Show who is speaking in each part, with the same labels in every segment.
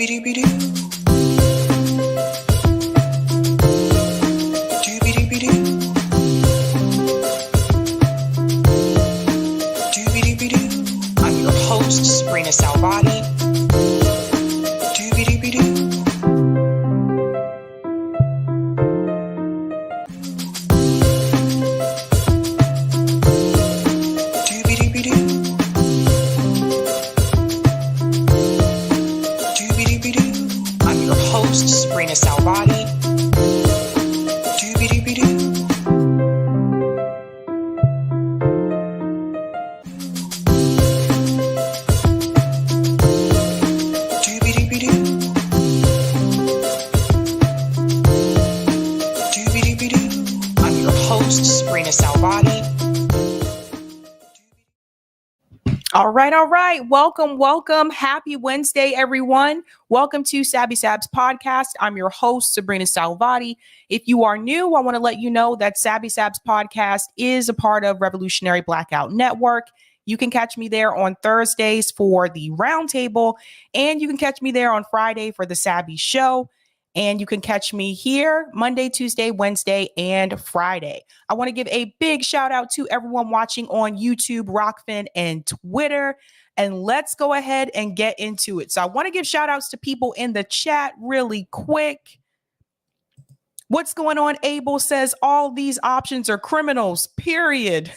Speaker 1: I'm your host, Sabrina Salvati. I'm your host, Sabrina Salvati. I'm your host, Sabrina Salvati. All right. Welcome. Happy Wednesday, everyone. Welcome to Sabs podcast. I'm your host, Sabrina Salvati. If you are new, I want to let you know that Sabs podcast is a part of Revolutionary Blackout Network. You can catch me there on Thursdays for the roundtable, and you can catch me there on Friday for the Sabby show. And you can catch me here Monday, Tuesday, Wednesday, and Friday. I want to give a big shout out to everyone watching on YouTube, Rockfin, and Twitter. And let's go ahead and get into it. So I want to give shout outs to people in the chat really quick. What's going on? Abel says all these options are criminals, period.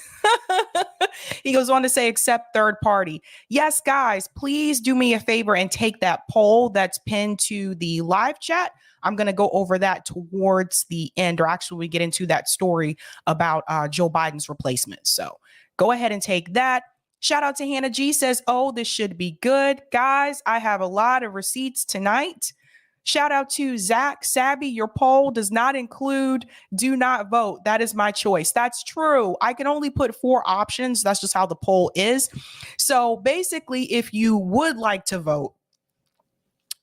Speaker 1: He goes on to say, except third party. Yes, guys, please do me a favor and take that poll that's pinned to the live chat. I'm going to go over that towards the end, or actually we get into that story about Joe Biden's replacement. So go ahead and take that. Shout out to Hannah G says, oh, this should be good. Guys, I have a lot of receipts tonight. Shout out to Zach Sabby. Your poll does not include do not vote. That is my choice. That's true. I can only put 4 options. That's just how the poll is. So basically, if you would like to vote,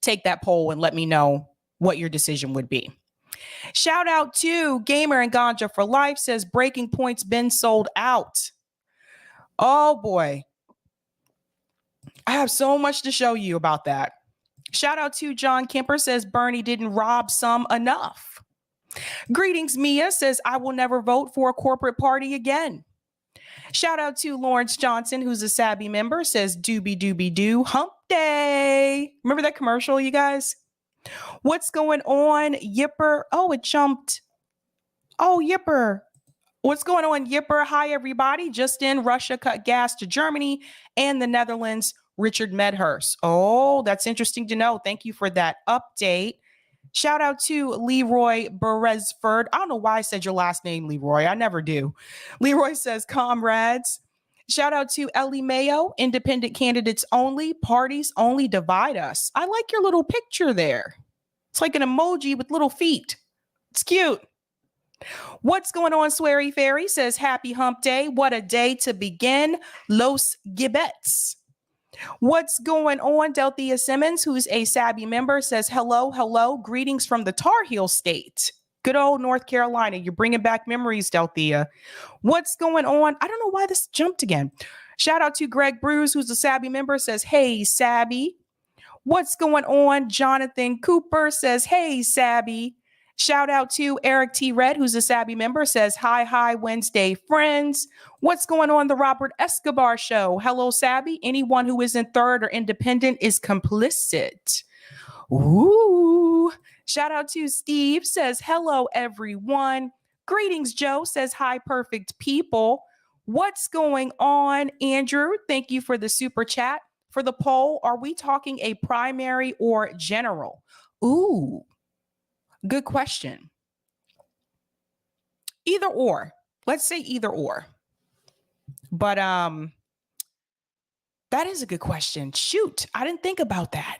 Speaker 1: take that poll and let me know what your decision would be. Shout out to Gamer and Ganja for Life says Breaking Point's been sold out. Oh boy. I have so much to show you about that. Shout out to John Kemper says Bernie didn't rob some enough. Greetings, Mia says I will never vote for a corporate party again. Shout out to Lawrence Johnson, who's a Sabby member, says doobie doo hump day. Remember that commercial, you guys? What's going on, Yipper? Oh, it jumped. Oh, Yipper. What's going on, Yipper? Hi, everybody. Just in, Russia cut gas to Germany and the Netherlands. Richard Medhurst. Oh, that's interesting to know. Thank you for that update. Shout out to Leroy Beresford. I don't know why I said your last name, Leroy. I never do. Leroy says, comrades. Shout out to Ellie Mayo. Independent candidates only. Parties only divide us. I like your little picture there. It's like an emoji with little feet. It's cute. What's going on, Sweary Fairy says, happy hump day. What a day to begin. Los Gibbets. What's going on? Delthea Simmons, who's a Sabby member, says, hello. Greetings from the Tar Heel State. Good old North Carolina. You're bringing back memories, Delthea. What's going on? I don't know why this jumped again. Shout out to Greg Bruce, who's a Sabby member, says, hey, Sabby. What's going on? Jonathan Cooper says, hey, Sabby. Shout out to Eric T. Red, who's a Sabby member, says, hi, Wednesday, friends. What's going on? The Robert Escobar Show. Hello, Sabby. Anyone who isn't third or independent is complicit. Ooh. Shout out to Steve, says, hello, everyone. Greetings, Joe, says, hi, perfect people. What's going on, Andrew? Thank you for the super chat. For the poll, are we talking a primary or general? Ooh. Good question. Either or. Let's say either or. But that is a good question. Shoot, I didn't think about that.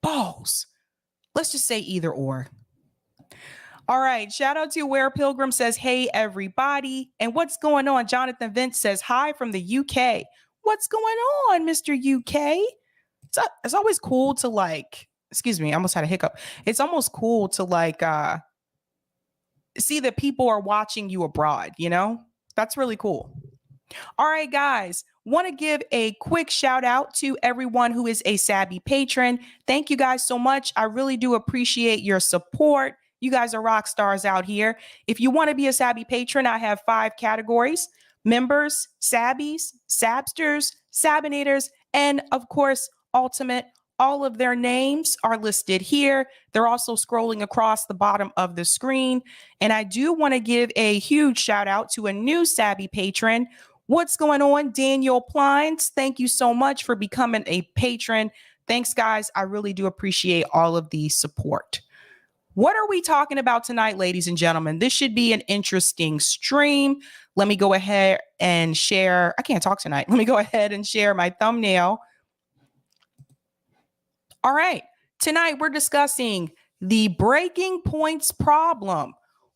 Speaker 1: Balls. Let's just say either or. All right. Shout out to Where Pilgrim says, hey, everybody. And what's going on? Jonathan Vince says, hi from the UK. What's going on, Mr. UK? It's always cool to excuse me, I almost had a hiccup. It's almost cool to see that people are watching you abroad, you know? That's really cool. All right, guys. Want to give a quick shout out to everyone who is a Sabby patron. Thank you guys so much. I really do appreciate your support. You guys are rock stars out here. If you want to be a Sabby patron, I have 5 categories: members, Sabbies, Sabsters, Sabinators, and of course, Ultimate. All of their names are listed here. They're also scrolling across the bottom of the screen. And I do want to give a huge shout out to a new Sabby patron. What's going on, Daniel Plines? Thank you so much for becoming a patron. Thanks, guys. I really do appreciate all of the support. What are we talking about tonight, ladies and gentlemen? This should be an interesting stream. Let me go ahead and share. I can't talk tonight. Let me go ahead and share my thumbnail. All right. Tonight, we're discussing the breaking points problem.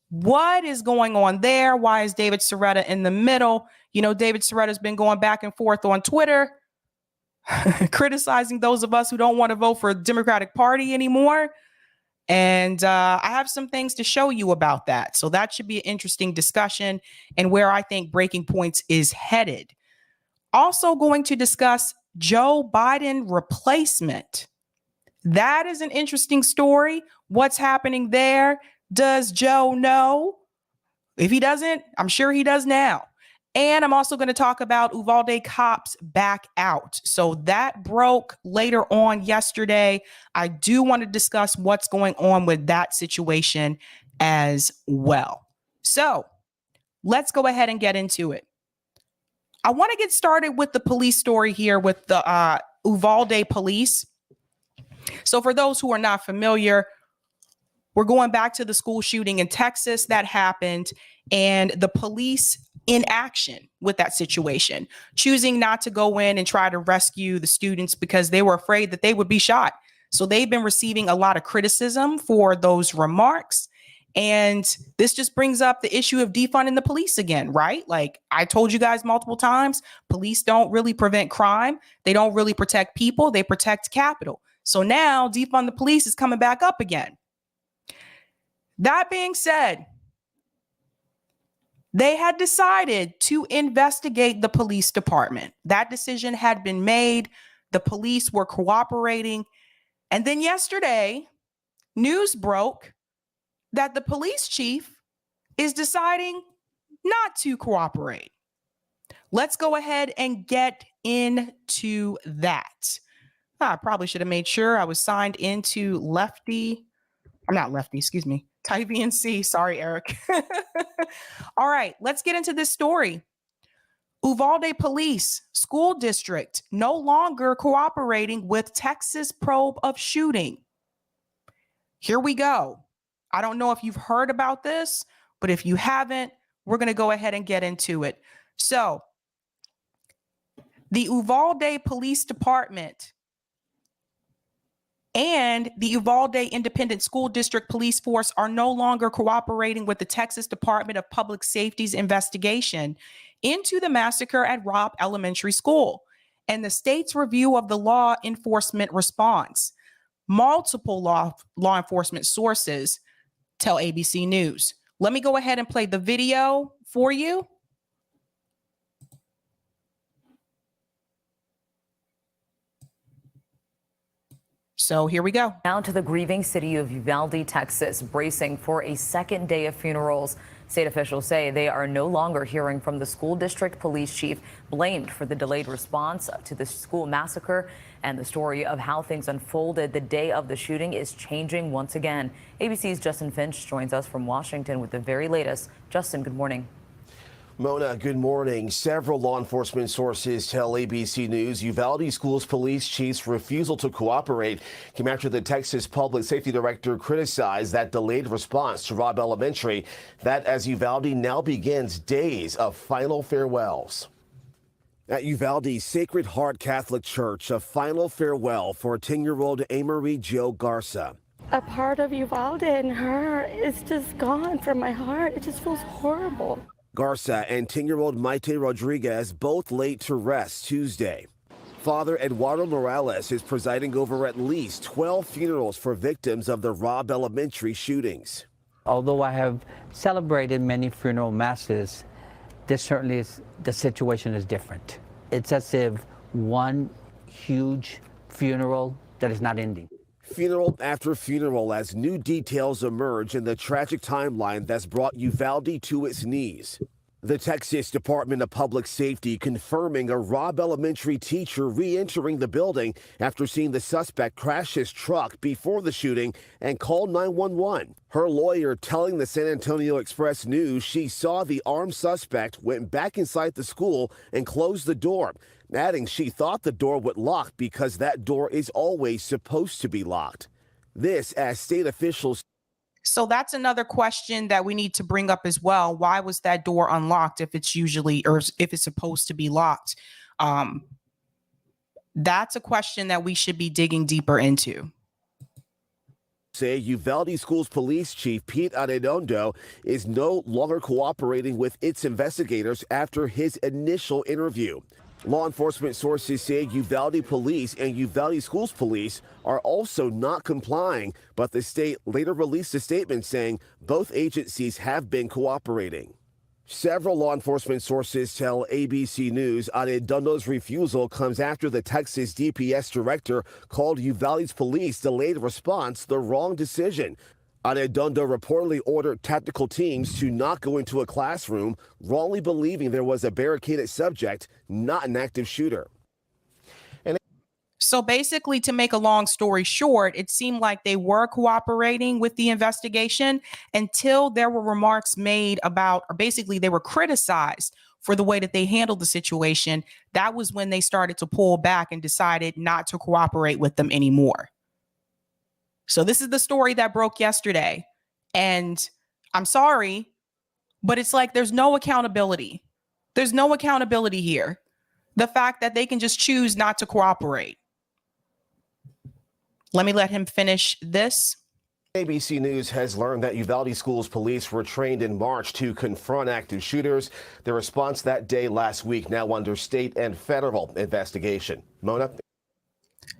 Speaker 1: What is going on there? Why is David Sirota in the middle? You know, David Sirota's been going back and forth on Twitter, criticizing those of us who don't want to vote for the Democratic Party anymore. And I have some things to show you about that. So that should be an interesting discussion and where I think breaking points is headed. Also going to discuss Joe Biden replacement. That is an interesting story. What's happening there? Does Joe know? If he doesn't, I'm sure he does now. And I'm also going to talk about Uvalde cops back out. So that broke later on yesterday. I do want to discuss what's going on with that situation as well. So let's go ahead and get into it. I want to get started with the police story here with the Uvalde police. So for those who are not familiar, we're going back to the school shooting in Texas that happened, and the police in action with that situation, choosing not to go in and try to rescue the students because they were afraid that they would be shot. So they've been receiving a lot of criticism for those remarks. And this just brings up the issue of defunding the police again, right? Like I told you guys multiple times, police don't really prevent crime. They don't really protect people. They protect capital. So now defund the police is coming back up again. That being said, they had decided to investigate the police department. That decision had been made. The police were cooperating. And then yesterday, news broke that the police chief is deciding not to cooperate. Let's go ahead and get into that. I probably should have made sure I was signed into TiVNC. Sorry, Eric. All right, let's get into this story. Uvalde Police School District no longer cooperating with Texas probe of shooting. Here we go. I don't know if you've heard about this, but if you haven't, we're going to go ahead and get into it. So, the Uvalde Police Department and the Uvalde Independent School District Police Force are no longer cooperating with the Texas Department of Public Safety's investigation into the massacre at Robb Elementary School and the state's review of the law enforcement response. Multiple law enforcement sources tell ABC News. Let me go ahead and play the video for you. So here we go.
Speaker 2: Now to the grieving city of Uvalde, Texas, bracing for a second day of funerals. State officials say they are no longer hearing from the school district police chief blamed for the delayed response to the school massacre. And the story of how things unfolded the day of the shooting is changing once again. ABC's Justin Finch joins us from Washington with the very latest. Justin, good morning.
Speaker 3: Mona, good morning. Several law enforcement sources tell ABC News Uvalde Schools police chief's refusal to cooperate came after the Texas Public Safety Director criticized that delayed response to Robb Elementary. That as Uvalde now begins days of final farewells. At Uvalde's Sacred Heart Catholic Church, a final farewell for 10-year-old Amerie Jo Garza.
Speaker 4: A part of Uvalde and her is just gone from my heart. It just feels horrible.
Speaker 3: Garza and 10-year-old Maite Rodriguez both laid to rest Tuesday. Father Eduardo Morales is presiding over at least 12 funerals for victims of the Robb Elementary shootings.
Speaker 5: Although I have celebrated many funeral masses, this certainly is, the situation is different. It's as if one huge funeral that is not ending.
Speaker 3: Funeral after funeral as new details emerge in the tragic timeline that's brought Uvalde to its knees. The Texas Department of Public Safety confirming a Robb Elementary teacher re-entering the building after seeing the suspect crash his truck before the shooting and call 911. Her lawyer telling the San Antonio Express News she saw the armed suspect, went back inside the school and closed the door, adding she thought the door would lock because that door is always supposed to be locked. This as state officials.
Speaker 1: So that's another question that we need to bring up as well. Why was that door unlocked if it's usually, or if it's supposed to be locked? That's a question that we should be digging deeper into.
Speaker 3: Say Uvalde Schools Police Chief Pete Arredondo is no longer cooperating with its investigators after his initial interview. Law enforcement sources say Uvalde Police and Uvalde Schools Police are also not complying, but the state later released a statement saying both agencies have been cooperating. Several law enforcement sources tell ABC News Arredondo's refusal comes after the Texas DPS director called Uvalde's police delayed response the wrong decision. Arredondo reportedly ordered tactical teams to not go into a classroom, wrongly believing there was a barricaded subject, not an active shooter.
Speaker 1: So basically, to make a long story short, it seemed like they were cooperating with the investigation until there were remarks made about, or basically they were criticized for the way that they handled the situation. That was when they started to pull back and decided not to cooperate with them anymore. So this is the story that broke yesterday. And I'm sorry, but it's like there's no accountability. There's no accountability here. The fact that they can just choose not to cooperate. Let me let him finish this.
Speaker 3: ABC News has learned that Uvalde Schools Police were trained in March to confront active shooters. The response that day last week now under state and federal investigation. Mona?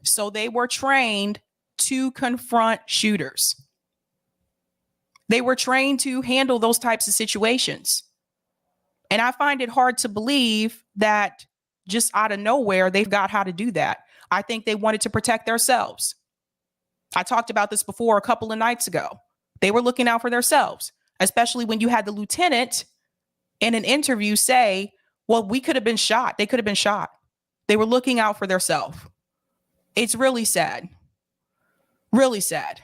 Speaker 1: So they were trained to confront shooters. They were trained to handle those types of situations. And I find it hard to believe that just out of nowhere, they forgot how to do that. I think they wanted to protect themselves. I talked about this before a couple of nights ago. They were looking out for themselves, especially when you had the lieutenant in an interview say, well, we could have been shot. They could have been shot. They were looking out for themselves. It's really sad. Really sad.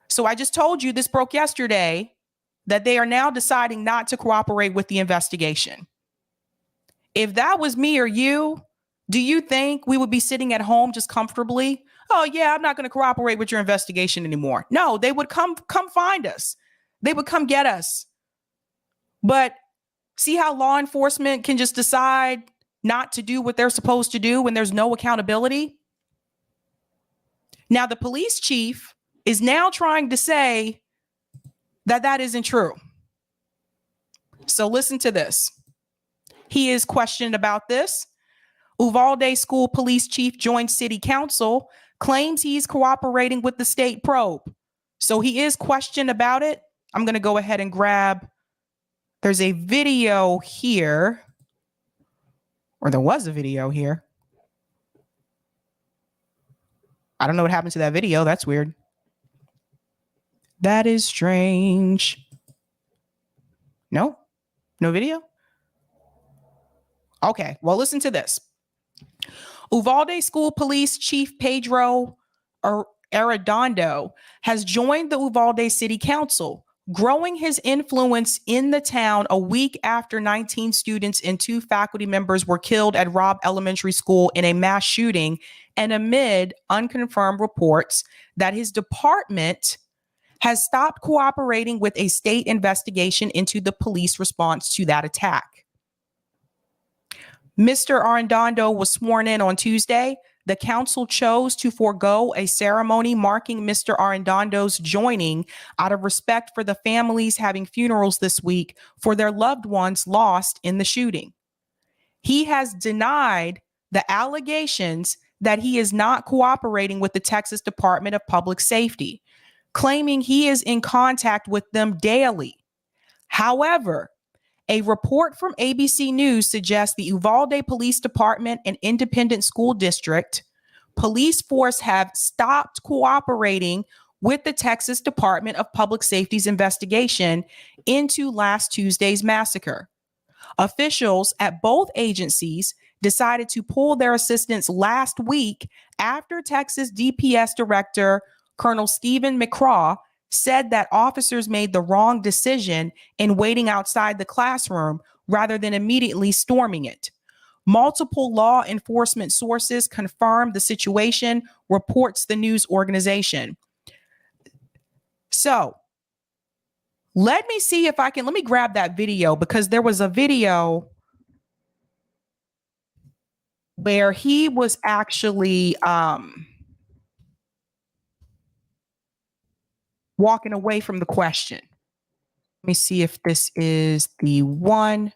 Speaker 1: So I just told you this broke yesterday that they are now deciding not to cooperate with the investigation. If that was me or you, do you think we would be sitting at home just comfortably? Oh, yeah, I'm not going to cooperate with your investigation anymore. No, they would come find us. They would come get us. But see how law enforcement can just decide not to do what they're supposed to do when there's no accountability? Now, the police chief is now trying to say that that isn't true. So listen to this. He is questioned about this. Uvalde School Police Chief joins City Council, claims he's cooperating with the state probe. So he is questioned about it. I'm going to go ahead and grab, there's a video here, or there was a video here. I don't know what happened to that video. That's weird. That is strange. No video. Okay, well, listen to this. Uvalde School Police Chief Pedro Arredondo has joined the Uvalde City Council, growing his influence in the town a week after 19 students and 2 faculty members were killed at Robb Elementary School in a mass shooting, and amid unconfirmed reports that his department has stopped cooperating with a state investigation into the police response to that attack. Mr. Arredondo was sworn in on Tuesday. The council chose to forego a ceremony marking Mr. Arredondo's joining out of respect for the families having funerals this week for their loved ones lost in the shooting. He has denied the allegations that he is not cooperating with the Texas Department of Public Safety, claiming he is in contact with them daily. However, A report from ABC News suggests the Uvalde Police Department and Independent School District police force have stopped cooperating with the Texas Department of Public Safety's investigation into last Tuesday's massacre. Officials at both agencies decided to pull their assistance last week after Texas DPS Director Colonel Stephen McCraw said that officers made the wrong decision in waiting outside the classroom rather than immediately storming it. Multiple law enforcement sources confirmed the situation, reports the news organization. So let me see if let me grab that video, because there was a video where he was actually walking away from the question. Let me see if this is the one.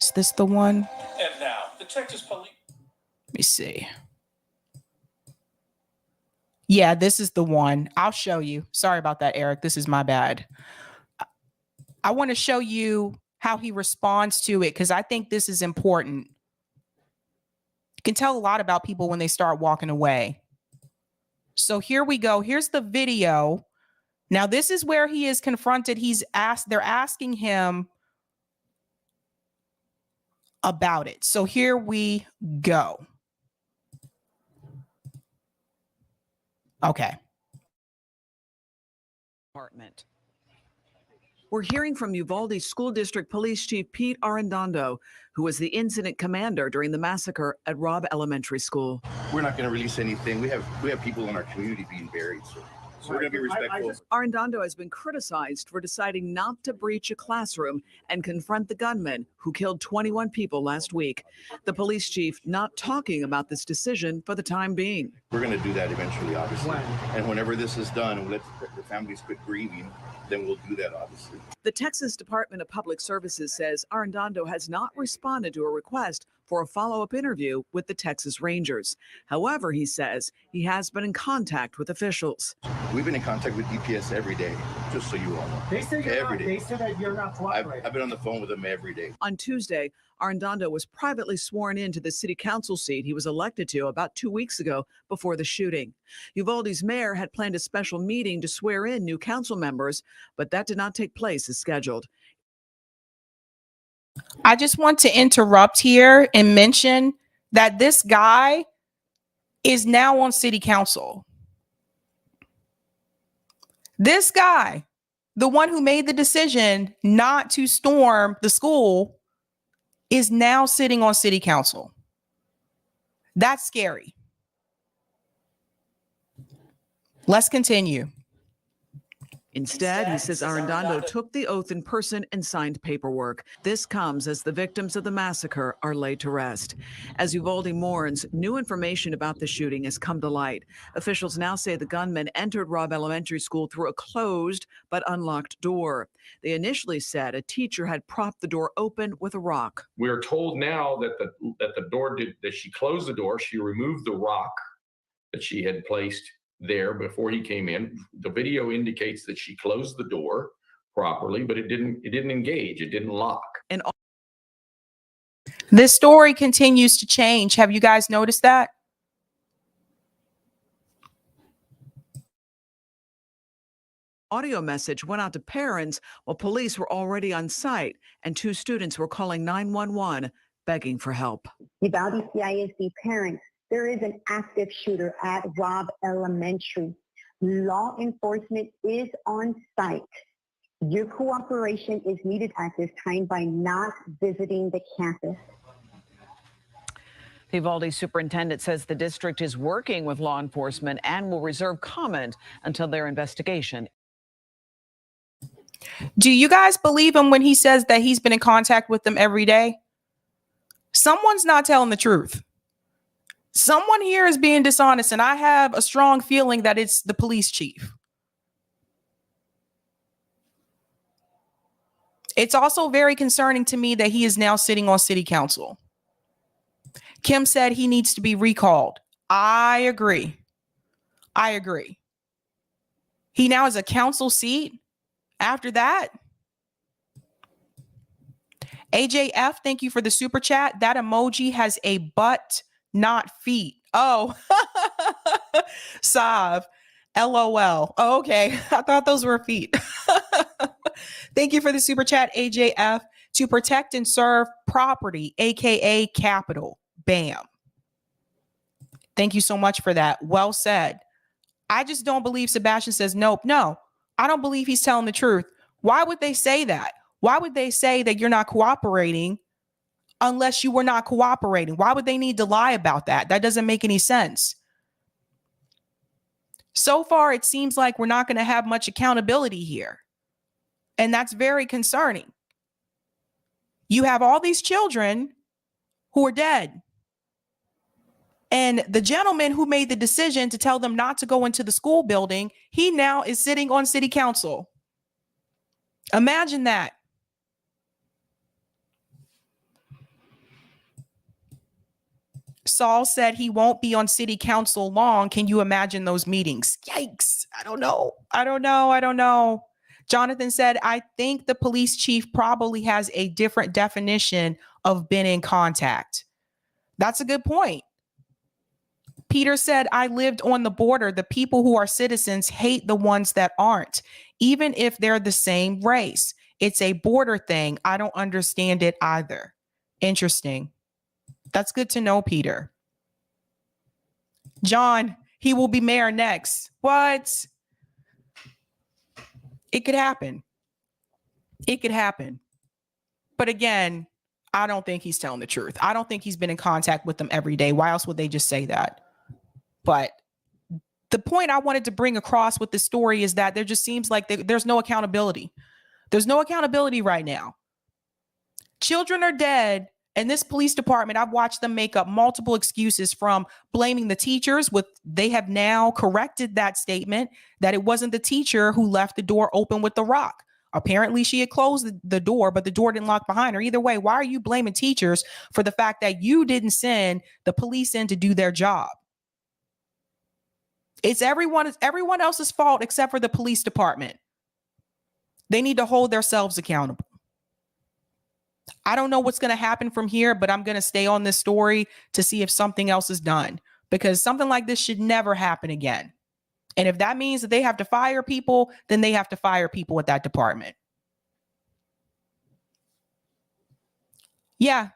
Speaker 1: Is this the one?
Speaker 6: And now, the Texas police.
Speaker 1: Let me see. Yeah, this is the one. I'll show you. Sorry about that, Eric. This is my bad. I want to show you how he responds to it, because I think this is important. You can tell a lot about people when they start walking away. So here we go. Here's the video. Now, this is where he is confronted. They're asking him about it. So here we go. Okay.
Speaker 7: Department. We're hearing from Uvalde School District Police Chief Pete Arredondo, who was the incident commander during the massacre at Robb Elementary School.
Speaker 8: We're not going to release anything. We have people in our community being buried, so we're going to be respectful.
Speaker 7: Arredondo has been criticized for deciding not to breach a classroom and confront the gunman who killed 21 people last week. The police chief not talking about this decision for the time being.
Speaker 8: We're going to do that eventually, obviously. And whenever this is done and let the families quit grieving, then we'll do that, obviously.
Speaker 7: The Texas Department of Public Services says Arredondo has not responded to a request for a follow-up interview with the Texas Rangers. However, he says he has been in contact with officials.
Speaker 8: We've been in contact with DPS every day, just so you all know.
Speaker 9: They said
Speaker 8: They
Speaker 9: said that you're not cooperating.
Speaker 8: I've been on the phone with them every day.
Speaker 7: On Tuesday, Arredondo was privately sworn into the city council seat he was elected to about 2 weeks ago before the shooting. Uvalde's mayor had planned a special meeting to swear in new council members, but that did not take place as scheduled.
Speaker 1: I just want to interrupt here and mention that this guy is now on city council. This guy, the one who made the decision not to storm the school, is now sitting on city council. That's scary. Let's continue.
Speaker 7: Instead, he says Arredondo took the oath in person and signed paperwork. This comes as the victims of the massacre are laid to rest. As Uvalde mourns, new information about the shooting has come to light. Officials now say the gunman entered Robb Elementary School through a closed but unlocked door. They initially said a teacher had propped the door open with a rock.
Speaker 10: We are told now that that she closed the door. She removed the rock that she had placed there before he came in. The video indicates that she closed the door properly, but it didn't engage. It didn't lock.
Speaker 7: And
Speaker 1: this story continues to change. Have you guys noticed that?
Speaker 7: audio message went out to parents while police were already on site and 2 students were calling 911 begging for help.
Speaker 11: Uvalde CISD parents, there is an active shooter at Robb Elementary. Law enforcement is on site. Your cooperation is needed at this time by not visiting the campus.
Speaker 7: The Uvalde superintendent says the district is working with law enforcement and will reserve comment until their investigation.
Speaker 1: Do you guys believe him when he says that he's been in contact with them every day? Someone's not telling the truth. Someone here is being dishonest, and I have a strong feeling that it's the police chief. It's also very concerning to me that he is now sitting on city council. Kim said he needs to be recalled. I agree. He now has a council seat After that, AJF, thank you for the super chat. That emoji has a butt, not feet. Oh, Sav, LOL. Oh, okay. I thought those were feet. Thank you for the super chat, AJF. To protect and serve property, AKA capital. Bam. Thank you so much for that. Well said. I just don't believe Sebastian says nope. No, I don't believe he's telling the truth. Why would they say that? Why would they say that you're not cooperating unless you were not cooperating? Why would they need to lie about that? That doesn't make any sense. So far, it seems like we're not going to have much accountability here. And that's very concerning. You have all these children who are dead. And the gentleman who made the decision to tell them not to go into the school building, he now is sitting on city council. Imagine that. Saul said he won't be on city council long. Can you imagine those meetings? Yikes. I don't know. Jonathan said, I think the police chief probably has a different definition of been in contact. That's a good point. Peter said, I lived on the border. The people who are citizens hate the ones that aren't, even if they're the same race. It's a border thing. I don't understand it either. Interesting. That's good to know, Peter. John, he will be mayor next. What? It could happen. It could happen. But again, I don't think he's telling the truth. I don't think he's been in contact with them every day. Why else would they just say that? But the point I wanted to bring across with this story is that there just seems like there's no accountability. There's no accountability right now. Children are dead. And this police department, I've watched them make up multiple excuses, from blaming the teachers. They have now corrected that statement that it wasn't the teacher who left the door open with the rock. Apparently she had closed the door, but the door didn't lock behind her. Either way, why are you blaming teachers for the fact that you didn't send the police in to do their job? It's everyone else's fault except for the police department. They need to hold themselves accountable. I don't know what's going to happen from here, but I'm going to stay on this story to see if something else is done, because something like this should never happen again. And if that means that they have to fire people, then they have to fire people at that department. Yeah,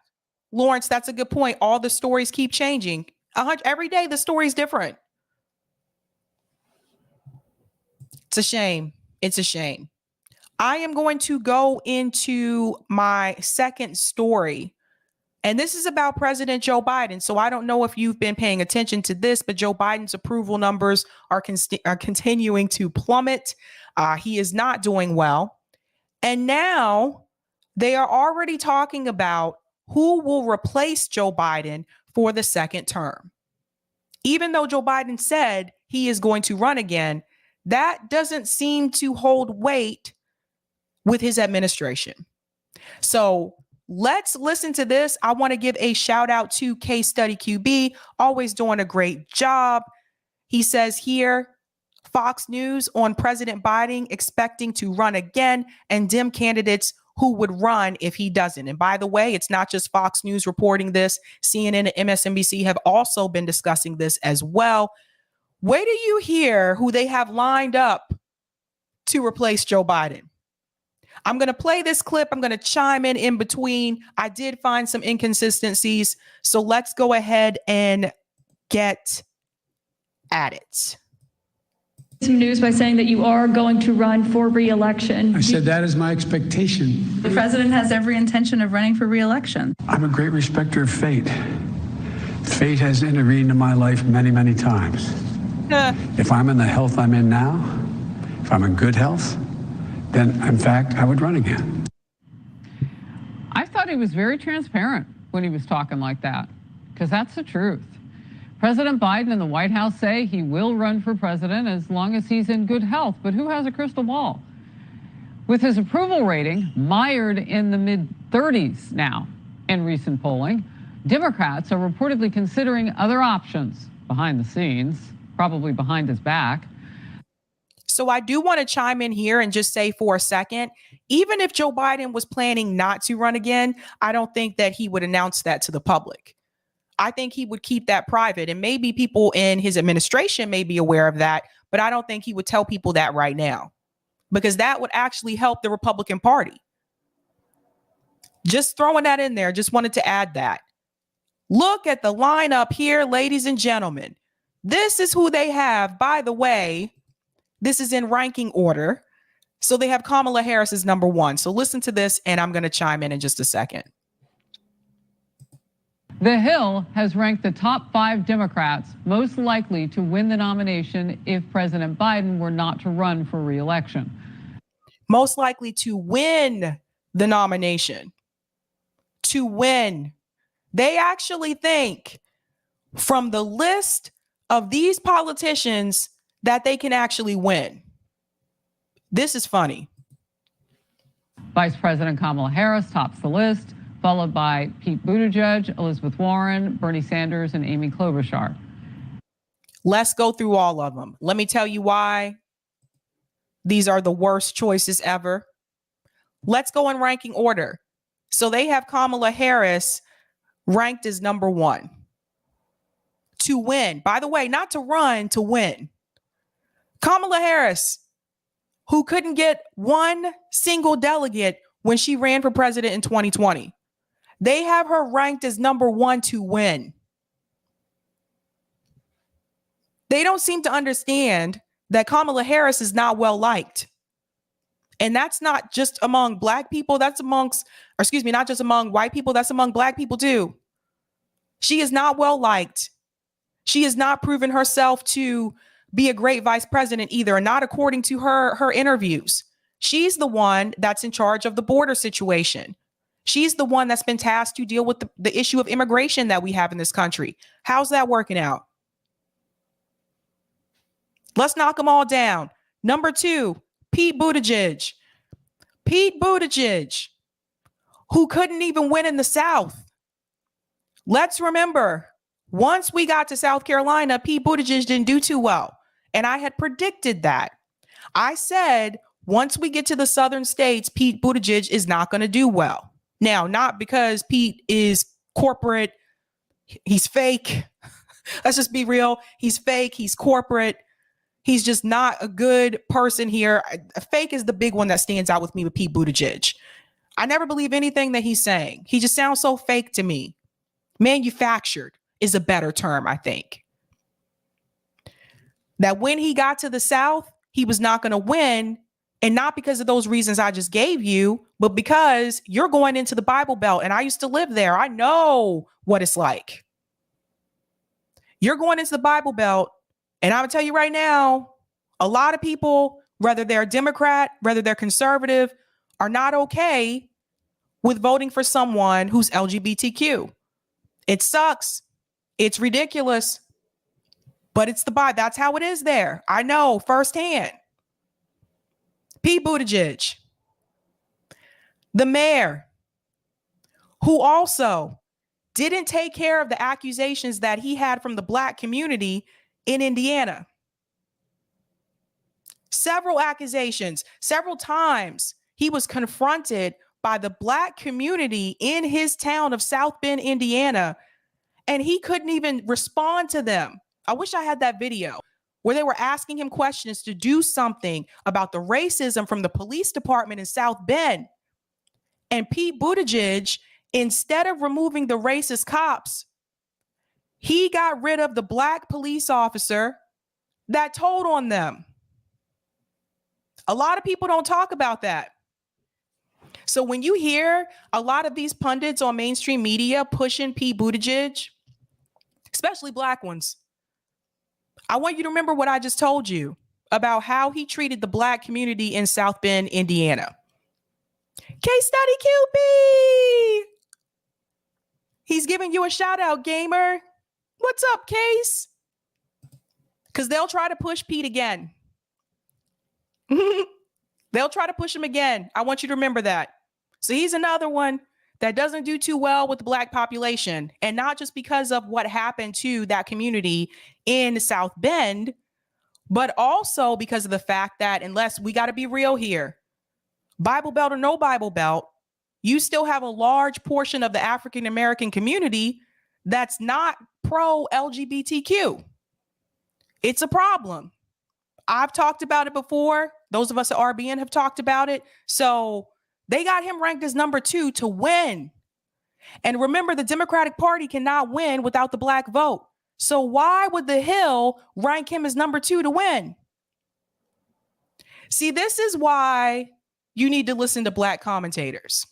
Speaker 1: Lawrence, that's a good point. All the stories keep changing. Every day the story's different. It's a shame. It's a shame. I am going to go into my second story, and this is about President Joe Biden. So I don't know if you've been paying attention to this, but Joe Biden's approval numbers are continuing to plummet. He is not doing well. And now they are already talking about who will replace Joe Biden for the second term. Even though Joe Biden said he is going to run again, that doesn't seem to hold weight with his administration. So let's listen to this. I want to give a shout out to Case Study QB, always doing a great job. He says here, Fox News on President Biden expecting to run again, and Dem candidates who would run if he doesn't. And by the way, it's not just Fox News reporting this. CNN and MSNBC have also been discussing this as well. Wait till you hear who they have lined up to replace Joe Biden. I'm going to play this clip. I'm going to chime in between. I did find some inconsistencies. So let's go ahead and get at it.
Speaker 9: Some news by saying that you are going to run for re-election.
Speaker 12: I said that is my expectation.
Speaker 9: The president has every intention of running for re-election.
Speaker 12: I'm a great respecter of fate. Fate has intervened in my life many, many times. If I'm in the health I'm in now, if I'm in good health, then in fact, I would run again.
Speaker 13: I thought he was very transparent when he was talking like that, because that's the truth. President Biden and the White House say he will run for president as long as he's in good health, but who has a crystal ball? With his approval rating mired in the mid-30s now in recent polling, Democrats are reportedly considering other options behind the scenes, probably behind his back.
Speaker 1: So I do want to chime in here and just say for a second, even if Joe Biden was planning not to run again, I don't think that he would announce that to the public. I think he would keep that private, and maybe people in his administration may be aware of that, but I don't think he would tell people that right now, because that would actually help the Republican Party. Just throwing that in there. Just wanted to add that. Look at the lineup here, ladies and gentlemen. This is who they have. By the way, this is in ranking order. So they have Kamala Harris as number 1. So listen to this, and I'm going to chime in just a second.
Speaker 13: The Hill has ranked the top 5 Democrats most likely to win the nomination if President Biden were not to run for re-election.
Speaker 1: Most likely to win the nomination. To win. They actually think from the list of these politicians that they can actually win. This is funny.
Speaker 13: Vice President Kamala Harris tops the list, followed by Pete Buttigieg, Elizabeth Warren, Bernie Sanders, and Amy Klobuchar.
Speaker 1: Let's go through all of them. Let me tell you why these are the worst choices ever. Let's go in ranking order. So they have Kamala Harris ranked as number 1 to win. By the way, not to run, to win. Kamala Harris, who couldn't get one single delegate when she ran for president in 2020. They have her ranked as number 1 to win. They don't seem to understand that Kamala Harris is not well liked. And that's not just among black people. That's not just among white people. That's among black people too. She is not well liked. She has not proven herself to be a great vice president either, not according to her interviews. She's the one that's in charge of the border situation. She's the one that's been tasked to deal with the issue of immigration that we have in this country. How's that working out? Let's knock them all down. Number 2, Pete Buttigieg. Pete Buttigieg, who couldn't even win in the South. Let's remember, once we got to South Carolina, Pete Buttigieg didn't do too well. And I had predicted that. I said, once we get to the southern states, Pete Buttigieg is not going to do well. Now, not because Pete is corporate. He's fake. Let's just be real. He's fake. He's corporate. He's just not a good person here. Fake is the big one that stands out with me with Pete Buttigieg. I never believe anything that he's saying. He just sounds so fake to me. Manufactured is a better term, I think. That when he got to the South, he was not going to win. And not because of those reasons I just gave you, but because you're going into the Bible Belt. And I used to live there. I know what it's like. You're going into the Bible Belt. And I'm going to tell you right now, a lot of people, whether they're Democrat, whether they're conservative, are not okay with voting for someone who's LGBTQ. It sucks. It's ridiculous. But it's the Bible. That's how it is there. I know firsthand. Pete Buttigieg, the mayor, who also didn't take care of the accusations that he had from the black community in Indiana. Several accusations, several times he was confronted by the black community in his town of South Bend, Indiana, and he couldn't even respond to them. I wish I had that video where they were asking him questions to do something about the racism from the police department in South Bend. And Pete Buttigieg, instead of removing the racist cops, he got rid of the black police officer that told on them. A lot of people don't talk about that. So when you hear a lot of these pundits on mainstream media pushing Pete Buttigieg, especially black ones, I want you to remember what I just told you about how he treated the black community in South Bend, Indiana. Case study QB. He's giving you a shout out, gamer. What's up, Case? Because they'll try to push Pete again. They'll try to push him again. I want you to remember that. So he's another one that doesn't do too well with the black population, and not just because of what happened to that community in South Bend, but also because of the fact that, unless we got to be real here, Bible Belt or no Bible Belt, you still have a large portion of the African American community that's not pro LGBTQ. It's a problem. I've talked about it before. Those of us at RBN have talked about it. So they got him ranked as number 2 to win. And remember, the Democratic Party cannot win without the black vote. So why would the Hill rank him as number 2 to win? See, this is why you need to listen to black commentators.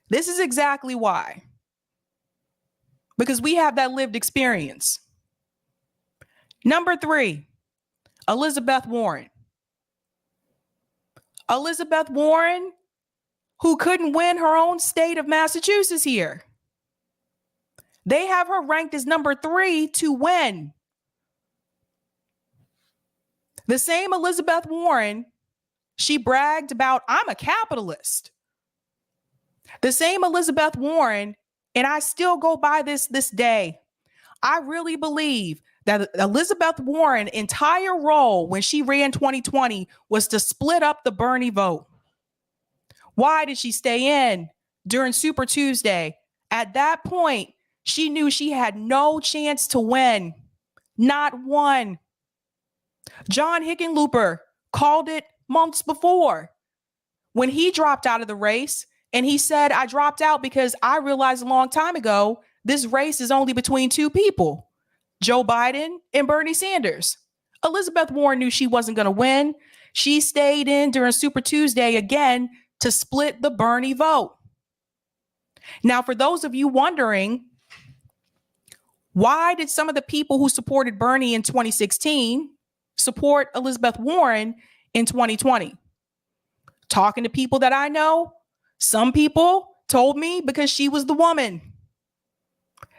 Speaker 1: This is exactly why. Because we have that lived experience. Number 3, Elizabeth Warren. Elizabeth Warren, who couldn't win her own state of Massachusetts here. They have her ranked as number 3 to win. The same Elizabeth Warren, she bragged about, I'm a capitalist. The same Elizabeth Warren, and I still go by this day. I really believe that Elizabeth Warren's entire role when she ran 2020 was to split up the Bernie vote. Why did she stay in during Super Tuesday? At that point, she knew she had no chance to win. Not one. John Hickenlooper called it months before when he dropped out of the race. And he said, I dropped out because I realized a long time ago, this race is only between 2 people, Joe Biden and Bernie Sanders. Elizabeth Warren knew she wasn't going to win. She stayed in during Super Tuesday again to split the Bernie vote. Now, for those of you wondering, why did some of the people who supported Bernie in 2016 support Elizabeth Warren in 2020? Talking to people that I know, some people told me because she was the woman.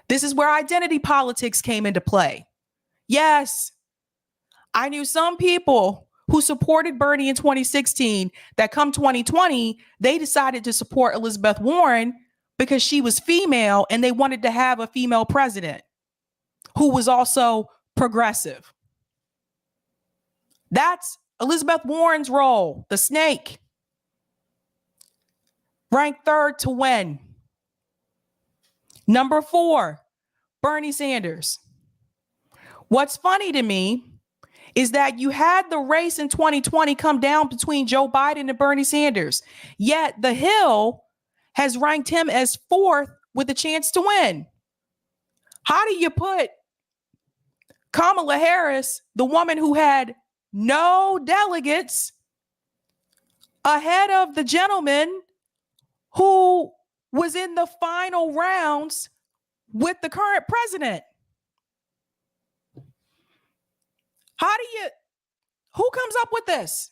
Speaker 1: This is where identity politics came into play. Yes, I knew some people who supported Bernie in 2016 that come 2020, they decided to support Elizabeth Warren because she was female and they wanted to have a female president who was also progressive. That's Elizabeth Warren's role, the snake. Ranked 3rd to win. Number 4, Bernie Sanders. What's funny to me is that you had the race in 2020 come down between Joe Biden and Bernie Sanders, yet the Hill has ranked him as 4th with a chance to win. How do you put Kamala Harris, the woman who had no delegates, ahead of the gentleman who was in the final rounds with the current president? Who comes up with this?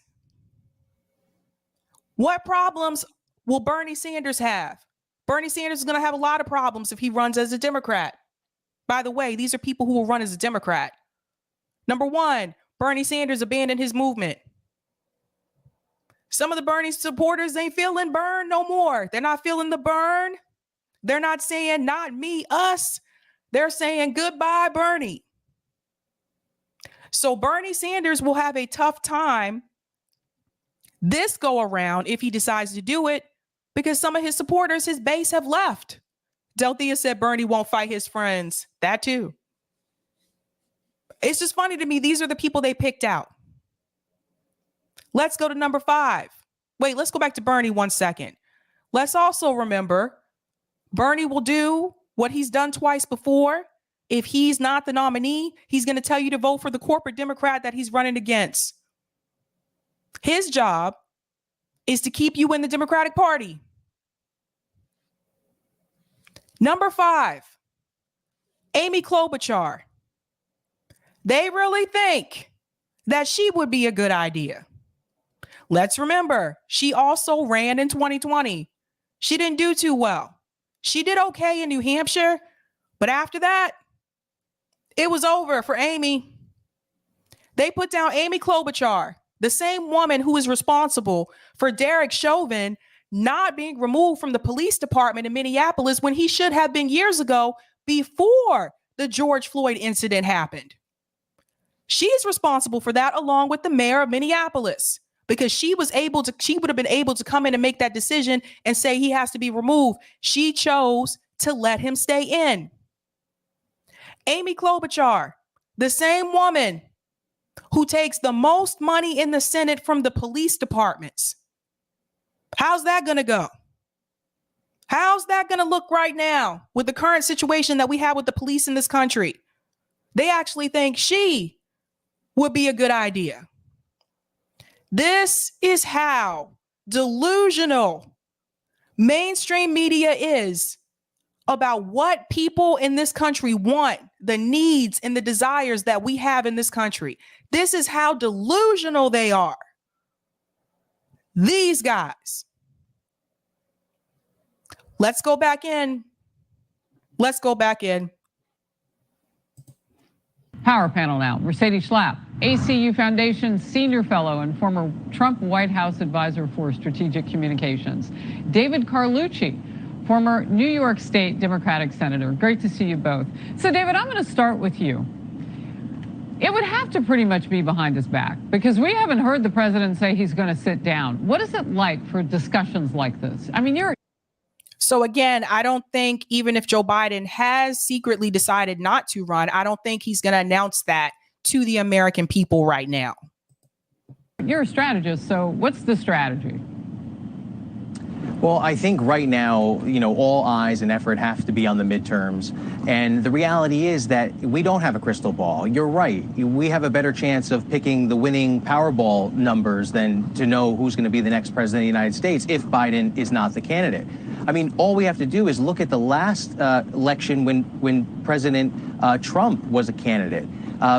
Speaker 1: What problems will Bernie Sanders have? Bernie Sanders is going to have a lot of problems if he runs as a Democrat. By the way, these are people who will run as a Democrat. Number 1, Bernie Sanders abandoned his movement. Some of the Bernie supporters ain't feeling burn no more. They're not feeling the burn. They're not saying not me, us. They're saying goodbye, Bernie. So Bernie Sanders will have a tough time this go around if he decides to do it, because some of his supporters, his base, have left. Delthea said Bernie won't fight his friends. That too. It's just funny to me. These are the people they picked out. Let's go to number 5. Wait, let's go back to Bernie 1 second. Let's also remember Bernie will do what he's done twice before. If he's not the nominee, he's going to tell you to vote for the corporate Democrat that he's running against. His job is to keep you in the Democratic Party. Number 5, Amy Klobuchar. They really think that she would be a good idea. Let's remember, she also ran in 2020. She didn't do too well. She did okay in New Hampshire, but after that, it was over for Amy. They put down Amy Klobuchar, the same woman who is responsible for Derek Chauvin not being removed from the police department in Minneapolis when he should have been years ago, before the George Floyd incident happened. She's responsible for that, along with the mayor of Minneapolis, because she would have been able to come in and make that decision and say he has to be removed. She chose to let him stay in. Amy Klobuchar, the same woman who takes the most money in the Senate from the police departments. How's that going to go? How's that going to look right now with the current situation that we have with the police in this country? They actually think she would be a good idea. This is how delusional mainstream media is about what people in this country want, the needs and the desires that we have in this country. This is how delusional they are. These guys. Let's go back in. Let's go back in.
Speaker 13: Power panel now. Mercedes Schlapp, ACU Foundation Senior Fellow and former Trump White House Advisor for Strategic Communications. David Carlucci, former New York State Democratic Senator. Great to see you both. So, David, I'm going to start with you. It would have to pretty much be behind his back, because we haven't heard the president say he's going to sit down. What is it like for discussions like this? I mean,
Speaker 1: So again, I don't think, even if Joe Biden has secretly decided not to run, I don't think he's going to announce that to the American people right now.
Speaker 13: You're a strategist, so what's the strategy?
Speaker 14: Well, I think right now, all eyes and effort have to be on the midterms. And the reality is that we don't have a crystal ball. You're right. We have a better chance of picking the winning Powerball numbers than to know who's going to be the next president of the United States if Biden is not the candidate. I mean, all we have to do is look at the last election when President Trump was a candidate.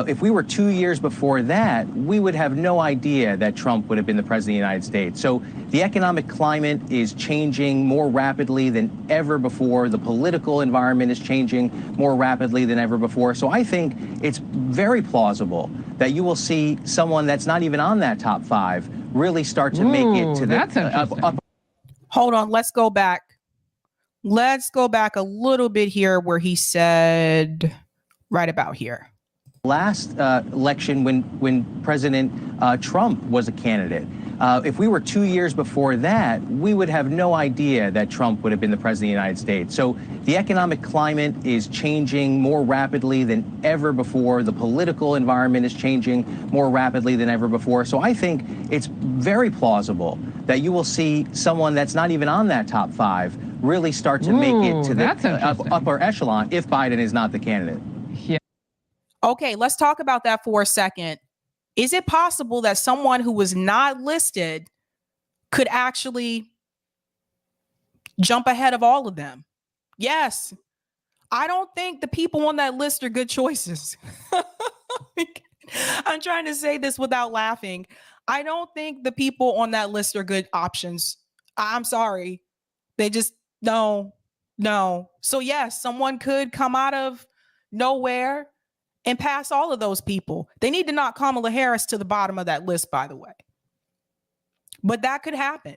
Speaker 14: If we were 2 years before that, we would have no idea that Trump would have been the president of the United States. So the economic climate is changing more rapidly than ever before. The political environment is changing more rapidly than ever before. So I think it's very plausible that you will see someone that's not even on that top five really start to make it to the up.
Speaker 1: Hold on. Let's go back. Let's go back a little bit here where he said right about here.
Speaker 14: Last election when President Trump was a candidate. If we were 2 years before that, we would have no idea that Trump would have been the president of the United States. So the economic climate is changing more rapidly than ever before. The political environment is changing more rapidly than ever before. So I think it's very plausible that you will see someone that's not even on that top five really start to make it to the upper echelon if Biden is not the candidate.
Speaker 1: Okay, let's talk about that for a second. Is it possible that someone who was not listed could actually jump ahead of all of them? Yes. I don't think the people on that list are good choices. I'm trying to say this without laughing. I don't think the people on that list are good options. I'm sorry. They just, no. So yes, someone could come out of nowhere and pass all of those people. They need to knock Kamala Harris to the bottom of that list, by the way. But that could happen.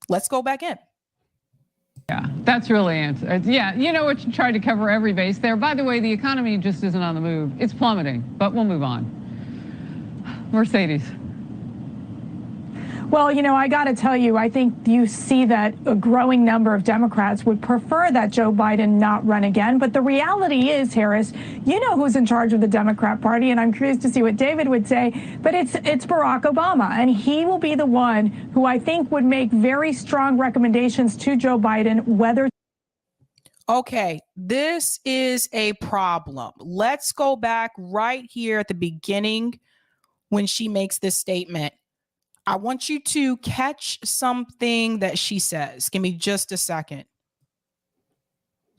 Speaker 1: Let's go back in.
Speaker 13: Yeah, that's really answered. Yeah, you know what, you tried to cover every base there. By the way, the economy just isn't on the move. It's plummeting, but we'll move on. Mercedes.
Speaker 9: Well, I got to tell you, I think you see that a growing number of Democrats would prefer that Joe Biden not run again. But the reality is, Harris, you know who's in charge of the Democrat Party, and I'm curious to see what David would say. But it's Barack Obama, and he will be the one who I think would make very strong recommendations to Joe Biden, whether.
Speaker 1: Okay, this is a problem. Let's go back right here at the beginning when she makes this statement. I want you to catch something that she says. Give me just a second.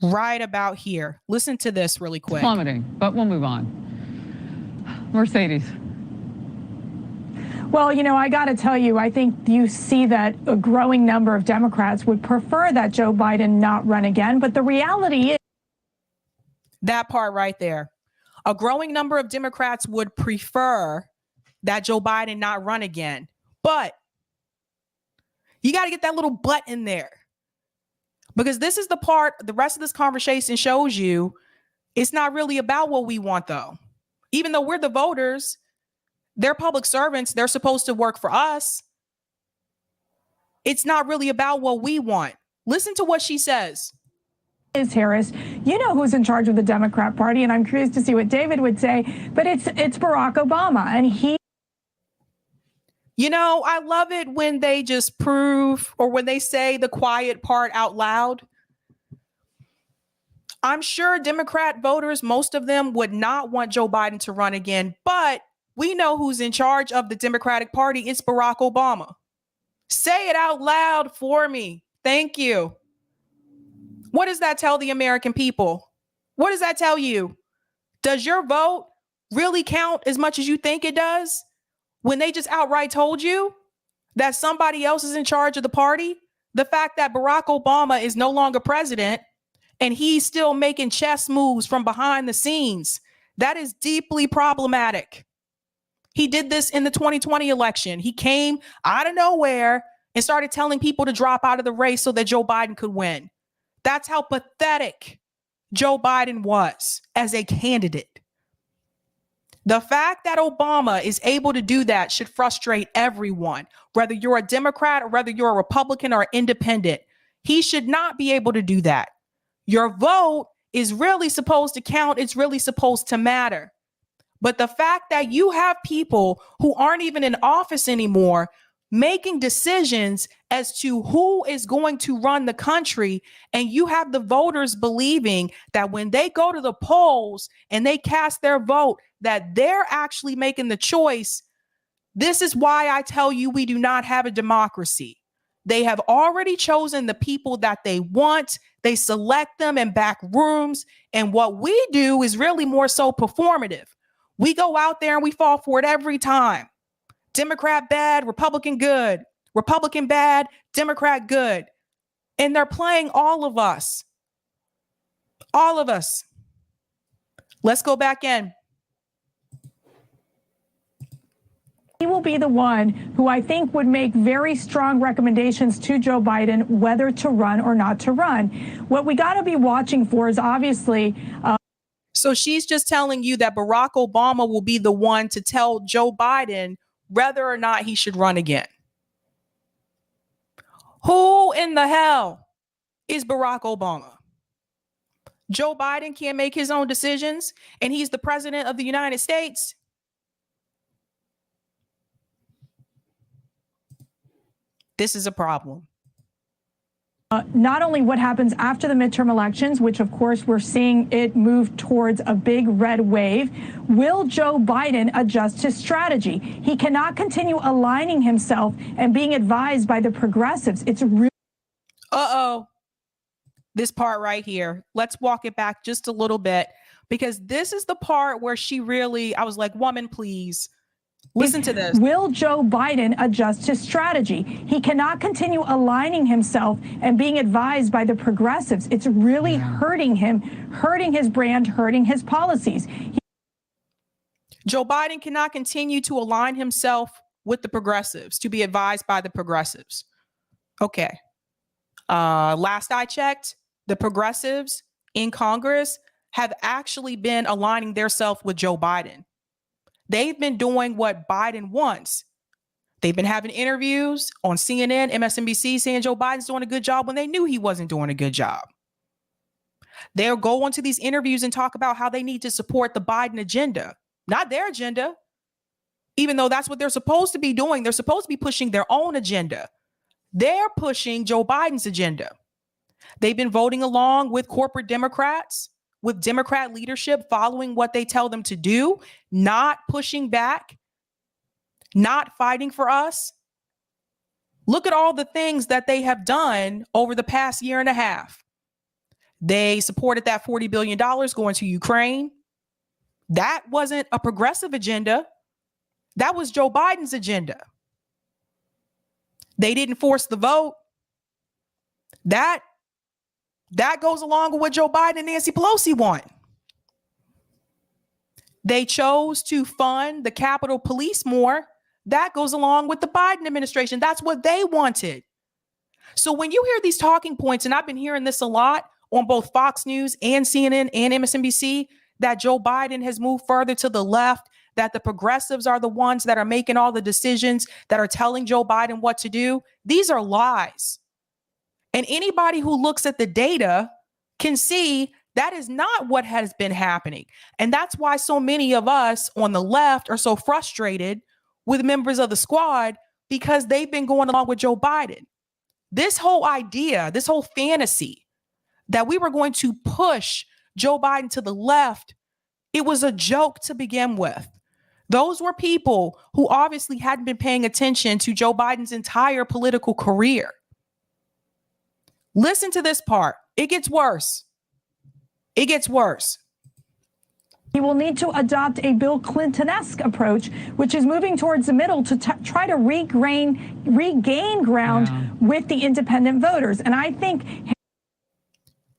Speaker 1: Right about here. Listen to this really quick.
Speaker 13: Plummeting, but we'll move on. Mercedes.
Speaker 9: Well, I got to tell you, I think you see that a growing number of Democrats would prefer that Joe Biden not run again. But the reality is.
Speaker 1: That part right there. A growing number of Democrats would prefer that Joe Biden not run again. But you got to get that little but in there, because this is the part the rest of this conversation shows you it's not really about what we want, though. Even though we're the voters, they're public servants. They're supposed to work for us. It's not really about what we want. Listen to what she says.
Speaker 9: Harris, you know who's in charge of the Democrat Party, and I'm curious to see what David would say, but it's Barack Obama, and he...
Speaker 1: You know, I love it when they just prove, or when they say the quiet part out loud. I'm sure Democrat voters, most of them would not want Joe Biden to run again, but we know who's in charge of the Democratic Party. It's Barack Obama. Say it out loud for me. Thank you. What does that tell the American people? What does that tell you? Does your vote really count as much as you think it does? When they just outright told you that somebody else is in charge of the party, the fact that Barack Obama is no longer president and he's still making chess moves from behind the scenes, that is deeply problematic. He did this in the 2020 election. He came out of nowhere and started telling people to drop out of the race so that Joe Biden could win. That's how pathetic Joe Biden was as a candidate. The fact that Obama is able to do that should frustrate everyone, whether you're a Democrat or whether you're a Republican or independent. He should not be able to do that. Your vote is really supposed to count. It's really supposed to matter. But the fact that you have people who aren't even in office anymore making decisions as to who is going to run the country, and you have the voters believing that when they go to the polls and they cast their vote, that they're actually making the choice. This is why I tell you we do not have a democracy. They have already chosen the people that they want. They select them in back rooms. And what we do is really more so performative. We go out there and we fall for it every time. Democrat bad, Republican good. Republican bad, Democrat good. And they're playing all of us. All of us. Let's go back in.
Speaker 9: He will be the one who I think would make very strong recommendations to Joe Biden whether to run or not to run. What we got to be watching for is obviously...
Speaker 1: So she's just telling you that Barack Obama will be the one to tell Joe Biden whether or not he should run again. Who in the hell is Barack Obama? Joe Biden can't make his own decisions, and he's the president of the United States. This is a problem.
Speaker 9: Not only what happens after the midterm elections, which of course we're seeing it move towards a big red wave, will Joe Biden adjust his strategy? He cannot continue aligning himself and being advised by the progressives. It's really...
Speaker 1: This part right here. Let's walk it back just a little bit, because this is the part where she really, I was like, woman, please. Listen to this.
Speaker 9: Will Joe Biden adjust his strategy? He cannot continue aligning himself and being advised by the progressives. It's really hurting him, hurting his brand, hurting his policies.
Speaker 1: Joe Biden cannot continue to align himself with the progressives, to be advised by the progressives. Okay. Last I checked, the progressives in Congress have actually been aligning themselves with Joe Biden. They've been doing what Biden wants. They've been having interviews on CNN, MSNBC, saying Joe Biden's doing a good job when they knew he wasn't doing a good job. They'll go into these interviews and talk about how they need to support the Biden agenda, not their agenda, even though that's what they're supposed to be doing. They're supposed to be pushing their own agenda. They're pushing Joe Biden's agenda. They've been voting along with corporate Democrats, with Democrat leadership, following what they tell them to do, not pushing back, not fighting for us. Look at all the things that they have done over the past year and a half. They supported that $40 billion going to Ukraine. That wasn't a progressive agenda. That was Joe Biden's agenda. They didn't force the vote. That goes along with what Joe Biden and Nancy Pelosi want. They chose to fund the Capitol Police more. That goes along with the Biden administration. That's what they wanted. So when you hear these talking points, and I've been hearing this a lot on both Fox News and CNN and MSNBC, that Joe Biden has moved further to the left, that the progressives are the ones that are making all the decisions, that are telling Joe Biden what to do. These are lies. And anybody who looks at the data can see that is not what has been happening. And that's why so many of us on the left are so frustrated with members of the squad, because they've been going along with Joe Biden. This whole idea, this whole fantasy that we were going to push Joe Biden to the left, it was a joke to begin with. Those were people who obviously hadn't been paying attention to Joe Biden's entire political career. Listen to this part. It gets worse. It gets worse.
Speaker 9: He will need to adopt a Bill Clinton-esque approach, which is moving towards the middle to try to regain ground with the independent voters. And I think...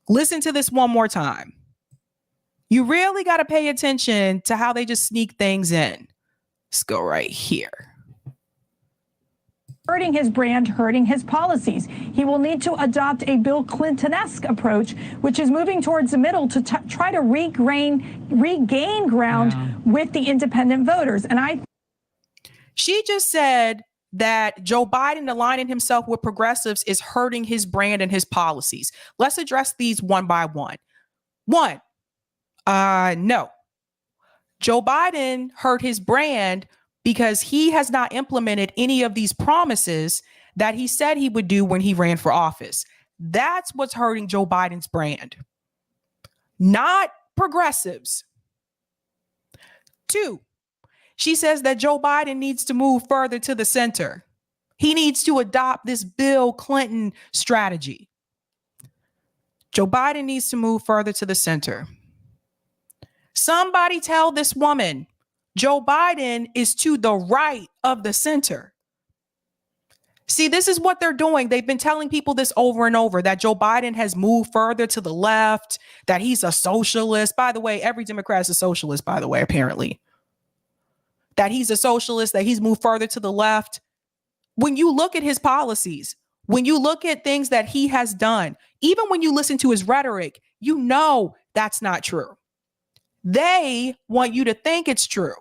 Speaker 1: Listen to this one more time. You really got to pay attention to how they just sneak things in. Let's go right here.
Speaker 9: Hurting his brand, hurting his policies. He will need to adopt a Bill Clinton-esque approach, which is moving towards the middle to try to regain ground with the independent voters. And
Speaker 1: she just said that Joe Biden aligning himself with progressives is hurting his brand and his policies. Let's address these one by one. One, no. Joe Biden hurt his brand because he has not implemented any of these promises that he said he would do when he ran for office. That's what's hurting Joe Biden's brand, not progressives. Two, she says that Joe Biden needs to move further to the center. He needs to adopt this Bill Clinton strategy. Joe Biden needs to move further to the center. Somebody tell this woman Joe Biden is to the right of the center. See, this is what they're doing. They've been telling people this over and over, that Joe Biden has moved further to the left, that he's a socialist. By the way, every Democrat is a socialist, by the way, apparently. That he's a socialist, that he's moved further to the left. When you look at his policies, when you look at things that he has done, even when you listen to his rhetoric, you know that's not true. They want you to think it's true.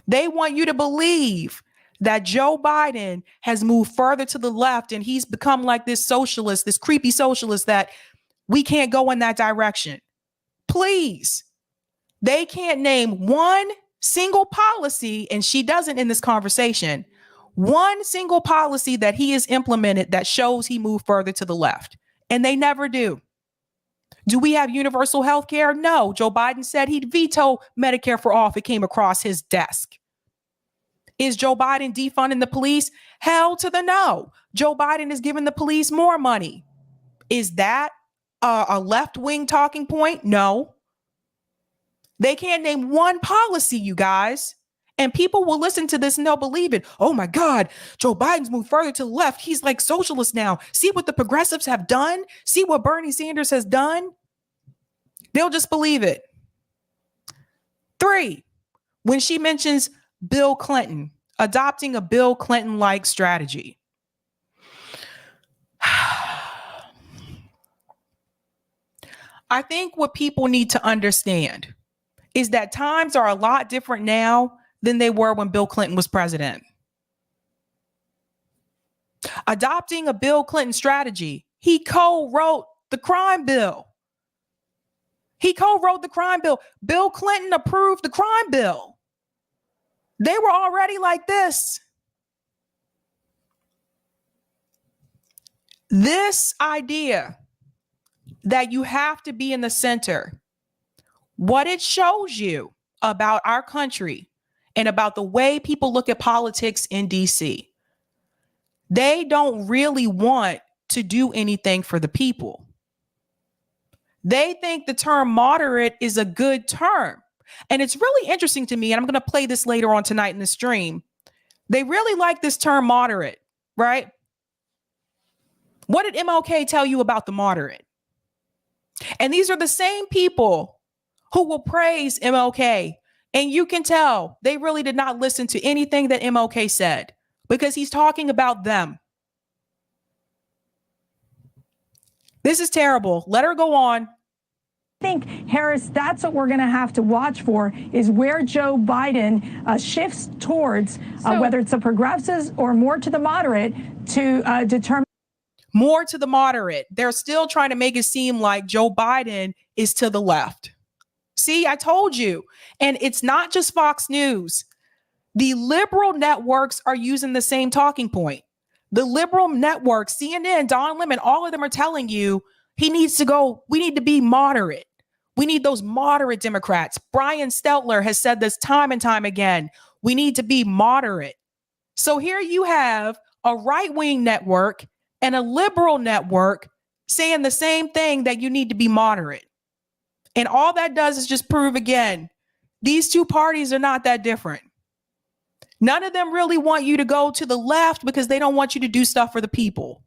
Speaker 1: They want you to believe that Joe Biden has moved further to the left and he's become like this socialist, this creepy socialist, that we can't go in that direction. Please. They can't name one single policy, and she doesn't in this conversation, one single policy that he has implemented that shows he moved further to the left. And they never do. Do we have universal health care? No. Joe Biden said he'd veto Medicare for all if it came across his desk. Is Joe Biden defunding the police? Hell to the no. Joe Biden is giving the police more money. Is that a left-wing talking point? No. They can't name one policy, you guys. And people will listen to this and they'll believe it. Oh my God, Joe Biden's moved further to the left. He's like socialist now. See what the progressives have done? See what Bernie Sanders has done? They'll just believe it. 3, when she mentions Bill Clinton, adopting a Bill Clinton-like strategy. I think what people need to understand is that times are a lot different now than they were when Bill Clinton was president. Adopting a Bill Clinton strategy, he co-wrote the crime bill. He co-wrote the crime bill. Bill Clinton approved the crime bill. They were already like this. This idea that you have to be in the center, what it shows you about our country and about the way people look at politics in DC, they don't really want to do anything for the people. They think the term moderate is a good term. And it's really interesting to me, and I'm going to play this later on tonight in the stream. They really like this term moderate, right? What did MLK tell you about the moderate? And these are the same people who will praise MLK. And you can tell they really did not listen to anything that MLK said because he's talking about them. This is terrible. Let her go on.
Speaker 9: I think, Harris, that's what we're going to have to watch for, is where Joe Biden shifts towards, whether it's the progressives or more to the moderate, to determine.
Speaker 1: More to the moderate. They're still trying to make it seem like Joe Biden is to the left. See, I told you. And it's not just Fox News. The liberal networks are using the same talking point. The liberal networks, CNN, Don Lemon, all of them are telling you he needs to go. We need to be moderate. We need those moderate Democrats. Brian Stelter has said this time and time again. We need to be moderate. So here you have a right-wing network and a liberal network saying the same thing, that you need to be moderate. And all that does is just prove again, these two parties are not that different. None of them really want you to go to the left because they don't want you to do stuff for the people.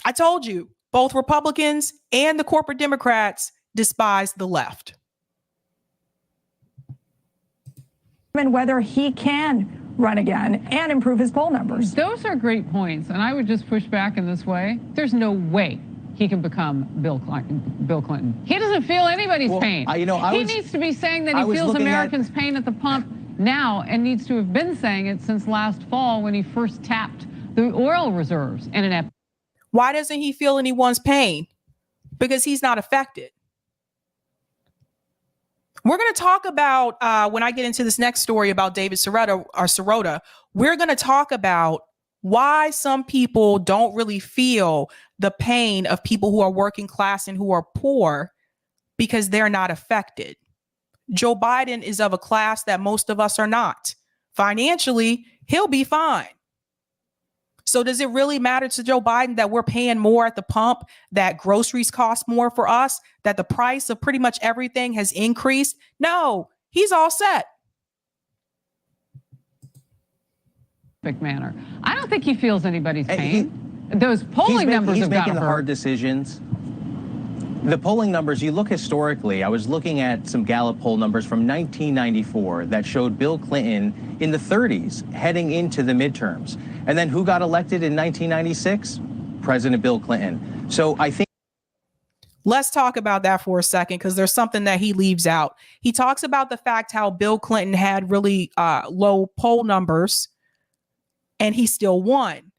Speaker 1: I told you, both Republicans and the corporate Democrats despise the left.
Speaker 9: And whether he can run again and improve his poll numbers.
Speaker 13: Those are great points. And I would just push back in this way. There's no way he can become Bill Clinton. He doesn't feel anybody's pain. He needs to be saying that he feels Americans' pain at the pump now, and needs to have been saying it since last fall when he first tapped the oil reserves in an
Speaker 1: Why doesn't he feel anyone's pain? Because he's not affected. We're going to talk about, when I get into this next story about David Sirota, we're going to talk about why some people don't really feel the pain of people who are working class and who are poor because they're not affected. Joe Biden is of a class that most of us are not. Financially, he'll be fine. So does it really matter to Joe Biden that we're paying more at the pump, that groceries cost more for us, that the price of pretty much everything has increased? No, he's all set.
Speaker 13: manner. I don't think he feels anybody's pain. Those polling numbers have got to hurt.
Speaker 14: He's making the hard decisions. The polling numbers, you look historically, I was looking at some Gallup poll numbers from 1994 that showed Bill Clinton in the 30s heading into the midterms. And then who got elected in 1996? President Bill Clinton. So I think.
Speaker 1: Let's talk about that for a second, because there's something that he leaves out. He talks about the fact how Bill Clinton had really low poll numbers and he still won.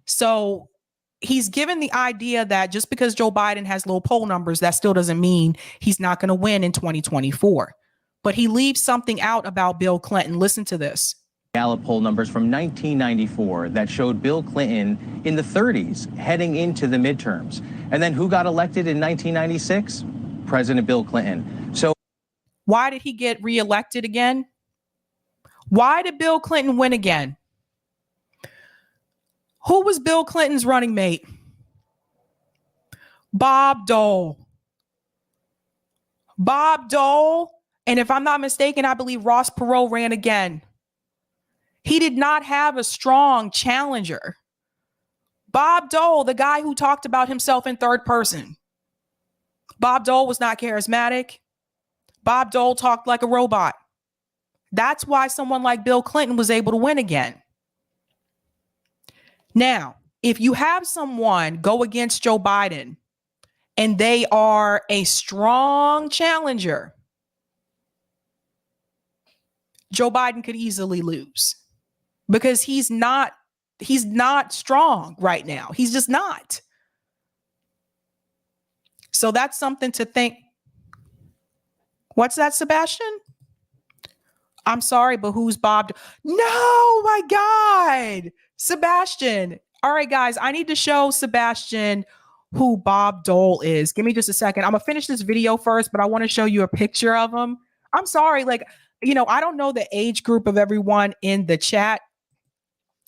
Speaker 1: So he's given the idea that just because Joe Biden has low poll numbers, that still doesn't mean he's not going to win in 2024. But he leaves something out about Bill Clinton. Listen to this.
Speaker 14: Gallup poll numbers from 1994 that showed Bill Clinton in the 30s heading into the midterms. And then who got elected in 1996? President Bill Clinton. So
Speaker 1: why did he get reelected again? Why did Bill Clinton win again? Who was Bill Clinton's running mate? Bob Dole. Bob Dole. And if I'm not mistaken, I believe Ross Perot ran again. He did not have a strong challenger. Bob Dole, the guy who talked about himself in third person. Bob Dole was not charismatic. Bob Dole talked like a robot. That's why someone like Bill Clinton was able to win again. Now, if you have someone go against Joe Biden and they are a strong challenger, Joe Biden could easily lose because he's not strong right now. He's just not. So that's something to think. What's that, Sebastian? I'm sorry, but who's Bob? No, my God. Sebastian. All right, guys, I need to show Sebastian who Bob Dole is. Give me just a second. I'm going to finish this video first, but I want to show you a picture of him. I'm sorry. I don't know the age group of everyone in the chat,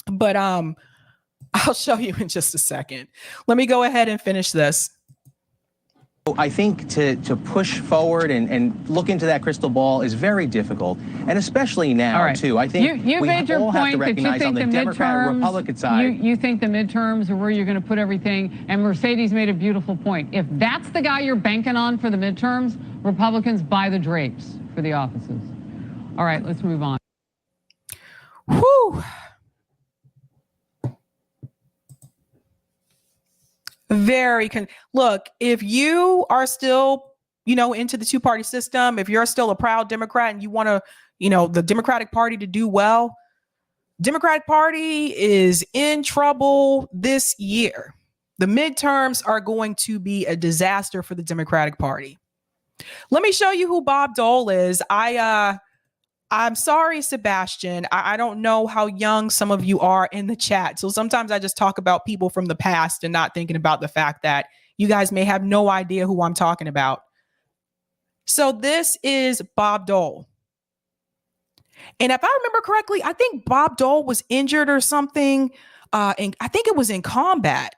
Speaker 1: but I'll show you in just a second. Let me go ahead and finish this.
Speaker 14: I think to push forward and look into that crystal ball is very difficult, and especially now, too. I think
Speaker 13: you made your point that you think
Speaker 14: on the Democrat Republican side.
Speaker 13: You think the midterms are where you're going to put everything, and Mercedes made a beautiful point. If that's the guy you're banking on for the midterms, Republicans buy the drapes for the offices. All right, let's move on.
Speaker 1: Whew. Look, if you are still, into the two-party system, if you're still a proud Democrat and you want to, the Democratic Party to do well, Democratic Party is in trouble this year. The midterms are going to be a disaster for the Democratic Party. Let me show you who Bob Dole is. I'm sorry, Sebastian. I don't know how young some of you are in the chat. So sometimes I just talk about people from the past and not thinking about the fact that you guys may have no idea who I'm talking about. So this is Bob Dole. And if I remember correctly, I think Bob Dole was injured or something. And I think it was in combat.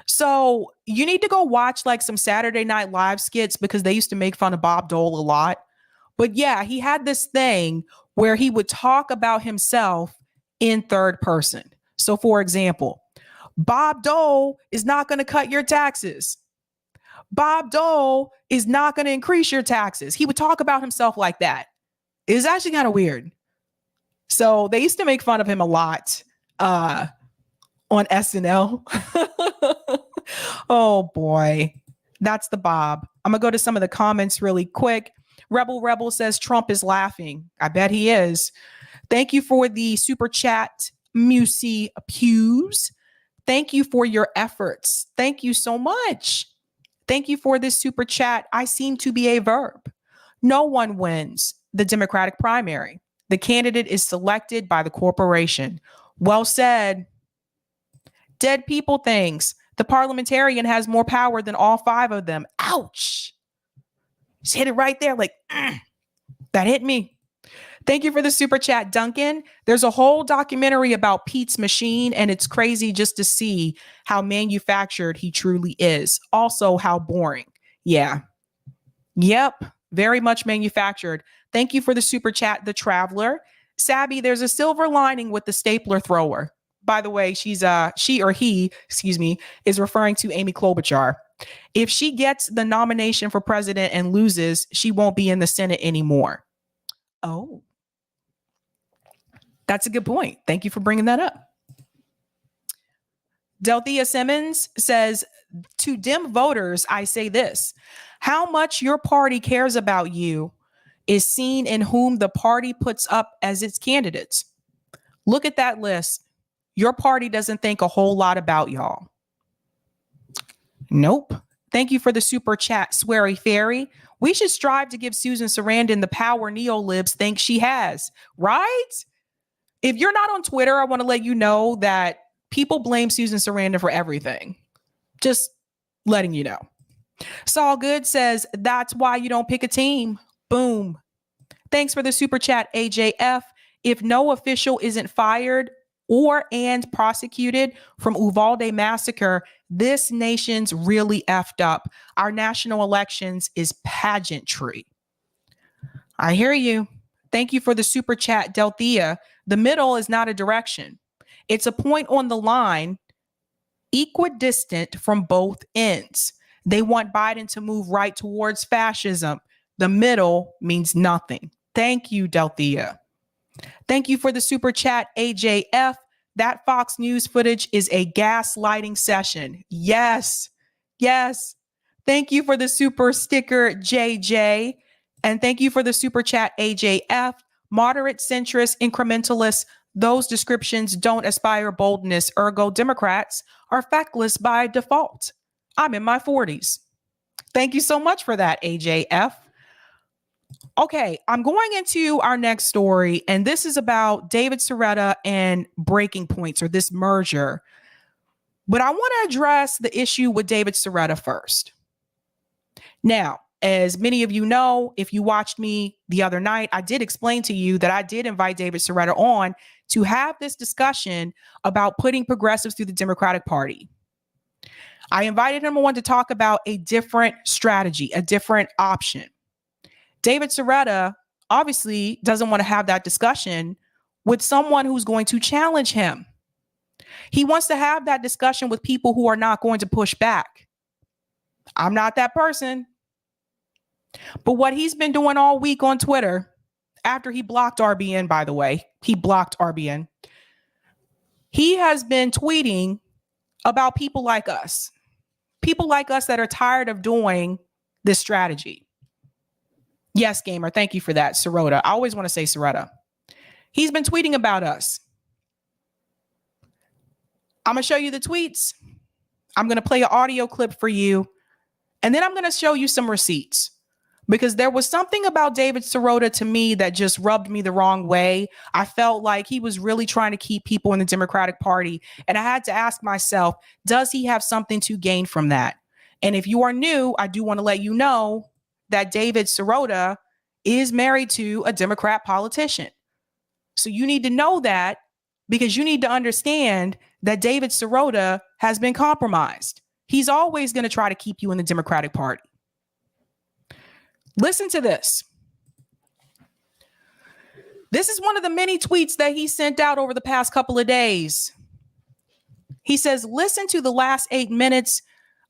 Speaker 1: So you need to go watch like some Saturday Night Live skits because they used to make fun of Bob Dole a lot. But yeah, he had this thing where he would talk about himself in third person. So for example, Bob Dole is not going to cut your taxes. Bob Dole is not going to increase your taxes. He would talk about himself like that. It was actually kind of weird. So they used to make fun of him a lot on SNL. Oh boy, that's the Bob. I'm gonna go to some of the comments really quick. Rebel says Trump is laughing. I bet he is. Thank you for the super chat, Musey Pews. Thank you for your efforts. Thank you so much. Thank you for this super chat. I seem to be a verb. No one wins the Democratic primary. The candidate is selected by the corporation. Well said. Dead people things. The parliamentarian has more power than all five of them. Ouch. Just hit it right there. Like, that hit me. Thank you for the super chat, Duncan. There's a whole documentary about Pete's machine, and it's crazy just to see how manufactured he truly is. Also, how boring. Yeah. Yep. Very much manufactured. Thank you for the super chat, The Traveler. Sabby, there's a silver lining with the stapler thrower. By the way, she or he, is referring to Amy Klobuchar. If she gets the nomination for president and loses, she won't be in the Senate anymore. Oh, that's a good point. Thank you for bringing that up. Delthea Simmons says, to Dem voters, I say this: how much your party cares about you is seen in whom the party puts up as its candidates. Look at that list. Your party doesn't think a whole lot about y'all. Nope. Thank you for the super chat, Sweary Fairy. We should strive to give Susan Sarandon the power neolibs think she has, right? If you're not on Twitter, I want to let you know that people blame Susan Sarandon for everything. Just letting you know. Saul Good says, that's why you don't pick a team. Boom. Thanks for the super chat, AJF. If no official isn't fired and prosecuted from Uvalde massacre, this nation's really effed up. Our national elections is pageantry. I hear you. Thank you for the super chat, Delthea. The middle is not a direction. It's a point on the line, equidistant from both ends. They want Biden to move right towards fascism. The middle means nothing. Thank you, Delthea. Thank you for the super chat, AJF. That Fox News footage is a gaslighting session. Yes. Yes. Thank you for the super sticker, JJ. And thank you for the super chat, AJF. Moderate, centrist, incrementalists, those descriptions don't aspire boldness. Ergo, Democrats are feckless by default. I'm in my 40s. Thank you so much for that, AJF. Okay, I'm going into our next story, and this is about David Sirota and Breaking Points, or this merger. But I want to address the issue with David Sirota first. Now, as many of you know, if you watched me the other night, I did explain to you that I did invite David Sirota on to have this discussion about putting progressives through the Democratic Party. I invited him on to talk about a different strategy, a different option. David Sirota obviously doesn't want to have that discussion with someone who's going to challenge him. He wants to have that discussion with people who are not going to push back. I'm not that person. But what he's been doing all week on Twitter, after he blocked RBN, by the way, he blocked RBN. He has been tweeting about people like us. People like us that are tired of doing this strategy. Yes, gamer. Thank you for that, Sirota. I always want to say Sirota. He's been tweeting about us. I'm going to show you the tweets. I'm going to play an audio clip for you. And then I'm going to show you some receipts. Because there was something about David Sirota to me that just rubbed me the wrong way. I felt like he was really trying to keep people in the Democratic Party. And I had to ask myself, does he have something to gain from that? And if you are new, I do want to let you know that David Sirota is married to a Democrat politician. So you need to know that, because you need to understand that David Sirota has been compromised. He's always going to try to keep you in the Democratic Party. Listen to this. This is one of the many tweets that he sent out over the past couple of days. He says, listen to the last 8 minutes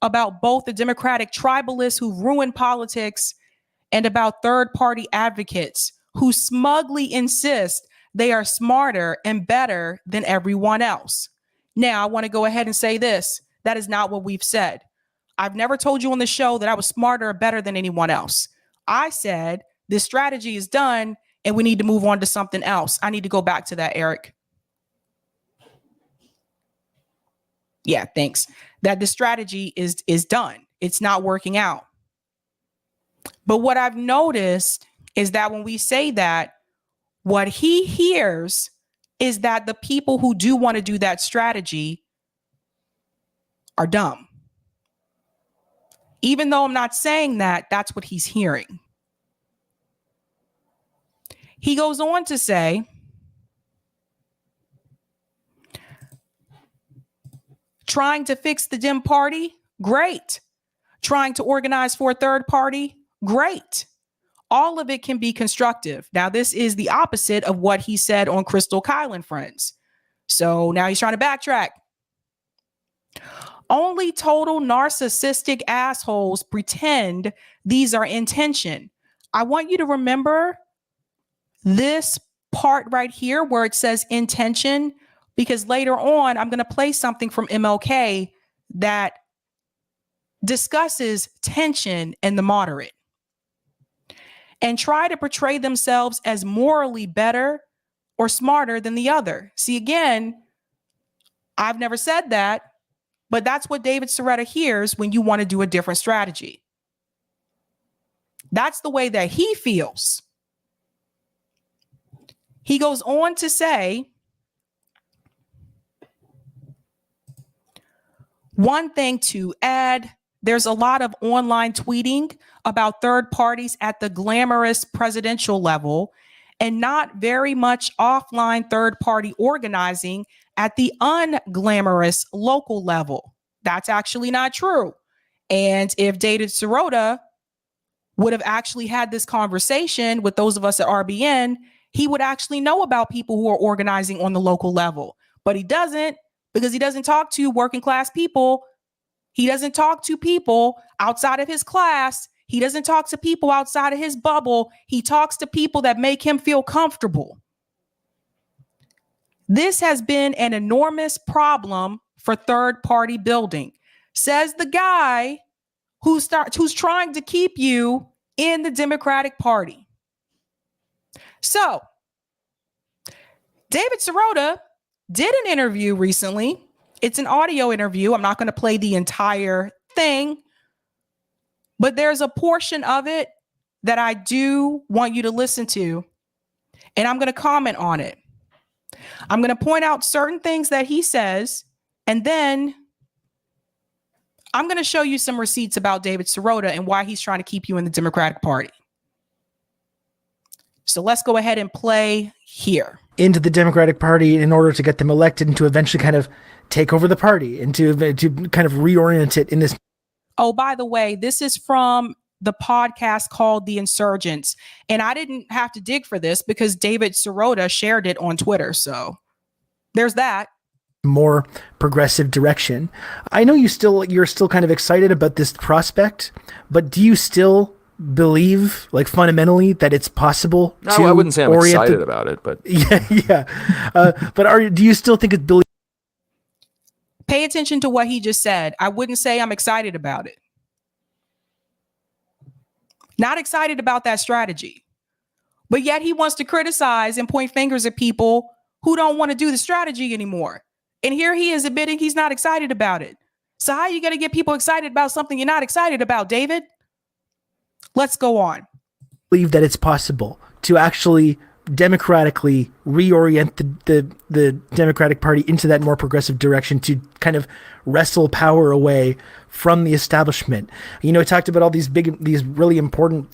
Speaker 1: about both the Democratic tribalists who ruin politics and about third-party advocates who smugly insist they are smarter and better than everyone else. Now, I want to go ahead and say this. That is not what we've said. I've never told you on the show that I was smarter or better than anyone else. I said this strategy is done and we need to move on to something else. I need to go back to that, Eric. Yeah, thanks. That the strategy is done. It's not working out. But what I've noticed is that when we say that, what he hears is that the people who do want to do that strategy are dumb. Even though I'm not saying that, that's what he's hearing. He goes on to say, trying to fix the Dem party, great. Trying to organize for a third party, great. All of it can be constructive. Now, this is the opposite of what he said on Crystal Kyle and Friends. So now he's trying to backtrack. Only total narcissistic assholes pretend these are intention. I want you to remember this part right here where it says intention, because later on, I'm going to play something from MLK that discusses tension and the moderate, and try to portray themselves as morally better or smarter than the other. See, again, I've never said that, but that's what David Sirota hears when you want to do a different strategy. That's the way that he feels. He goes on to say, one thing to add, there's a lot of online tweeting about third parties at the glamorous presidential level and not very much offline third party organizing at the unglamorous local level. That's actually not true. And if David Sirota would have actually had this conversation with those of us at RBN, he would actually know about people who are organizing on the local level. But he doesn't, because he doesn't talk to working class people. He doesn't talk to people outside of his class. He doesn't talk to people outside of his bubble. He talks to people that make him feel comfortable. This has been an enormous problem for third party building, says the guy who's trying to keep you in the Democratic Party. So, David Sirota did an interview recently. It's an audio interview. I'm not going to play the entire thing, but there's a portion of it that I do want you to listen to, and I'm going to comment on it. I'm going to point out certain things that he says, and then I'm going to show you some receipts about David Sirota and why he's trying to keep you in the Democratic Party. So let's go ahead and play here.
Speaker 15: Into the Democratic Party in order to get them elected and to eventually kind of take over the party and to kind of reorient it in this.
Speaker 1: Oh, by the way, this is from the podcast called The Insurgents. And I didn't have to dig for this because David Sirota shared it on Twitter. So there's that.
Speaker 15: More progressive direction. I know you're still kind of excited about this prospect, but do you still believe, like, fundamentally that it's possible to
Speaker 16: I wouldn't say I'm excited about it, but
Speaker 15: yeah. But do you still think it's
Speaker 1: Pay attention to what he just said. I wouldn't say I'm excited about it. Not excited about that strategy. But yet he wants to criticize and point fingers at people who don't want to do the strategy anymore. And here he is admitting he's not excited about it. So how are you going to get people excited about something you're not excited about, David? Let's go on.
Speaker 15: Believe that it's possible to actually democratically reorient the Democratic Party into that more progressive direction, to kind of wrestle power away from the establishment. You know, it talked about all these really important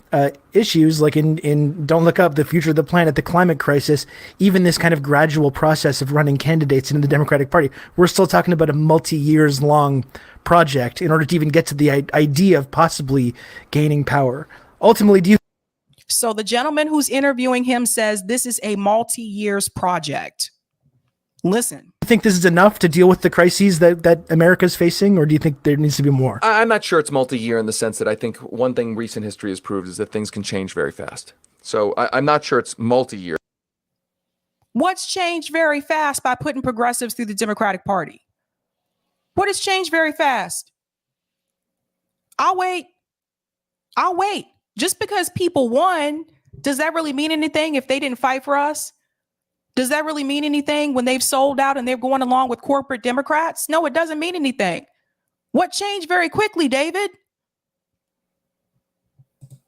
Speaker 15: issues, like in Don't Look Up, the future of the planet, the climate crisis, even this kind of gradual process of running candidates into the Democratic Party. We're still talking about a multi-years long project in order to even get to the idea of possibly gaining power. Ultimately, do you...
Speaker 1: So the gentleman who's interviewing him says this is a multi-years project. Listen.
Speaker 15: I think this is enough to deal with the crises that America's facing, or do you think there needs to be more?
Speaker 16: I'm not sure it's multi-year in the sense that I think one thing recent history has proved is that things can change very fast. So I'm not sure it's multi-year.
Speaker 1: What's changed very fast by putting progressives through the Democratic Party? What has changed very fast? I'll wait. Just because people won, does that really mean anything if they didn't fight for us? Does that really mean anything when they've sold out and they're going along with corporate Democrats? No, it doesn't mean anything. What changed very quickly, David?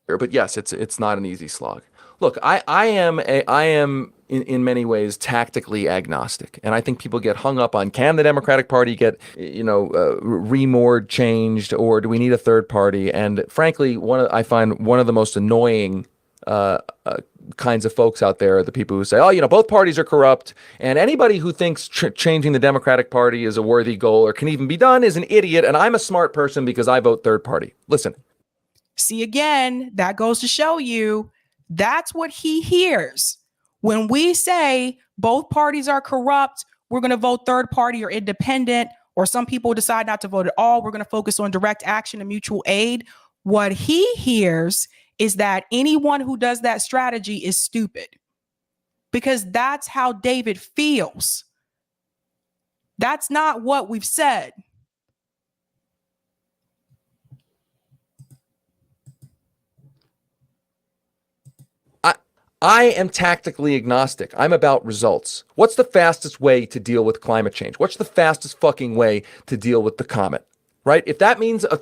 Speaker 16: But yes, it's not an easy slog. Look, I am in many ways tactically agnostic, and I think people get hung up on, can the Democratic Party get remoored, changed, or do we need a third party? And frankly, I find one of the most annoying kinds of folks out there are the people who say, oh, both parties are corrupt, and anybody who thinks changing the Democratic Party is a worthy goal or can even be done is an idiot, and I'm a smart person because I vote third party. Listen.
Speaker 1: See, again, that goes to show you that's what he hears. When we say both parties are corrupt, we're going to vote third party or independent, or some people decide not to vote at all. We're going to focus on direct action and mutual aid. What he hears is that anyone who does that strategy is stupid, because that's how David feels. That's not what we've said.
Speaker 16: I am tactically agnostic. I'm about results. What's the fastest way to deal with climate change? What's the fastest fucking way to deal with the comet? Right? If that means a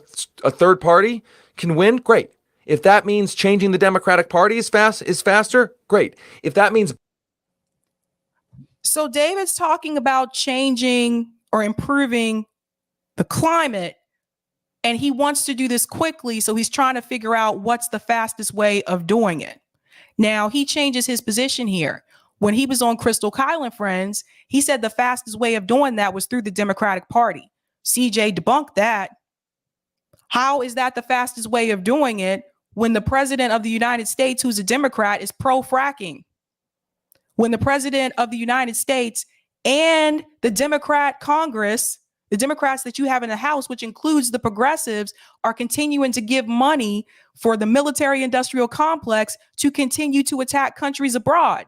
Speaker 16: third party can win, great. If that means changing the Democratic Party is faster, great. If that means...
Speaker 1: So David's talking about changing or improving the climate, and he wants to do this quickly, so he's trying to figure out what's the fastest way of doing it. Now, he changes his position here. When he was on Crystal Kyle and Friends, he said the fastest way of doing that was through the Democratic Party. CJ debunked that. How is that the fastest way of doing it when the president of the United States, who's a Democrat, is pro-fracking? When the president of the United States and the Democrat Congress, the Democrats that you have in the House, which includes the progressives, are continuing to give money for the military-industrial complex to continue to attack countries abroad.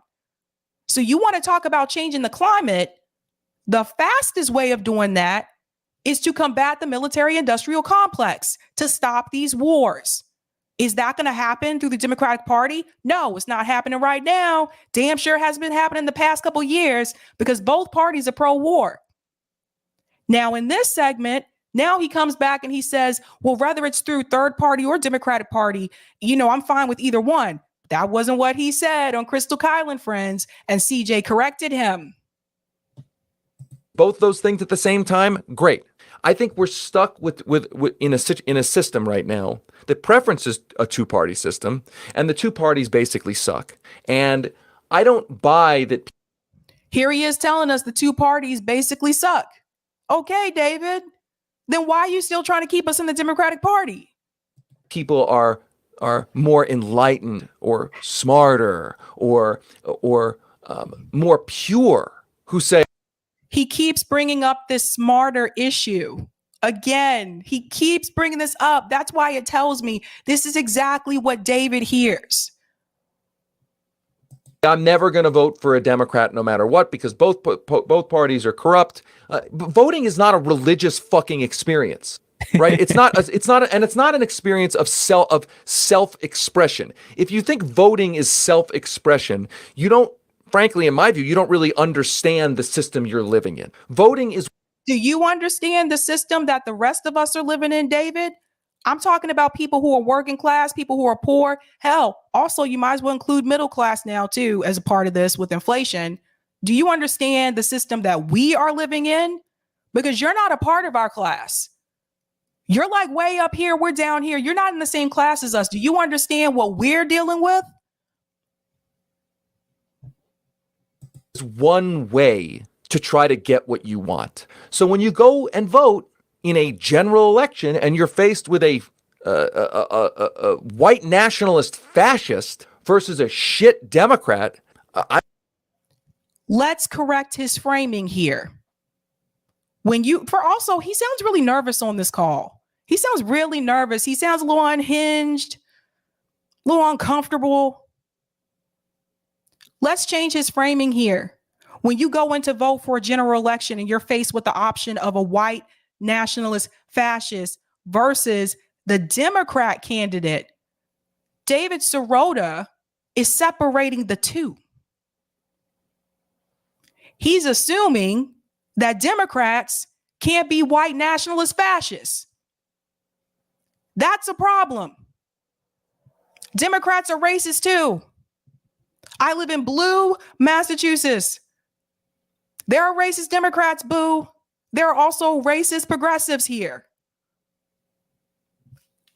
Speaker 1: So you want to talk about changing the climate? The fastest way of doing that is to combat the military-industrial complex, to stop these wars. Is that going to happen through the Democratic Party? No, it's not happening right now. Damn sure hasn't been happening the past couple of years, because both parties are pro-war. Now, in this segment, now he comes back and he says, well, whether it's through third party or Democratic Party, I'm fine with either one. That wasn't what he said on Crystal Kyle and Friends, and CJ corrected him.
Speaker 16: Both those things at the same time, great. I think we're stuck in a system right now that preferences a two-party system, and the two parties basically suck. And I don't buy that.
Speaker 1: Here he is telling us the two parties basically suck. Okay, David, then why are you still trying to keep us in the Democratic Party?
Speaker 16: People are more enlightened or smarter or more pure who say.
Speaker 1: He keeps bringing up this smarter issue. Again, he keeps bringing this up. That's why it tells me this is exactly what David hears.
Speaker 16: I'm never going to vote for a Democrat no matter what because both parties are corrupt. Voting is not a religious fucking experience, right? It's not an experience of self-expression. If you think voting is self-expression, you don't, frankly, in my view, you don't really understand the system you're living in. Voting is.
Speaker 1: Do you understand the system that the rest of us are living in, David? I'm talking about people who are working class, people who are poor. Hell, also, you might as well include middle class now, too, as a part of this with inflation. Do you understand the system that we are living in? Because you're not a part of our class. You're like way up here. We're down here. You're not in the same class as us. Do you understand what we're dealing with?
Speaker 16: There's one way to try to get what you want. So when you go and vote in a general election and you're faced with a white nationalist fascist versus a shit Democrat,
Speaker 1: let's correct his framing here. He sounds really nervous on this call. He sounds really nervous. He sounds a little unhinged, a little uncomfortable. Let's change his framing here. When you go in to vote for a general election and you're faced with the option of a white nationalist fascist versus the Democrat candidate, David Sirota is separating the two. He's assuming that Democrats can't be white nationalist fascists. That's a problem. Democrats are racist too. I live in Blue, Massachusetts. There are racist Democrats, boo. There are also racist progressives here.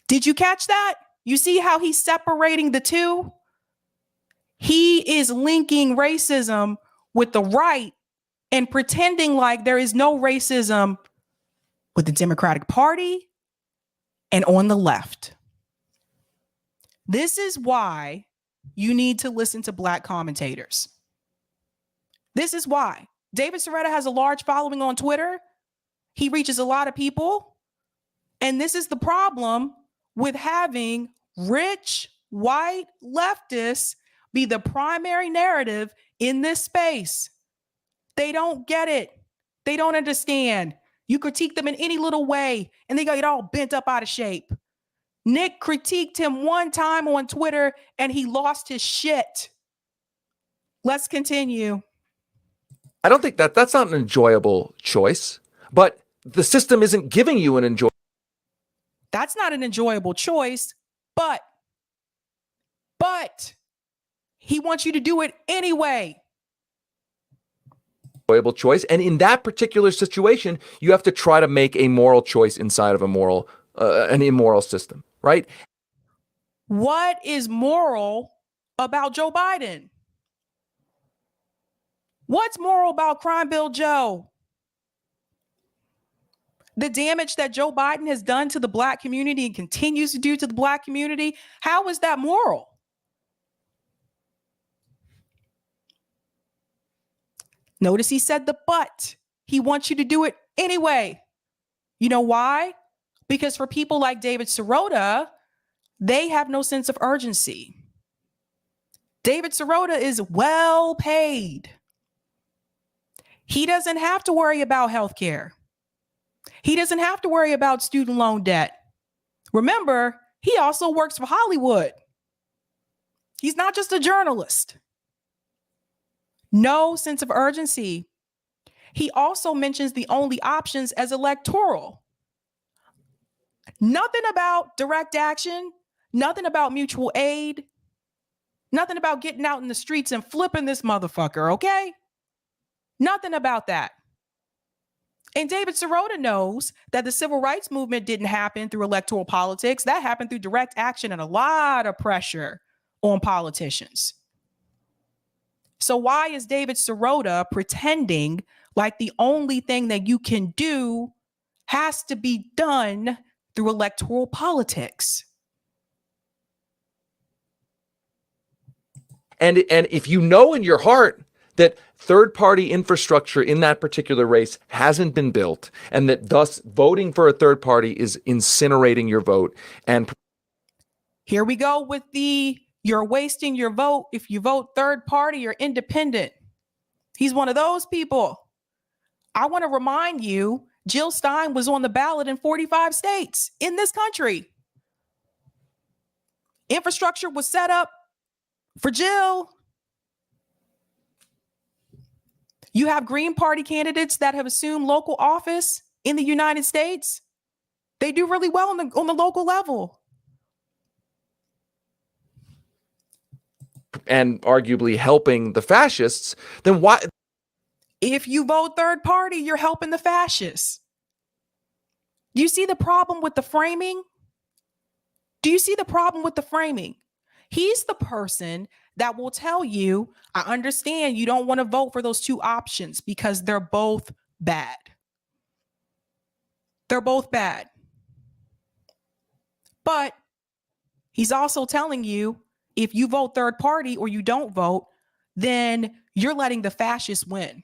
Speaker 1: Did you catch that? You see how he's separating the two? He is linking racism with the right and pretending like there is no racism with the Democratic Party and on the left. This is why you need to listen to Black commentators. This is why. David Sirota has a large following on Twitter. He reaches a lot of people. And this is the problem with having rich white leftists be the primary narrative in this space. They don't get it. They don't understand. You critique them in any little way and they get all bent up out of shape. Nick critiqued him one time on Twitter and he lost his shit. Let's continue.
Speaker 16: I don't think that's not an enjoyable choice, but the system isn't giving you an enjoyable.
Speaker 1: That's not an enjoyable choice, but he wants you to do it anyway.
Speaker 16: Enjoyable choice, and in that particular situation, you have to try to make a moral choice inside of an immoral system, right?
Speaker 1: What is moral about Joe Biden? What's moral about Crime Bill Joe? The damage that Joe Biden has done to the Black community and continues to do to the Black community, how is that moral? Notice he said the but. He wants you to do it anyway. You know why? Because for people like David Sirota, they have no sense of urgency. David Sirota is well paid. He doesn't have to worry about health care. He doesn't have to worry about student loan debt. Remember, he also works for Hollywood. He's not just a journalist. No sense of urgency. He also mentions the only options as electoral. Nothing about direct action, nothing about mutual aid, nothing about getting out in the streets and flipping this motherfucker, okay? Nothing about that. And David Sirota knows that the civil rights movement didn't happen through electoral politics. That happened through direct action and a lot of pressure on politicians. So why is David Sirota pretending like the only thing that you can do has to be done through electoral politics?
Speaker 16: And if you know in your heart that third-party infrastructure in that particular race hasn't been built, and that thus voting for a third party is incinerating your vote. And
Speaker 1: here we go with the you're wasting your vote if you vote third party or independent. He's one of those people. I want to remind you, Jill Stein was on the ballot in 45 states in this country. Infrastructure was set up for Jill. You have Green Party candidates that have assumed local office in the United States. They do really well on the local level.
Speaker 16: And arguably helping the fascists, then why?
Speaker 1: If you vote third party, you're helping the fascists. Do you see the problem with the framing? Do you see the problem with the framing? He's the person that will tell you, I understand you don't want to vote for those two options because they're both bad. They're both bad. But he's also telling you, if you vote third party or you don't vote, then you're letting the fascists win.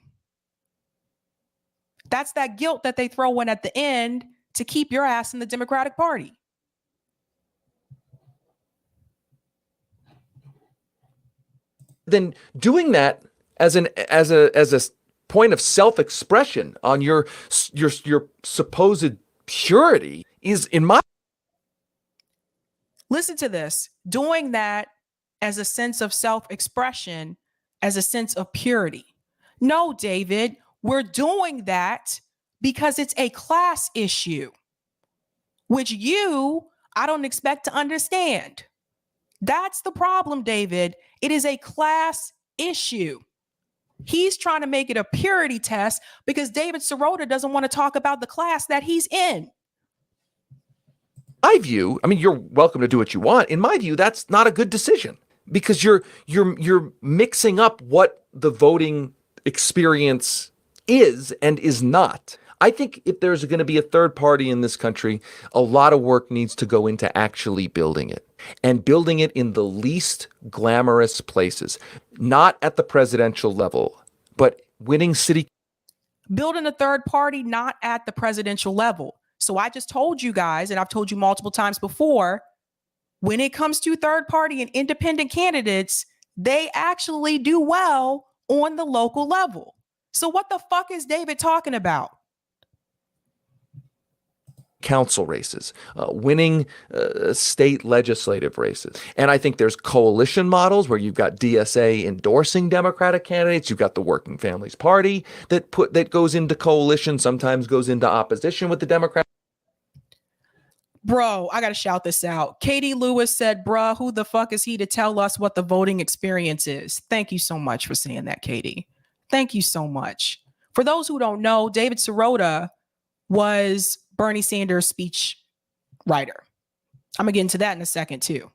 Speaker 1: That's that guilt that they throw in at the end to keep your ass in the Democratic Party.
Speaker 16: Then doing that as a point of self-expression on your supposed purity is, in my—
Speaker 1: Listen to this. Doing that as a sense of self-expression, as a sense of purity. No, David, we're doing that because it's a class issue, which I don't expect to understand. That's the problem, David. It is a class issue. He's trying to make it a purity test because David Sirota doesn't want to talk about the class that he's in.
Speaker 16: My view, I mean, you're welcome to do what you want. In my view, that's not a good decision because you're mixing up what the voting experience is and is not. I think if there's going to be a third party in this country, a lot of work needs to go into actually building it and building it in the least glamorous places, not at the presidential level, but winning city.
Speaker 1: Building a third party, not at the presidential level. So I just told you guys, and I've told you multiple times before, when it comes to third party and independent candidates, they actually do well on the local level. So what the fuck is David talking about?
Speaker 16: Council races, winning state legislative races. And I think there's coalition models where you've got DSA endorsing Democratic candidates. You've got the Working Families Party that goes into coalition, sometimes goes into opposition with the Democrats.
Speaker 1: Bro, I got to shout this out. Katie Lewis said, bruh, who the fuck is he to tell us what the voting experience is? Thank you so much for saying that, Katie. Thank you so much. For those who don't know, David Sirota was Bernie Sanders' speech writer. I'm going to get into that in a second too.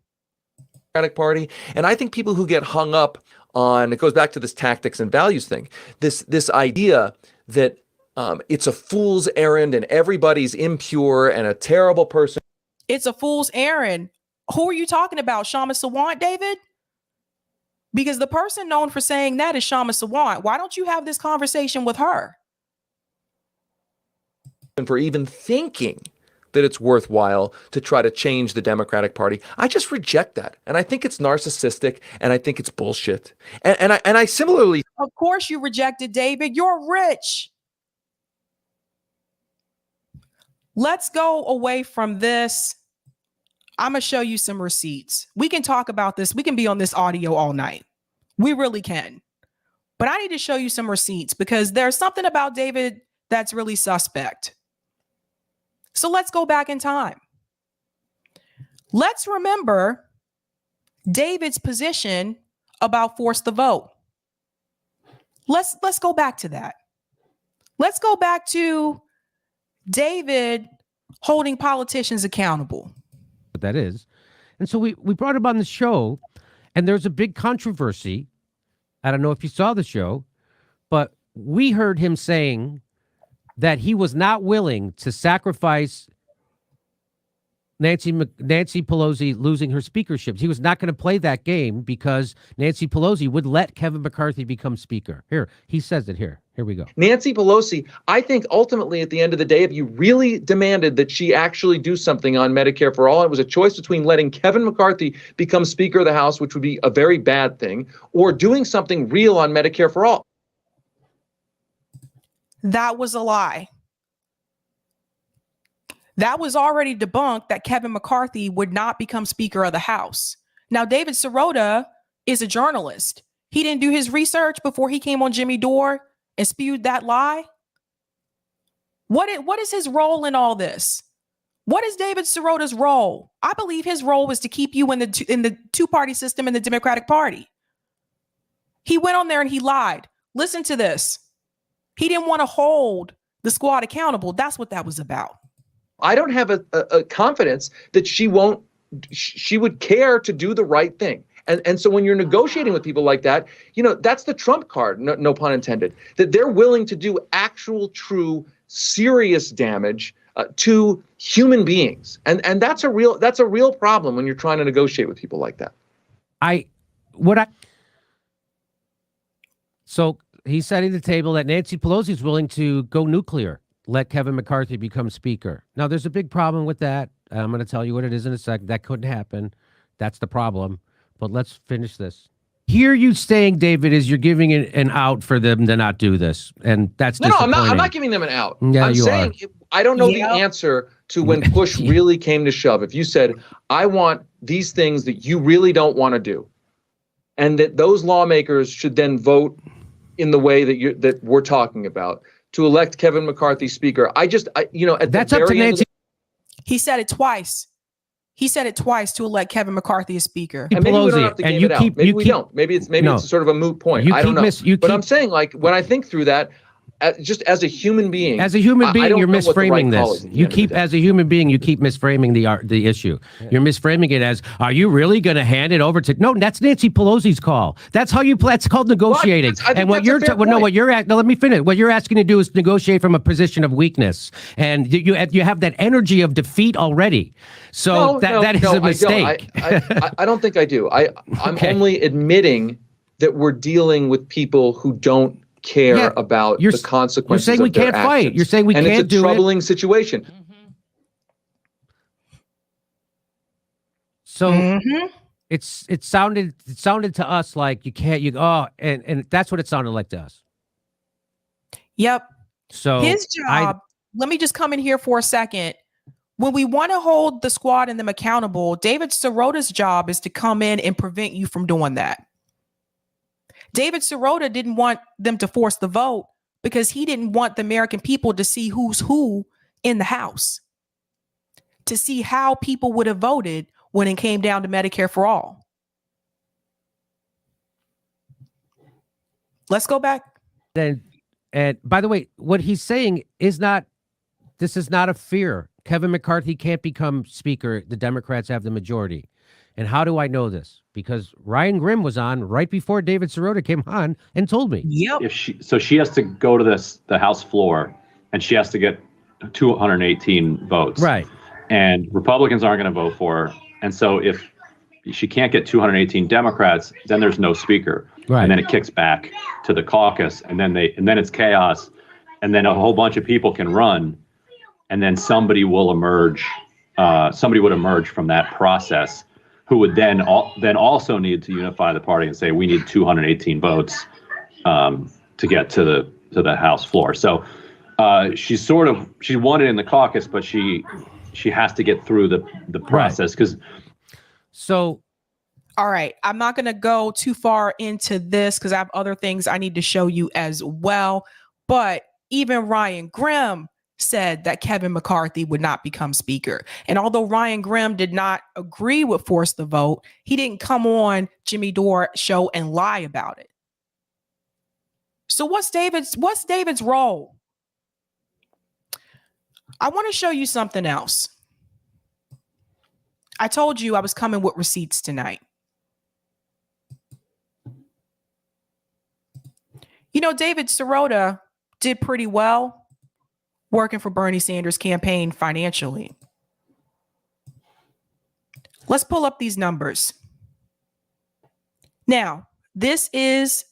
Speaker 16: Democratic Party. And I think people who get hung up on, it goes back to this tactics and values thing, this idea that it's a fool's errand and everybody's impure and a terrible person.
Speaker 1: It's a fool's errand. Who are you talking about? Shama Sawant, David? Because the person known for saying that is Shama Sawant. Why don't you have this conversation with her?
Speaker 16: And for even thinking that it's worthwhile to try to change the Democratic Party. I just reject that. And I think it's narcissistic and I think it's bullshit. And I similarly.
Speaker 1: Of course you rejected, David. You're rich. Let's go away from this. I'm going to show you some receipts. We can talk about this. We can be on this audio all night. We really can. But I need to show you some receipts because there's something about David that's really suspect. So let's go back in time. Let's remember David's position about force the vote. Let's go back to that. Let's go back to David holding politicians accountable.
Speaker 17: What that is. And so we brought him on the show, and there's a big controversy. I don't know if you saw the show, but we heard him saying that he was not willing to sacrifice Nancy Pelosi losing her speakership. He was not going to play that game because Nancy Pelosi would let Kevin McCarthy become speaker. Here, he says it here. Here we go.
Speaker 16: Nancy Pelosi, I think ultimately at the end of the day, if you really demanded that she actually do something on Medicare for all, it was a choice between letting Kevin McCarthy become Speaker of the House, which would be a very bad thing, or doing something real on Medicare for all.
Speaker 1: That was a lie. That was already debunked that Kevin McCarthy would not become Speaker of the House. Now, David Sirota is a journalist. He didn't do his research before he came on Jimmy Dore and spewed that lie. What is his role in all this? What is David Sirota's role? I believe his role was to keep you in the two-party system in the Democratic Party. He went on there and he lied. Listen to this. He didn't want to hold the squad accountable. That's what that was about.
Speaker 16: I don't have a confidence that she would care to do the right thing. And so when you're negotiating with people like that, that's the trump card, no pun intended, that they're willing to do actual, true, serious damage to human beings. And that's a real problem when you're trying to negotiate with people like that.
Speaker 17: So he's setting the table that Nancy Pelosi is willing to go nuclear. Let Kevin McCarthy become speaker. Now, there's a big problem with that. I'm going to tell you what it is in a second. That couldn't happen. That's the problem. But let's finish this. Here you saying, David, is you're giving an out for them to not do this. And that's disappointing.
Speaker 16: No, I'm not giving them an out.
Speaker 17: Yeah,
Speaker 16: I'm saying I don't know the answer to when push really came to shove. If you said, I want these things that you really don't want to do, and that those lawmakers should then vote in the way that we're talking about, to elect Kevin McCarthy speaker. At that's the
Speaker 17: up to
Speaker 16: very end
Speaker 17: Nancy.
Speaker 1: He said it twice. He said it twice to elect Kevin McCarthy as speaker.
Speaker 16: And maybe we don't have to game it out. Maybe we don't. Maybe it's sort of a moot point. I don't know. But I'm saying, like, when I think through that, just as a human being,
Speaker 17: you're misframing this. You keep misframing the issue. You're misframing it as, are you really going to hand it over to? No, that's Nancy Pelosi's call. That's how you play. That's called negotiating.
Speaker 16: And what you're
Speaker 17: let me finish. What you're asking to do is negotiate from a position of weakness, and you have that energy of defeat already. So that is a mistake.
Speaker 16: I don't think I do. I'm only admitting that we're dealing with people who don't care about the consequences.
Speaker 17: You're saying we can't
Speaker 16: actions.
Speaker 17: fight. You're saying we can't do it.
Speaker 16: And it's a troubling situation.
Speaker 17: So it sounded to us like you can't. And that's what it sounded like to us.
Speaker 1: Yep.
Speaker 17: So
Speaker 1: his job. Let me just come in here for a second. When we want to hold the squad and them accountable, David Sirota's job is to come in and prevent you from doing that. David Sirota didn't want them to force the vote because he didn't want the American people to see who's who in the House, to see how people would have voted when it came down to Medicare for all. Let's go back.
Speaker 17: And by the way, what he's saying is this is not a fear. Kevin McCarthy can't become speaker. The Democrats have the majority. And how do I know this? Because Ryan Grimm was on right before David Sirota came on and told me.
Speaker 1: Yep.
Speaker 18: So she has to go to the House floor and she has to get 218 votes.
Speaker 17: Right.
Speaker 18: And Republicans aren't going to vote for her. And so if she can't get 218 Democrats, then there's no speaker.
Speaker 17: Right.
Speaker 18: And then it kicks back to the caucus, and then it's chaos, and then a whole bunch of people can run, and then somebody will emerge. Somebody would emerge from that process, who would then also need to unify the party and say we need 218 votes to get to the House floor. So she won it in the caucus, but she has to get through the process because.
Speaker 17: So.
Speaker 1: All right. I'm not going to go too far into this because I have other things I need to show you as well. But even Ryan Grimm said that Kevin McCarthy would not become speaker. And although Ryan Grimm did not agree with force the vote, he didn't come on Jimmy Dore show and lie about it. So what's David's role? I want to show you something else. I told you I was coming with receipts tonight. You know, David Sirota did pretty well working for Bernie Sanders' campaign financially. Let's pull up these numbers. Now, this is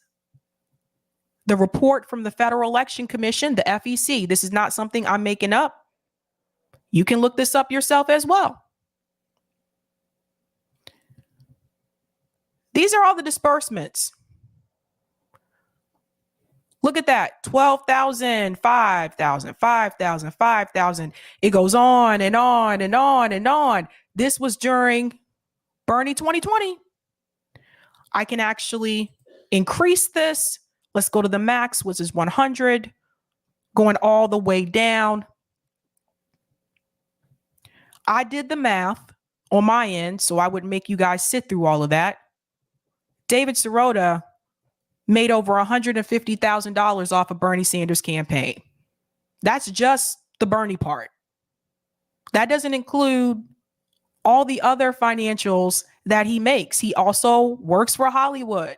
Speaker 1: the report from the Federal Election Commission, the FEC. This is not something I'm making up. You can look this up yourself as well. These are all the disbursements. Look at that. 12,000, 5,000, 5,000, 5,000. It goes on and on and on and on. This was during Bernie 2020. I can actually increase this. Let's go to the max, which is 100, going all the way down. I did the math on my end, so I wouldn't make you guys sit through all of that. David Sirota made over $150,000 off of Bernie Sanders' campaign. That's just the Bernie part. That doesn't include all the other financials that he makes. He also works for Hollywood.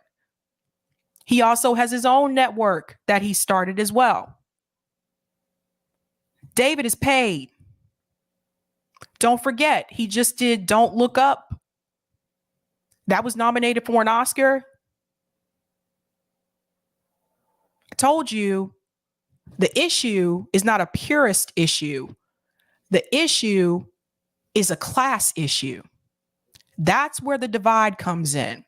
Speaker 1: He also has his own network that he started as well. David is paid. Don't forget, he just did Don't Look Up. That was nominated for an Oscar. I told you the issue is not a purist issue. The issue is a class issue. That's where the divide comes in.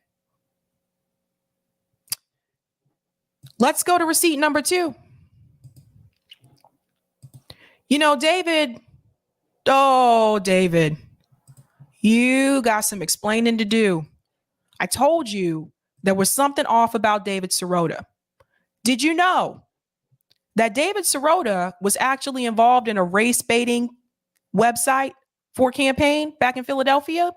Speaker 1: Let's go to receipt number 2. You know, David, David, you got some explaining to do. I told you there was something off about David Sirota. Did you know that David Sirota was actually involved in a race baiting website for campaign back in Philadelphia?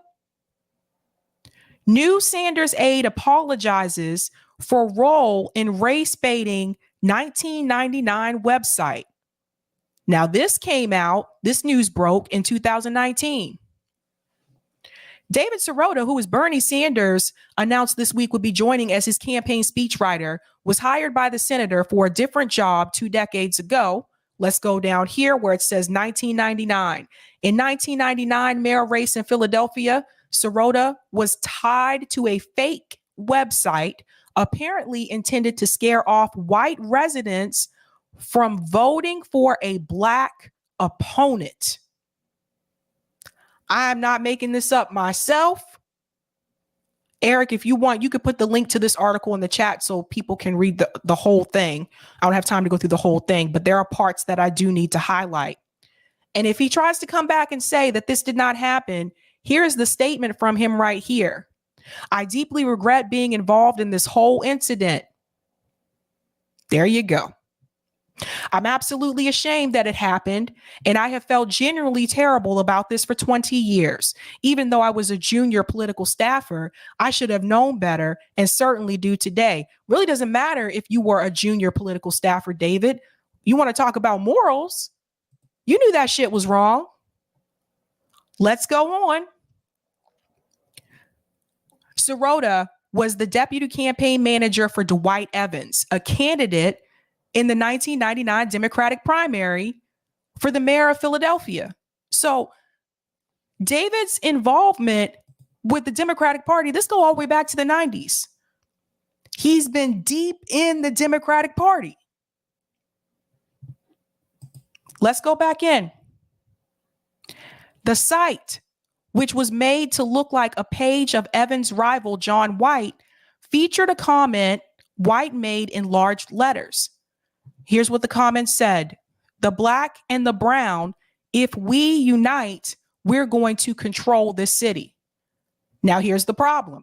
Speaker 1: New Sanders aide apologizes for role in race baiting 1999 website. Now, this news broke in 2019. David Sirota, who is Bernie Sanders, announced this week would be joining as his campaign speechwriter, was hired by the senator for a different job 2 decades ago. Let's go down here where it says 1999. In 1999 mayor race in Philadelphia, Sirota was tied to a fake website apparently intended to scare off white residents from voting for a black opponent. I'm not making this up myself. Eric, if you want, you could put the link to this article in the chat so people can read the whole thing. I don't have time to go through the whole thing, but there are parts that I do need to highlight. And if he tries to come back and say that this did not happen, here's the statement from him right here. I deeply regret being involved in this whole incident. There you go. I'm absolutely ashamed that it happened, and I have felt genuinely terrible about this for 20 years. Even though I was a junior political staffer, I should have known better and certainly do today. Really doesn't matter if you were a junior political staffer, David. You want to talk about morals? You knew that shit was wrong. Let's go on. Sirota was the deputy campaign manager for Dwight Evans, a candidate in the 1999 Democratic primary for the mayor of Philadelphia. So David's involvement with the Democratic Party, this go all the way back to the 90s. He's been deep in the Democratic Party. Let's go back in. The site, which was made to look like a page of Evans' rival, John White, featured a comment White made in large letters. Here's what the comment said. The black and the brown, if we unite, we're going to control this city. Now, here's the problem.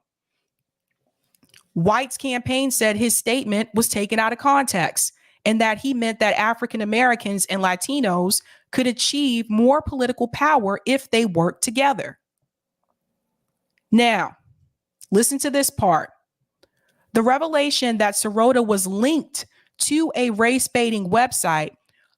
Speaker 1: White's campaign said his statement was taken out of context and that he meant that African Americans and Latinos could achieve more political power if they worked together. Now, listen to this part. The revelation that Sirota was linked to a race baiting website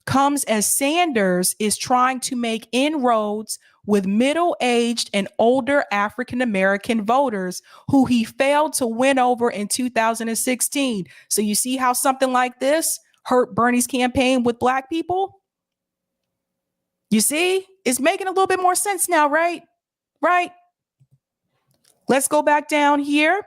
Speaker 1: comes as Sanders is trying to make inroads with middle-aged and older African-American voters who he failed to win over in 2016. So you see how something like this hurt Bernie's campaign with black people? You see, it's making a little bit more sense now, right? Right? Let's go back down here.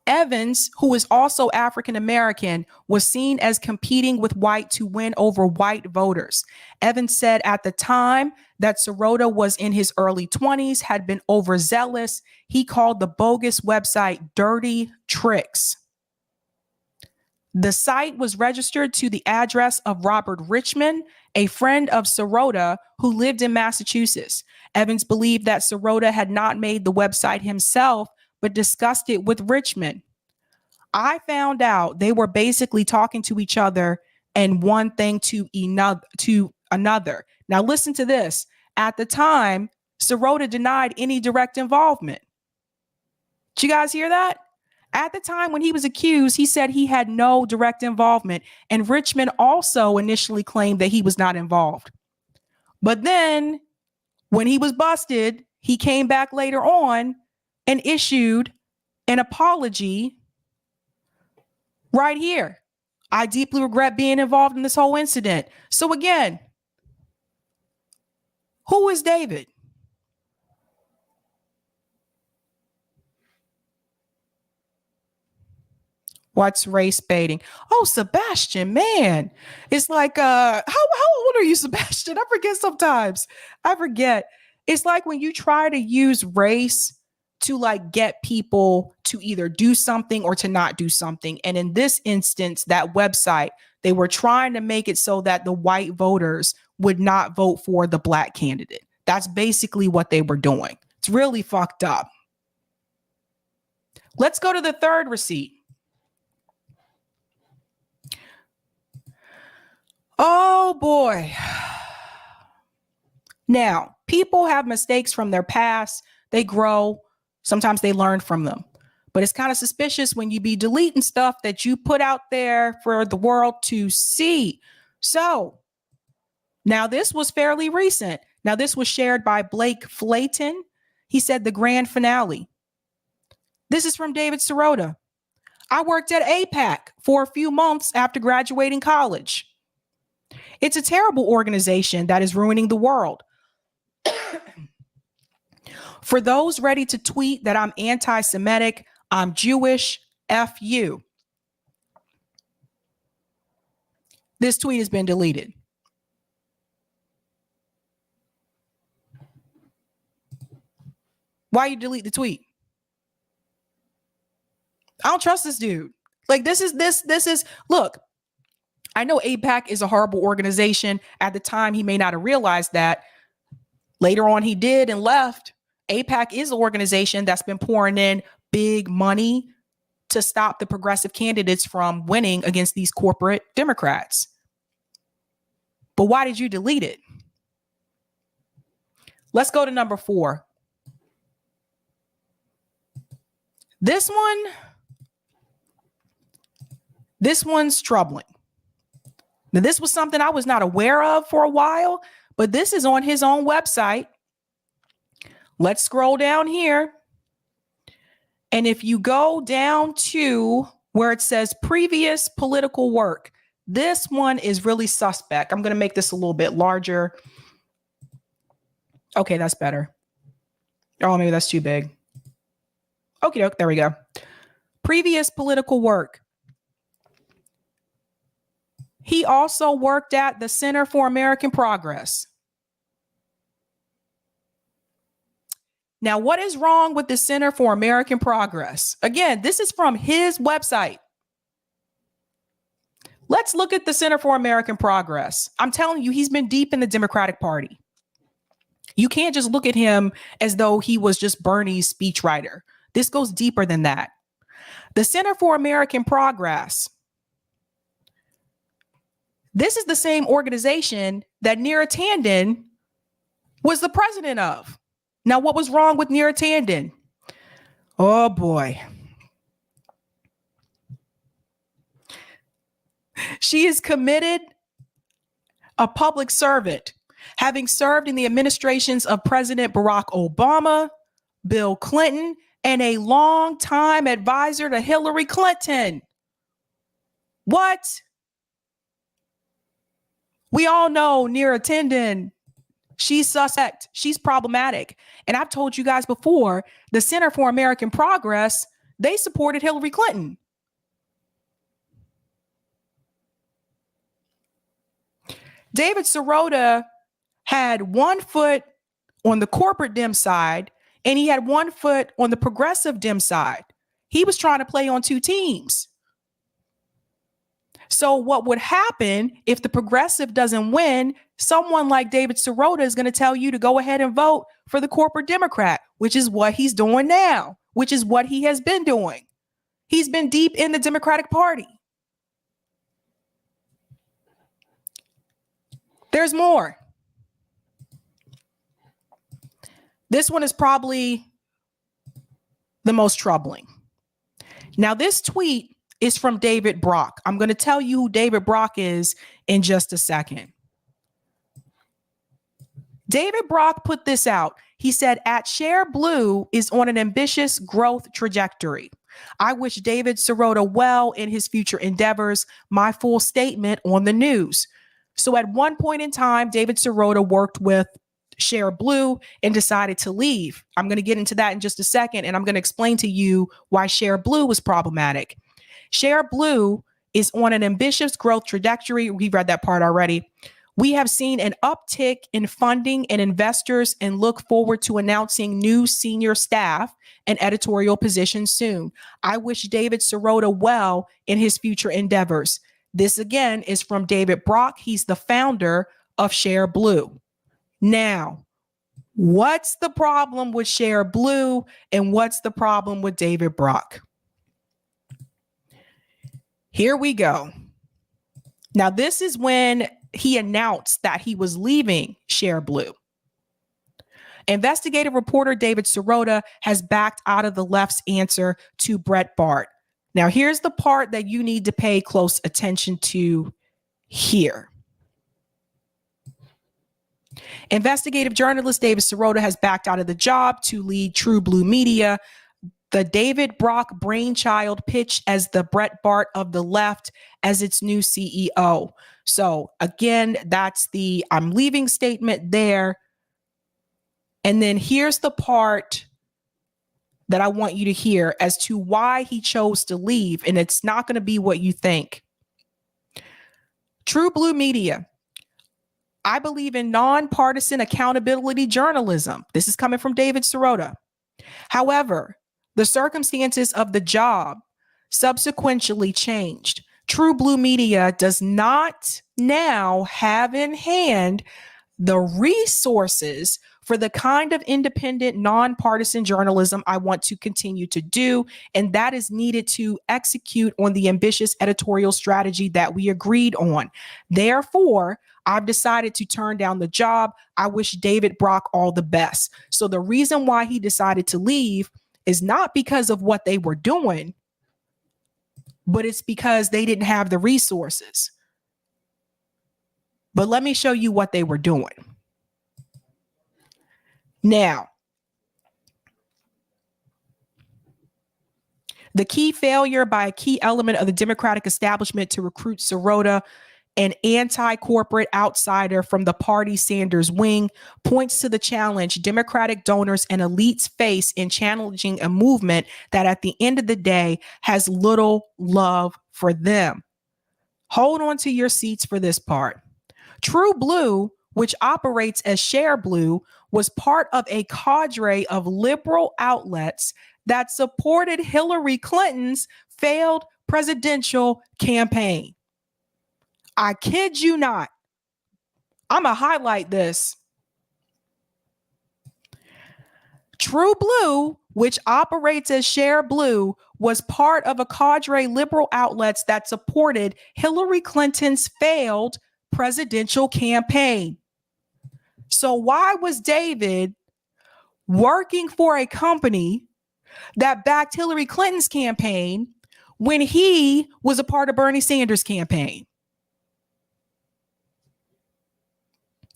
Speaker 1: Evans, who is also African American, was seen as competing with white to win over white voters. Evans said at the time that Sirota was in his early 20s, had been overzealous. He called the bogus website Dirty Tricks. The site was registered to the address of Robert Richmond, a friend of Sirota who lived in Massachusetts. Evans believed that Sirota had not made the website himself, but discussed it with Richmond. I found out they were basically talking to each other and one thing to another. Now listen to this. At the time, Sirota denied any direct involvement. Did you guys hear that? At the time when he was accused, he said he had no direct involvement. And Richmond also initially claimed that he was not involved. But then when he was busted, he came back later on and issued an apology right here. I deeply regret being involved in this whole incident. So again, who is David? What's race baiting? Oh, Sebastian, man. It's like, how old are you, Sebastian? I forget sometimes. I forget. It's like when you try to use race to like get people to either do something or to not do something. And in this instance, that website, they were trying to make it so that the white voters would not vote for the black candidate. That's basically what they were doing. It's really fucked up. Let's go to the third receipt. Oh boy. Now, people have mistakes from their past. They grow. Sometimes they learn from them. But it's kind of suspicious when you be deleting stuff that you put out there for the world to see. So now this was fairly recent. Now this was shared by Blake Flayton. He said the grand finale. This is from David Sirota. I worked at APAC for a few months after graduating college. It's a terrible organization that is ruining the world. For those ready to tweet that I'm anti-Semitic, I'm Jewish, F you. This tweet has been deleted. Why you delete the tweet? I don't trust this dude. Like this is look, I know APAC is a horrible organization. At the time, he may not have realized that. Later on, he did and left. APAC is an organization that's been pouring in big money to stop the progressive candidates from winning against these corporate Democrats. But why did you delete it? Let's go to number 4. This one's troubling. Now, this was something I was not aware of for a while, but this is on his own website. Let's scroll down here. And if you go down to where it says previous political work, this one is really suspect. I'm going to make this a little bit larger. Okay, that's better. Oh, maybe that's too big. Okie doke, there we go. Previous political work. He also worked at the Center for American Progress. Now, what is wrong with the Center for American Progress? Again, this is from his website. Let's look at the Center for American Progress. I'm telling you, he's been deep in the Democratic Party. You can't just look at him as though he was just Bernie's speechwriter. This goes deeper than that. The Center for American Progress. This is the same organization that Neera Tanden was the president of. Now, what was wrong with Neera Tanden? Oh, boy. She is committed, a public servant, having served in the administrations of President Barack Obama, Bill Clinton, and a longtime advisor to Hillary Clinton. What? We all know Neera Tanden She's suspect. She's problematic. And I've told you guys before, the Center for American Progress, they supported Hillary Clinton. David Sirota had one foot on the corporate Dem side, and he had one foot on the progressive Dem side. He was trying to play on two teams. So what would happen if the progressive doesn't win? Someone like David Sirota is going to tell you to go ahead and vote for the corporate Democrat, which is what he's doing now, which is what he has been doing. He's been deep in the Democratic Party. There's more. This one is probably the most troubling. Now, this tweet is from David Brock. I'm going to tell you who David Brock is in just a second. David Brock put this out. He said, @Share Blue is on an ambitious growth trajectory. I wish David Sirota well in his future endeavors. My full statement on the news. So at one point in time, David Sirota worked with Share Blue and decided to leave. I'm going to get into that in just a second, and I'm going to explain to you why Share Blue was problematic. Share Blue is on an ambitious growth trajectory. We read that part already. We have seen an uptick in funding and investors and look forward to announcing new senior staff and editorial positions soon. I wish David Sirota well in his future endeavors. This again is from David Brock. He's the founder of Share Blue. Now, what's the problem with Share Blue and what's the problem with David Brock? Here we go. Now, this is when he announced that he was leaving Share Blue. Investigative reporter David Sirota has backed out of the left's answer to Breitbart. Now, here's the part that you need to pay close attention to here. Investigative journalist David Sirota has backed out of the job to lead True Blue Media, the David Brock brainchild pitched as the Breitbart of the left as its new CEO. So again, that's the I'm leaving statement there. And then here's the part that I want you to hear as to why he chose to leave. And it's not going to be what you think. True Blue Media. I believe in nonpartisan accountability journalism. This is coming from David Sirota. However, the circumstances of the job subsequently changed. True Blue Media does not now have in hand the resources for the kind of independent, nonpartisan journalism I want to continue to do, and that is needed to execute on the ambitious editorial strategy that we agreed on. Therefore, I've decided to turn down the job. I wish David Brock all the best. So the reason why he decided to leave is not because of what they were doing, but it's because they didn't have the resources. But let me show you what they were doing. Now, the key failure by a key element of the Democratic establishment to recruit Sirota, an anti-corporate outsider from the party Sanders wing, points to the challenge Democratic donors and elites face in challenging a movement that at the end of the day has little love for them. Hold on to your seats for this part. True Blue, which operates as Share Blue, was part of a cadre of liberal outlets that supported Hillary Clinton's failed presidential campaign. I kid you not. I'm going to highlight this. True Blue, which operates as Share Blue, was part of a cadre liberal outlets that supported Hillary Clinton's failed presidential campaign. So why was David working for a company that backed Hillary Clinton's campaign when he was a part of Bernie Sanders' campaign?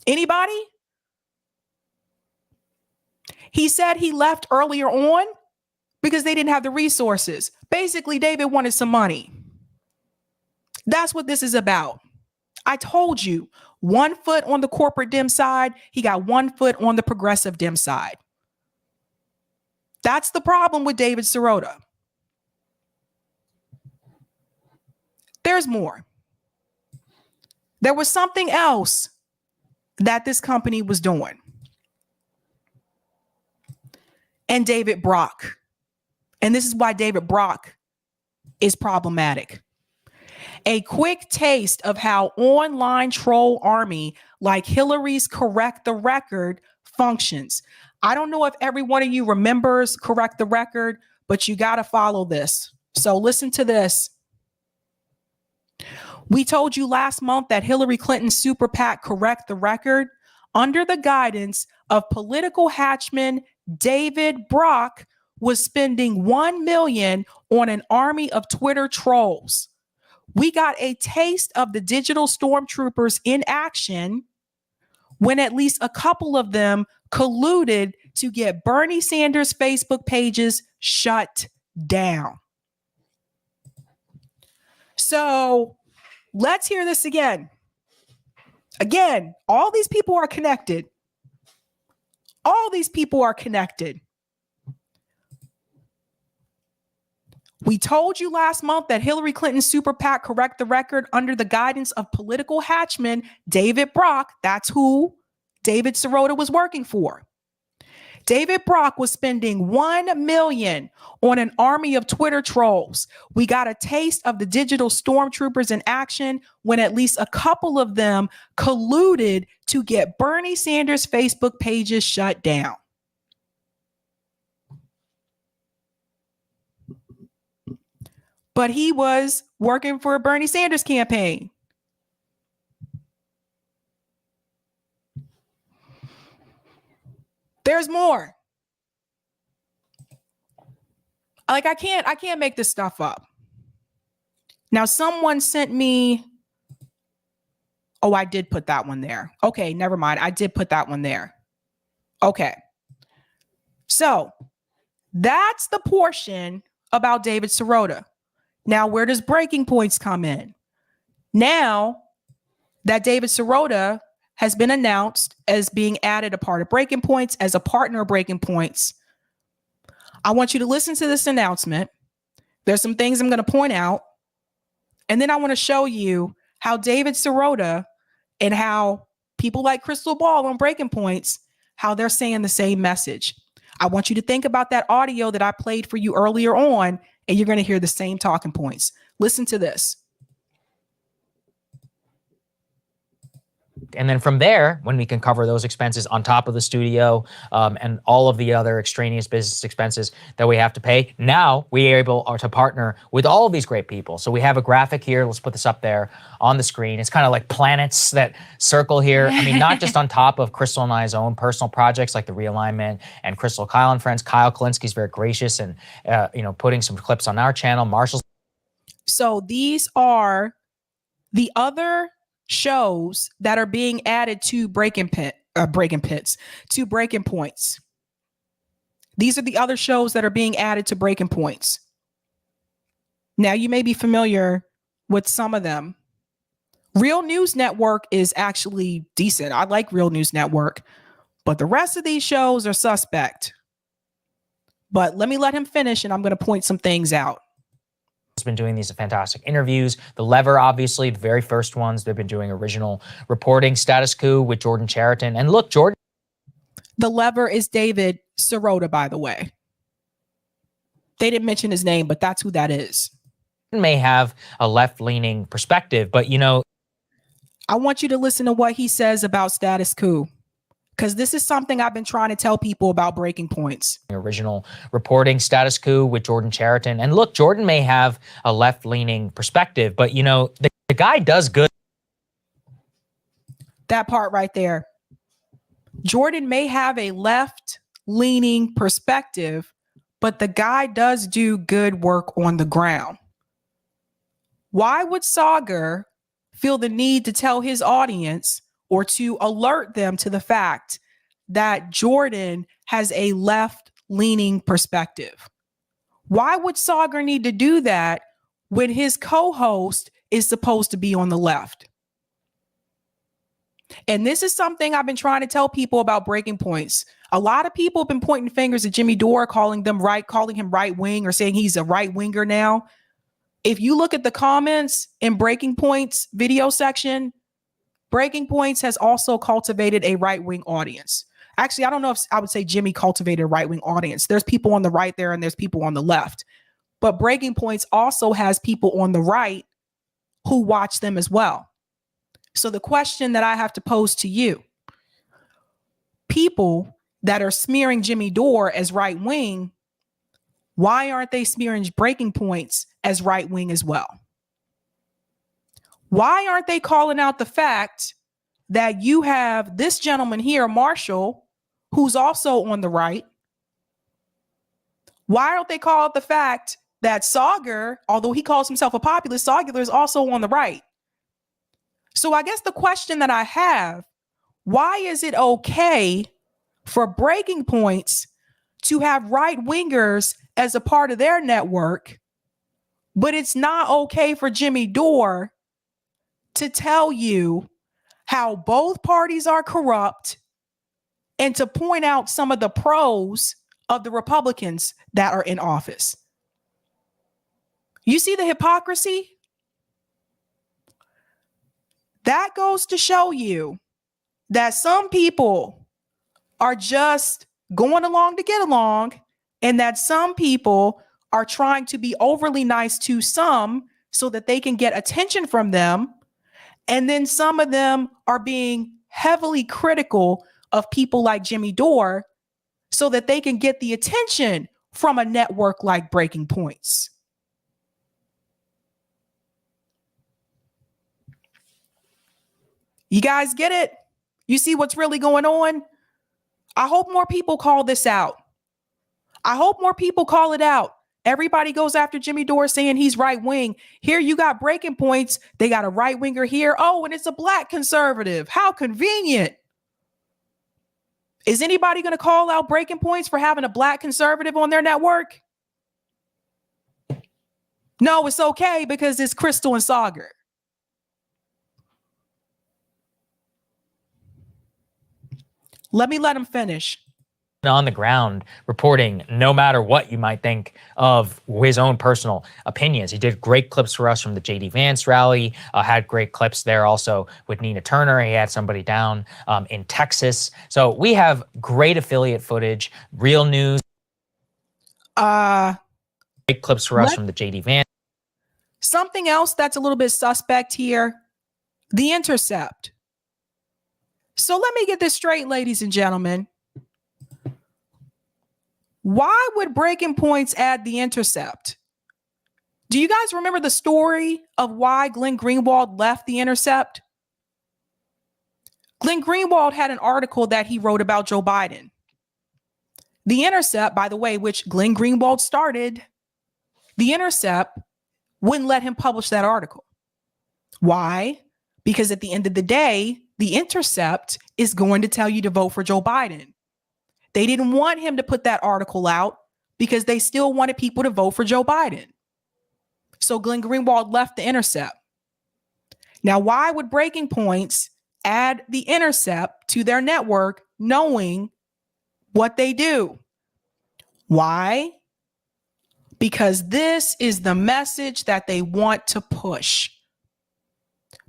Speaker 1: Anybody? He said he left earlier on because they didn't have the resources. Basically, David wanted some money. That's what this is about. I told you, 1 foot on the corporate Dem side. He got 1 foot on the progressive Dem side. That's the problem with David Sirota. There's more. There was something else that this company was doing. And David Brock. And this is why David Brock is problematic. A quick taste of how online troll army like Hillary's Correct the Record functions. I don't know if every one of you remembers Correct the Record, but you got to follow this. So listen to this. We told you last month that Hillary Clinton's super PAC Correct the Record, under the guidance of political hatchman David Brock, was spending $1 million on an army of Twitter trolls. We got a taste of the digital stormtroopers in action when at least a couple of them colluded to get Bernie Sanders' Facebook pages shut down. So let's hear this again. Again, all these people are connected. All these people are connected. We told you last month that Hillary Clinton's super PAC Correct the Record, under the guidance of political hatchman David Brock, that's who David Sirota was working for. David Brock was spending $1 million on an army of Twitter trolls. We got a taste of the digital stormtroopers in action when at least a couple of them colluded to get Bernie Sanders' Facebook pages shut down. But he was working for a Bernie Sanders campaign. There's more. Like, I can't make this stuff up. Now, someone sent me. Oh, I did put that one there. Okay, never mind. I did put that one there. Okay. So that's the portion about David Sirota. Now, where does Breaking Points come in? Now that David Sirota has been announced as being added a part of Breaking Points, as a partner of Breaking Points, I want you to listen to this announcement. There's some things I'm going to point out. And then I want to show you how David Sirota and how people like Crystal Ball on Breaking Points, how they're saying the same message. I want you to think about that audio that I played for you earlier on, and you're going to hear the same talking points. Listen to this.
Speaker 19: And then from there, when we can cover those expenses on top of the studio and all of the other extraneous business expenses that we have to pay, now we are able to partner with all of these great people. So we have a graphic here. Let's put this up there on the screen. It's kind of like planets that circle here. I mean, not just on top of Crystal and I's own personal projects like the realignment and Crystal, Kyle, and Friends. Kyle Kalinski's very gracious and, putting some clips on our channel. Marshall's.
Speaker 1: So these are the other shows that are being added to Breaking Points. These are the other shows that are being added to Breaking Points. Now, you may be familiar with some of them. Real News Network is actually decent. I like Real News Network, but the rest of these shows are suspect. But let me let him finish, and I'm going to point some things out.
Speaker 19: Been doing these fantastic interviews. The Lever, obviously, the very first ones. They've been doing original reporting. Status Quo with Jordan Chariton. And look, Jordan.
Speaker 1: The Lever is David Sirota, by the way. They didn't mention his name, but that's who that is.
Speaker 19: May have a left-leaning perspective, but
Speaker 1: I want you to listen to what he says about Status Quo, because this is something I've been trying to tell people about Breaking Points.
Speaker 19: Original reporting. Status Quo with Jordan Chariton. And look, Jordan may have a left-leaning perspective, but the guy does good.
Speaker 1: That part right there. Jordan may have a left-leaning perspective, but the guy does do good work on the ground. Why would Saagar feel the need to tell his audience or to alert them to the fact that Jordan has a left-leaning perspective? Why would Saagar need to do that when his co-host is supposed to be on the left? And this is something I've been trying to tell people about breaking points. A lot of people have been pointing fingers at Jimmy Dore, calling him right wing or saying he's a right winger now. If you look at the comments in Breaking Points video section, Breaking Points has also cultivated a right wing audience. Actually, I don't know if I would say Jimmy cultivated a right wing audience. There's people on the right there and there's people on the left. But Breaking Points also has people on the right who watch them as well. So the question that I have to pose to you, people that are smearing Jimmy Dore as right wing, why aren't they smearing Breaking Points as right wing as well? Why aren't they calling out the fact that you have this gentleman here, Marshall, who's also on the right? Why don't they call out the fact that Sauger, although he calls himself a populist, Sauger is also on the right? So I guess the question that I have, why is it okay for Breaking Points to have right wingers as a part of their network, but it's not okay for Jimmy Dore to tell you how both parties are corrupt and to point out some of the pros of the Republicans that are in office? You see the hypocrisy? That goes to show you that some people are just going along to get along, and that some people are trying to be overly nice to some so that they can get attention from them. And then some of them are being heavily critical of people like Jimmy Dore so that they can get the attention from a network like Breaking Points. You guys get it? You see what's really going on? I hope more people call this out. I hope more people call it out. Everybody goes after Jimmy Dore saying he's right wing. Here you got Breaking Points. They got a right winger here. Oh, and it's a black conservative. How convenient. Is anybody going to call out Breaking Points for having a black conservative on their network? No, it's okay because it's Crystal and Sauger. Let them finish.
Speaker 19: On the ground reporting, no matter what you might think of his own personal opinions. He did great clips for us from the J.D. Vance rally, had great clips there also with Nina Turner. He had somebody down in Texas. So we have great affiliate footage, real news. Great clips for us from the J.D. Vance.
Speaker 1: Something else that's a little bit suspect here, The Intercept. So let me get this straight, ladies and gentlemen. Why would Breaking Points add The Intercept? Do you guys remember the story of why Glenn Greenwald left The Intercept? Glenn Greenwald had an article that he wrote about Joe Biden. The Intercept, by the way, which Glenn Greenwald started, The Intercept wouldn't let him publish that article. Why? Because at the end of the day, The Intercept is going to tell you to vote for Joe Biden. They didn't want him to put that article out because they still wanted people to vote for Joe Biden. So Glenn Greenwald left The Intercept. Now, why would Breaking Points add The Intercept to their network knowing what they do? Why? Because this is the message that they want to push.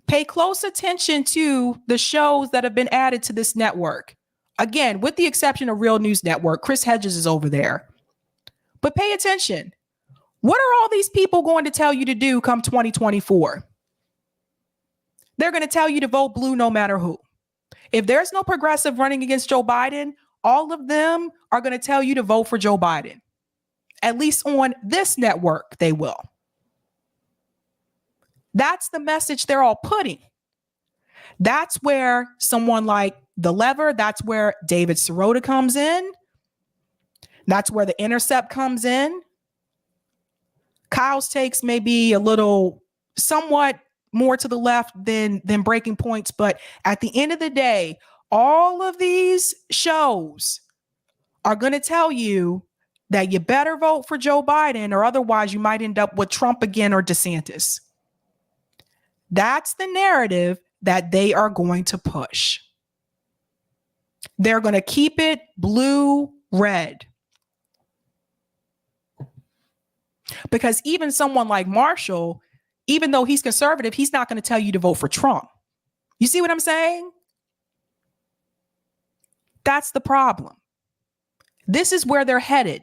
Speaker 1: Pay close attention to the shows that have been added to this network. Again, with the exception of Real News Network, Chris Hedges is over there. But pay attention. What are all these people going to tell you to do come 2024? They're going to tell you to vote blue no matter who. If there's no progressive running against Joe Biden, all of them are going to tell you to vote for Joe Biden. At least on this network, they will. That's the message they're all putting. That's where someone like The Lever, that's where David Sirota comes in. That's where The Intercept comes in. Kyle's takes may be a little, somewhat more to the left than Breaking Points, but at the end of the day, all of these shows are going to tell you that you better vote for Joe Biden or otherwise you might end up with Trump again or DeSantis. That's the narrative that they are going to push. They're going to keep it blue-red. Because even someone like Marshall, even though he's conservative, he's not going to tell you to vote for Trump. You see what I'm saying? That's the problem. This is where they're headed.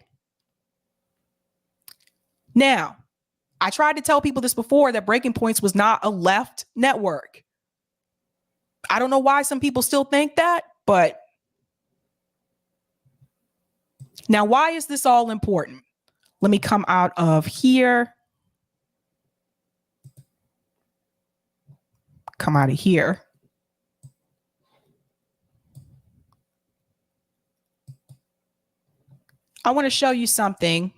Speaker 1: Now, I tried to tell people this before, that Breaking Points was not a left network. I don't know why some people still think that, but now why is this all important? Let me come out of here. Come out of here. I want to show you something.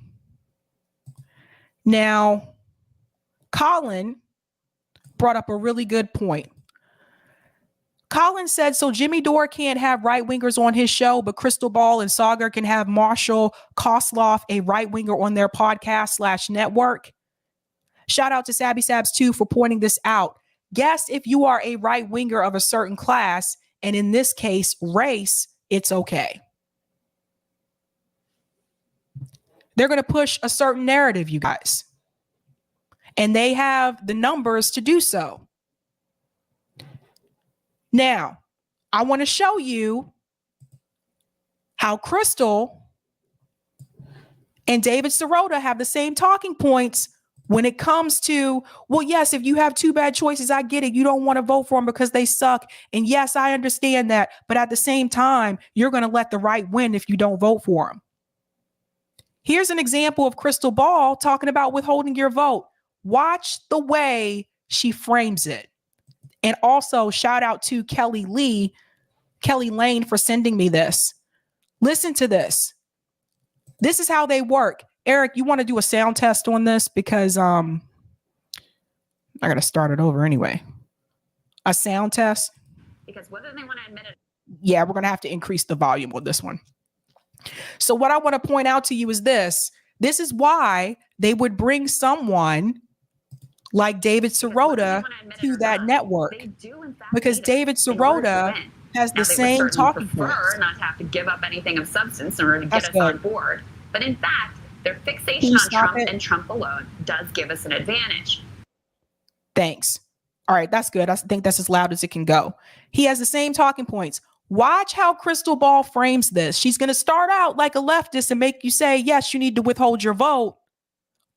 Speaker 1: Now, Colin brought up a really good point. Colin said, so Jimmy Dore can't have right-wingers on his show, but Crystal Ball and Sauger can have Marshall Kosloff, a right-winger, on their podcast/network. Shout out to Sabby Sabs too for pointing this out. Guess if you are a right-winger of a certain class, and in this case, race, it's okay. They're going to push a certain narrative, you guys. And they have the numbers to do so. Now, I want to show you how Crystal and David Sirota have the same talking points when it comes to, well, yes, if you have two bad choices, I get it. You don't want to vote for them because they suck. And yes, I understand that. But at the same time, you're going to let the right win if you don't vote for them. Here's an example of Crystal Ball talking about withholding your vote. Watch the way she frames it. And also shout out to Kelly Lane for sending me this. Listen to this. This is how they work. Eric, you want to do a sound test on this? Because I got to start it over anyway. A sound test. Because whether they want to admit it. Yeah, we're going to have to increase the volume with this one. So what I want to point out to you is this. This is why they would bring someone like David Sirota to that network, because David Sirota has the same talking points.
Speaker 20: Not to have to give up anything of substance in order to get us on board, but in fact, their fixation on Trump and Trump alone does give us an advantage.
Speaker 1: Thanks. All right, that's good. I think that's as loud as it can go. He has the same talking points. Watch how Crystal Ball frames this. She's going to start out like a leftist and make you say, yes, you need to withhold your vote.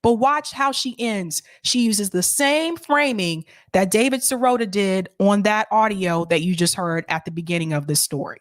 Speaker 1: But watch how she ends. She uses the same framing that David Sirota did on that audio that you just heard at the beginning of this story.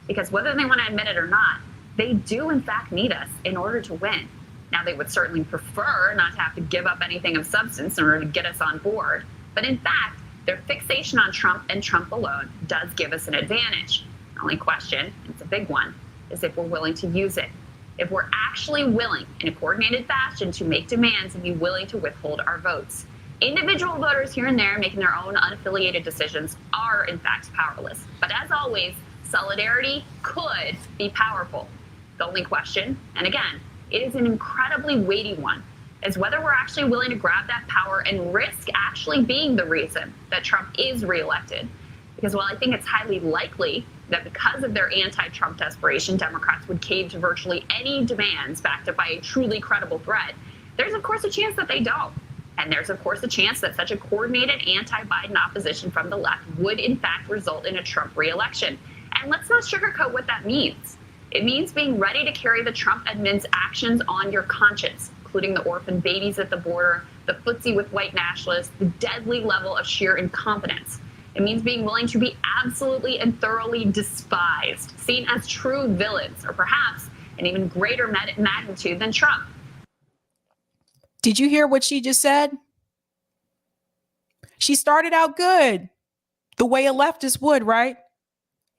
Speaker 20: Because whether they want to admit it or not, they do in fact need us in order to win. Now, they would certainly prefer not to have to give up anything of substance in order to get us on board. But in fact, their fixation on Trump and Trump alone does give us an advantage. The only question, and it's a big one, is if we're willing to use it. If we're actually willing, in a coordinated fashion, to make demands and be willing to withhold our votes. Individual voters here and there making their own unaffiliated decisions are, in fact, powerless. But as always, solidarity could be powerful. The only question, and again, it is an incredibly weighty one, is whether we're actually willing to grab that power and risk actually being the reason that Trump is reelected. Because while I think it's highly likely that because of their anti-Trump desperation, Democrats would cave to virtually any demands backed up by a truly credible threat, there's of course a chance that they don't. And there's of course a chance that such a coordinated anti-Biden opposition from the left would in fact result in a Trump reelection. And let's not sugarcoat what that means. It means being ready to carry the Trump admin's actions on your conscience, including the orphan babies at the border, the footsie with white nationalists, the deadly level of sheer incompetence. It means being willing to be absolutely and thoroughly despised, seen as true villains, or perhaps an even greater magnitude than Trump.
Speaker 1: Did you hear what she just said? She started out good, the way a leftist would, right?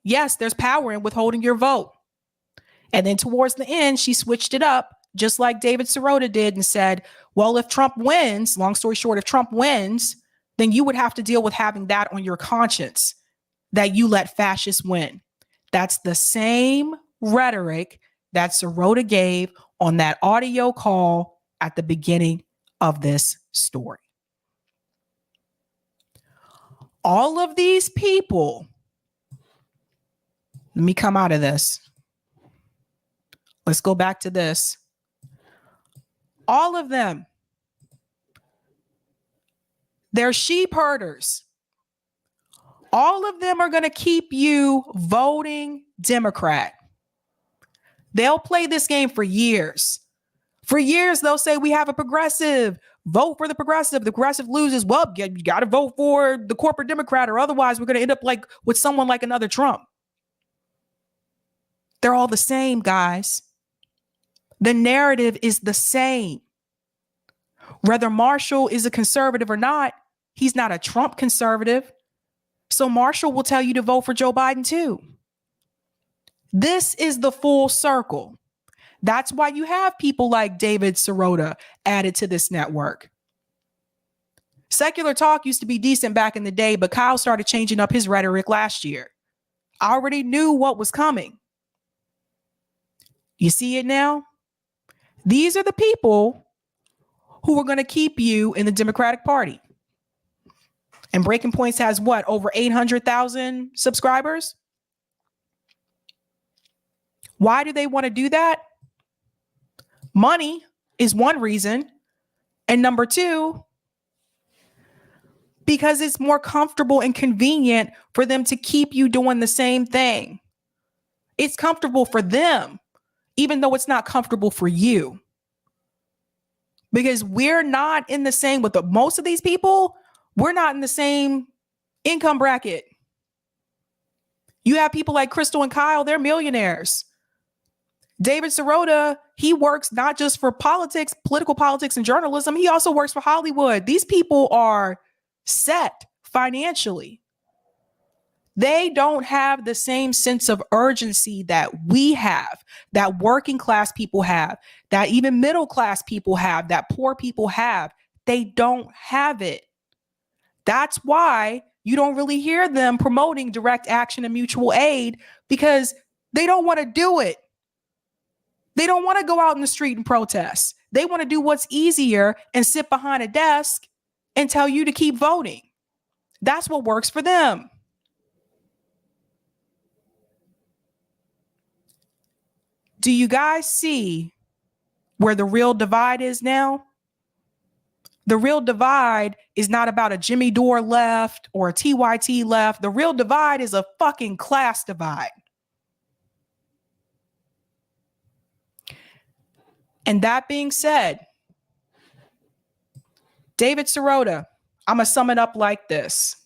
Speaker 1: Yes, there's power in withholding your vote. And then towards the end, she switched it up, just like David Sirota did, and said, well, if Trump wins, long story short, if Trump wins, then you would have to deal with having that on your conscience, that you let fascists win. That's the same rhetoric that Sirota gave on that audio call at the beginning of this story. all of these people, let me come out of this. Let's go back to this. All of them, they're sheep herders. All of them are going to keep you voting Democrat. They'll play this game for years. For years, they'll say, we have a progressive. Vote for the progressive. The progressive loses. Well, you got to vote for the corporate Democrat, or otherwise we're going to end up like with someone like another Trump. They're all the same, guys. The narrative is the same. Whether Marshall is a conservative or not, he's not a Trump conservative. So Marshall will tell you to vote for Joe Biden too. This is the full circle. That's why you have people like David Sirota added to this network. Secular Talk used to be decent back in the day, but Kyle started changing up his rhetoric last year. I already knew what was coming. You see it now? These are the people who are going to keep you in the Democratic Party. And Breaking Points has what? Over 800,000 subscribers? Why do they want to do that? Money is one reason. And number two, because it's more comfortable and convenient for them to keep you doing the same thing. It's comfortable for them, even though it's not comfortable for you. Because we're not in the same with most of these people, we're not in the same income bracket. You have people like Crystal and Kyle, they're millionaires. David Sirota, he works not just for politics, political politics and journalism, he also works for Hollywood. These people are set financially. They don't have the same sense of urgency that we have, that working class people have, that even middle class people have, that poor people have. They don't have it. That's why you don't really hear them promoting direct action and mutual aid, because they don't want to do it. They don't want to go out in the street and protest. They want to do what's easier and sit behind a desk and tell you to keep voting. That's what works for them. Do you guys see where the real divide is now? The real divide is not about a Jimmy Dore left or a TYT left. The real divide is a fucking class divide. And that being said, David Sirota, I'm going to sum it up like this.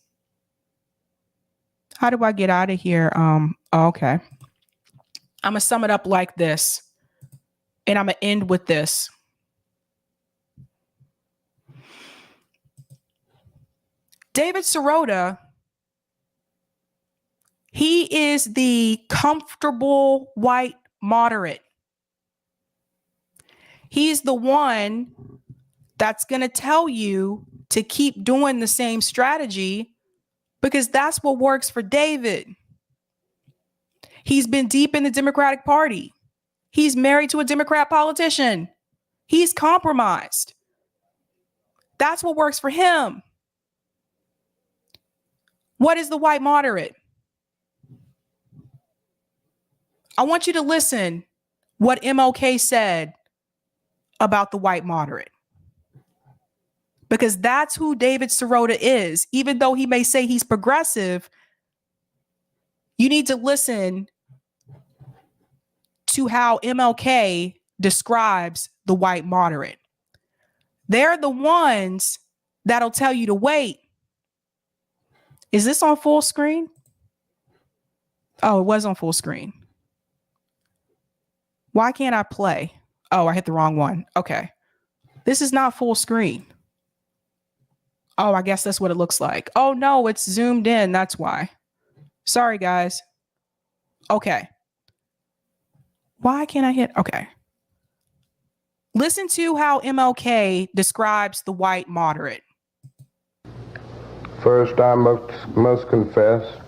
Speaker 1: How do I get out of here? Okay. I'm going to sum it up like this, and I'm going to end with this. David Sirota, he is the comfortable white moderate. He's the one that's going to tell you to keep doing the same strategy because that's what works for David. He's been deep in the Democratic Party. He's married to a Democrat politician. He's compromised. That's what works for him. What is the white moderate? I want you to listen what MLK said about the white moderate. Because that's who David Sirota is. Even though he may say he's progressive, you need to listen to how MLK describes the white moderate. They're the ones that'll tell you to wait. Is this on full screen? Oh, it was on full screen. Why can't I play? Oh, I hit the wrong one. Okay. This is not full screen. Oh, I guess that's what it looks like. Oh, no, it's zoomed in. That's why. Sorry, guys. Okay. Why can't I hit? Okay. Listen to how MLK describes the white moderate.
Speaker 21: First, I must confess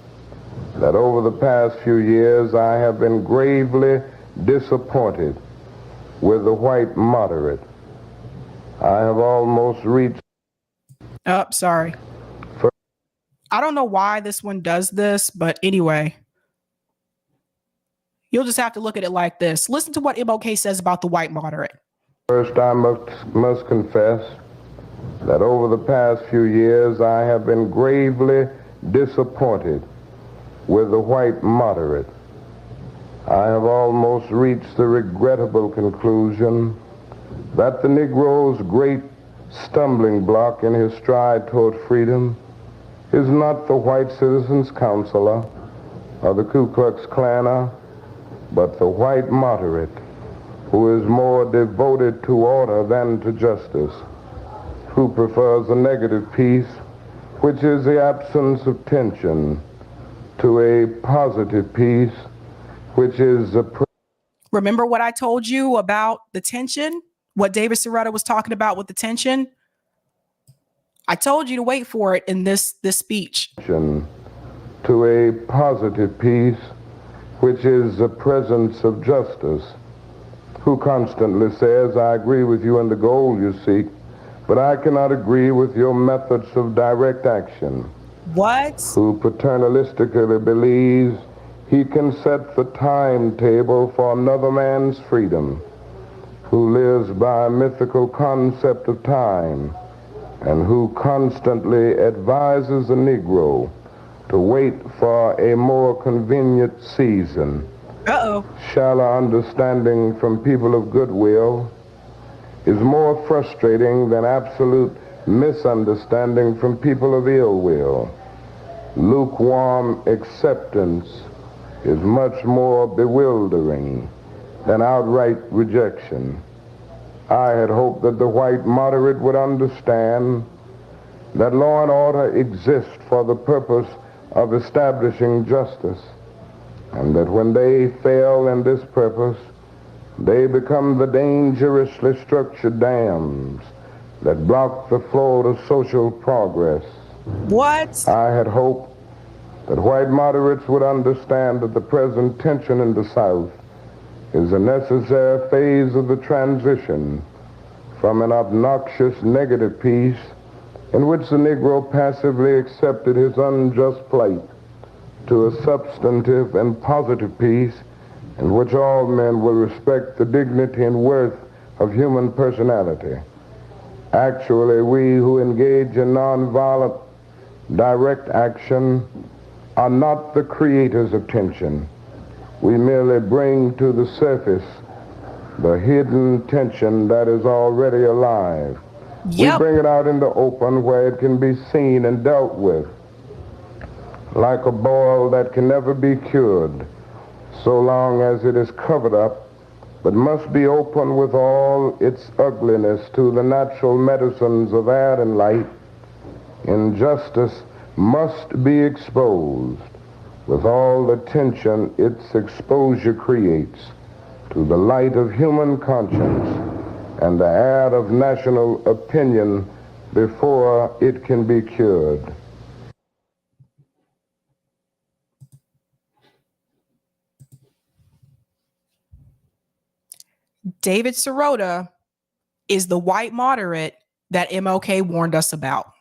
Speaker 21: that over the past few years, I have been gravely disappointed with the white moderate. I have almost reached...
Speaker 1: Oh, sorry. I don't know why this one does this, but anyway, you'll just have to look at it like this. Listen to what MLK says about the white moderate.
Speaker 21: First, I must confess that over the past few years, I have been gravely disappointed with the white moderate. I have almost reached the regrettable conclusion that the Negro's great stumbling block in his stride toward freedom is not the white citizens' counselor or the Ku Klux Klaner, but the white moderate, who is more devoted to order than to justice, who prefers a negative peace, which is the absence of tension, to a positive peace, which is the...
Speaker 1: Remember what I told you about the tension? What David Sirota was talking about with the tension? I told you to wait for it in this speech.
Speaker 21: To a positive peace, which is the presence of justice, who constantly says, I agree with you in the goal you seek, but I cannot agree with your methods of direct action.
Speaker 1: What?
Speaker 21: Who paternalistically believes he can set the timetable for another man's freedom, who lives by a mythical concept of time, and who constantly advises the Negro to wait for a more convenient season. Shallow understanding from people of goodwill is more frustrating than absolute misunderstanding from people of ill will. Lukewarm acceptance is much more bewildering than outright rejection. I had hoped that the white moderate would understand that law and order exist for the purpose of establishing justice, and that when they fail in this purpose, they become the dangerously structured dams that block the flow to social progress.
Speaker 1: What?
Speaker 21: I had hoped that white moderates would understand that the present tension in the South is a necessary phase of the transition from an obnoxious negative peace in which the Negro passively accepted his unjust plight to a substantive and positive peace in which all men will respect the dignity and worth of human personality. Actually, we who engage in nonviolent direct action are not the creators of tension. We merely bring to the surface the hidden tension that is already alive. We bring it out in the open where it can be seen and dealt with, like a boil that can never be cured, so long as it is covered up, but must be open with all its ugliness to the natural medicines of air and light. Injustice must be exposed with all the tension its exposure creates to the light of human conscience and the air of national opinion before it can be cured.
Speaker 1: David Sirota is the white moderate that MLK warned us about.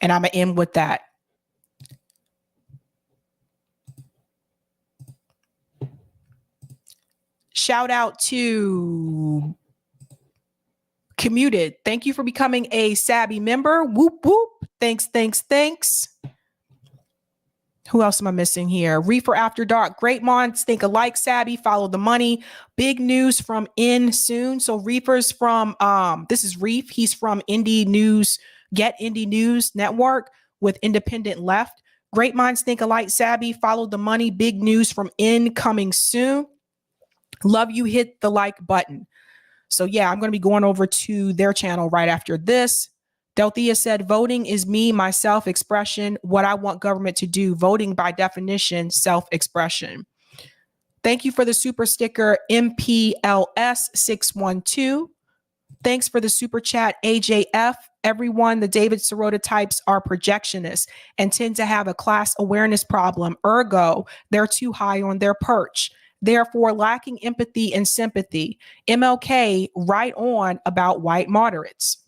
Speaker 1: And I'm going to end with that. Shout out to Commuted. Thank you for becoming a Sabby member. Whoop, whoop. Thanks, thanks, thanks. Who else am I missing here? Reefer After Dark. Great minds think alike, Sabby. Follow the money. Big news from In Soon. So Reefer's from, this is Reef. He's from Indie News, Get Indie News Network with Independent Left. Great minds think alike, Sabby. Follow the money. Big news from In coming soon. Love you. Hit the like button. So yeah, I'm going to be going over to their channel right after this. Delthea said, voting is me, my self-expression, what I want government to do. Voting by definition, self-expression. Thank you for the super sticker, MPLS612. Thanks for the super chat, AJF. Everyone, the David Sirota types are projectionists and tend to have a class awareness problem. Ergo, they're too high on their perch. Therefore, lacking empathy and sympathy. MLK right on about white moderates.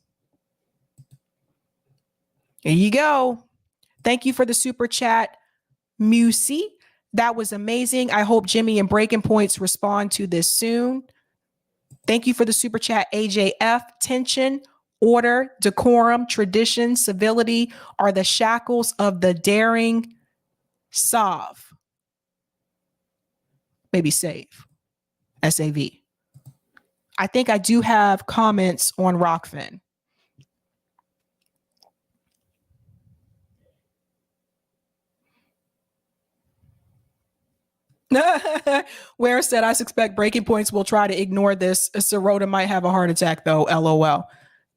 Speaker 1: There you go. Thank you for the super chat, Musi. That was amazing. I hope Jimmy and Breaking Points respond to this soon. Thank you for the super chat, AJF. Tension, order, decorum, tradition, civility are the shackles of the daring Sav. Maybe save. S-A-V. I think I do have comments on Rockfin. Where said, I suspect Breaking Points will try to ignore this. Sirota might have a heart attack though, LOL.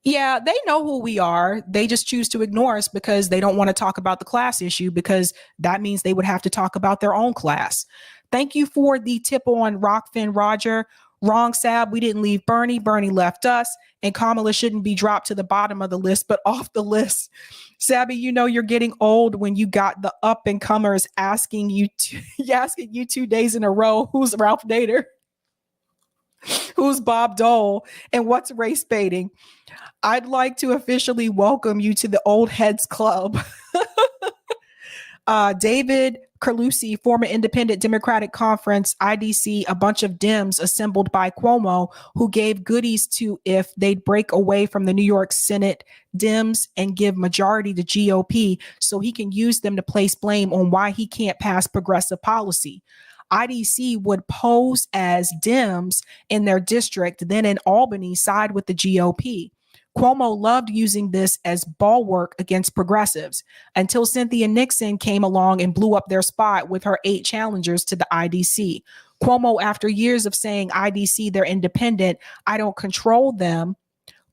Speaker 1: Yeah, they know who we are. They just choose to ignore us because they don't want to talk about the class issue, because that means they would have to talk about their own class. Thank you for the tip on Rockfin, Roger. Wrong, Sab. We didn't leave Bernie. Bernie left us. And Kamala shouldn't be dropped to the bottom of the list, but off the list. Sabby, you know you're getting old when you got the up and comers asking you 2 days in a row, who's Ralph Nader? Who's Bob Dole? And what's race baiting? I'd like to officially welcome you to the Old Heads Club. David Carlucci, former Independent Democratic Conference, IDC, a bunch of Dems assembled by Cuomo who gave goodies to if they'd break away from the New York Senate Dems and give majority to GOP so he can use them to place blame on why he can't pass progressive policy. IDC would pose as Dems in their district, then in Albany side with the GOP. Cuomo loved using this as bulwark against progressives until Cynthia Nixon came along and blew up their spot with her 8 challengers to the IDC. Cuomo, after years of saying IDC, they're independent, I don't control them,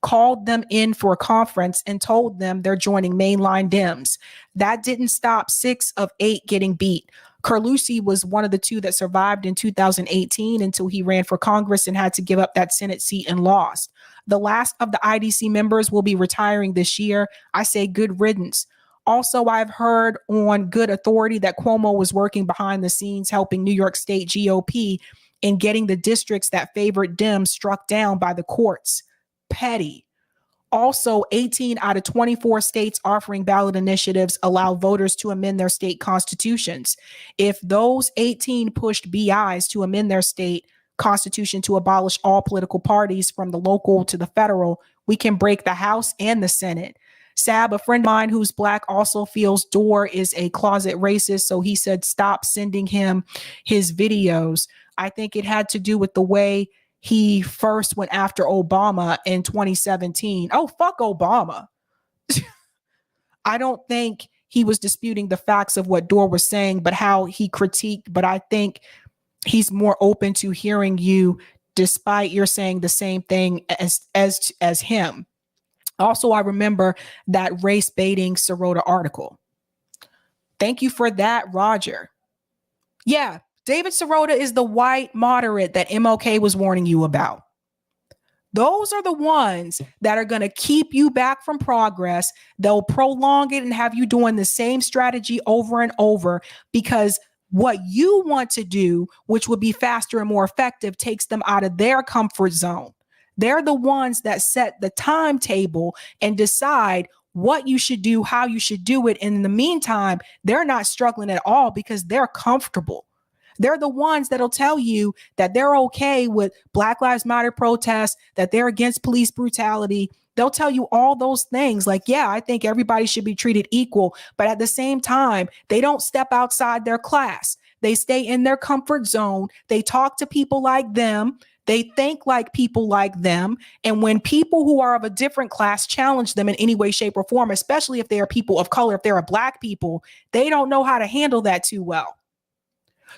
Speaker 1: called them in for a conference and told them they're joining mainline Dems. That didn't stop 6 of 8 getting beat. Carlucci was one of the 2 that survived in 2018 until he ran for Congress and had to give up that Senate seat and lost. The last of the IDC members will be retiring this year. I say good riddance. Also, I've heard on good authority that Cuomo was working behind the scenes helping New York State GOP in getting the districts that favored Dems struck down by the courts. Petty. Also, 18 out of 24 states offering ballot initiatives allow voters to amend their state constitutions. If those 18 pushed BIs to amend their state constitution to abolish all political parties from the local to the federal, we can break the House and the Senate. Sab, a friend of mine who's Black, also feels Dorr is a closet racist, so he said stop sending him his videos. I think it had to do with the way he first went after Obama in 2017. Oh, fuck Obama. I don't think he was disputing the facts of what Dorr was saying, but how he critiqued. But I think he's more open to hearing you, despite you're saying the same thing as him. Also, I remember that race baiting Sirota article. Thank you for that, Roger. Yeah, David Sirota is the white moderate that MLK was warning you about. Those are the ones that are going to keep you back from progress. They'll prolong it and have you doing the same strategy over and over, because what you want to do, which would be faster and more effective, takes them out of their comfort zone. They're the ones that set the timetable and decide what you should do, how you should do it. And in the meantime, they're not struggling at all because they're comfortable. They're the ones that'll tell you that they're okay with Black Lives Matter protests, that they're against police brutality. They'll tell you all those things like, yeah, I think everybody should be treated equal. But at the same time, they don't step outside their class. They stay in their comfort zone. They talk to people like them. They think like people like them. And when people who are of a different class challenge them in any way, shape, or form, especially if they are people of color, if they're a Black people, they don't know how to handle that too well.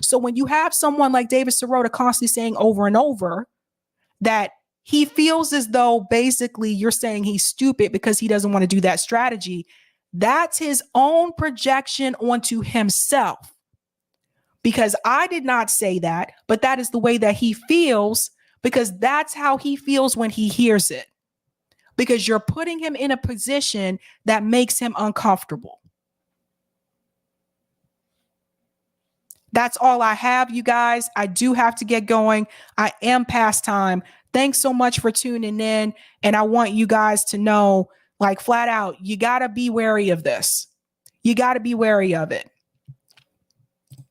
Speaker 1: So when you have someone like David Sirota constantly saying over and over that he feels as though basically you're saying he's stupid because he doesn't want to do that strategy, that's his own projection onto himself. Because I did not say that, but that is the way that he feels, because that's how he feels when he hears it. Because you're putting him in a position that makes him uncomfortable. That's all I have, you guys. I do have to get going. I am past time. Thanks so much for tuning in. And I want you guys to know, Like flat out, you got to be wary of this. You got to be wary of it.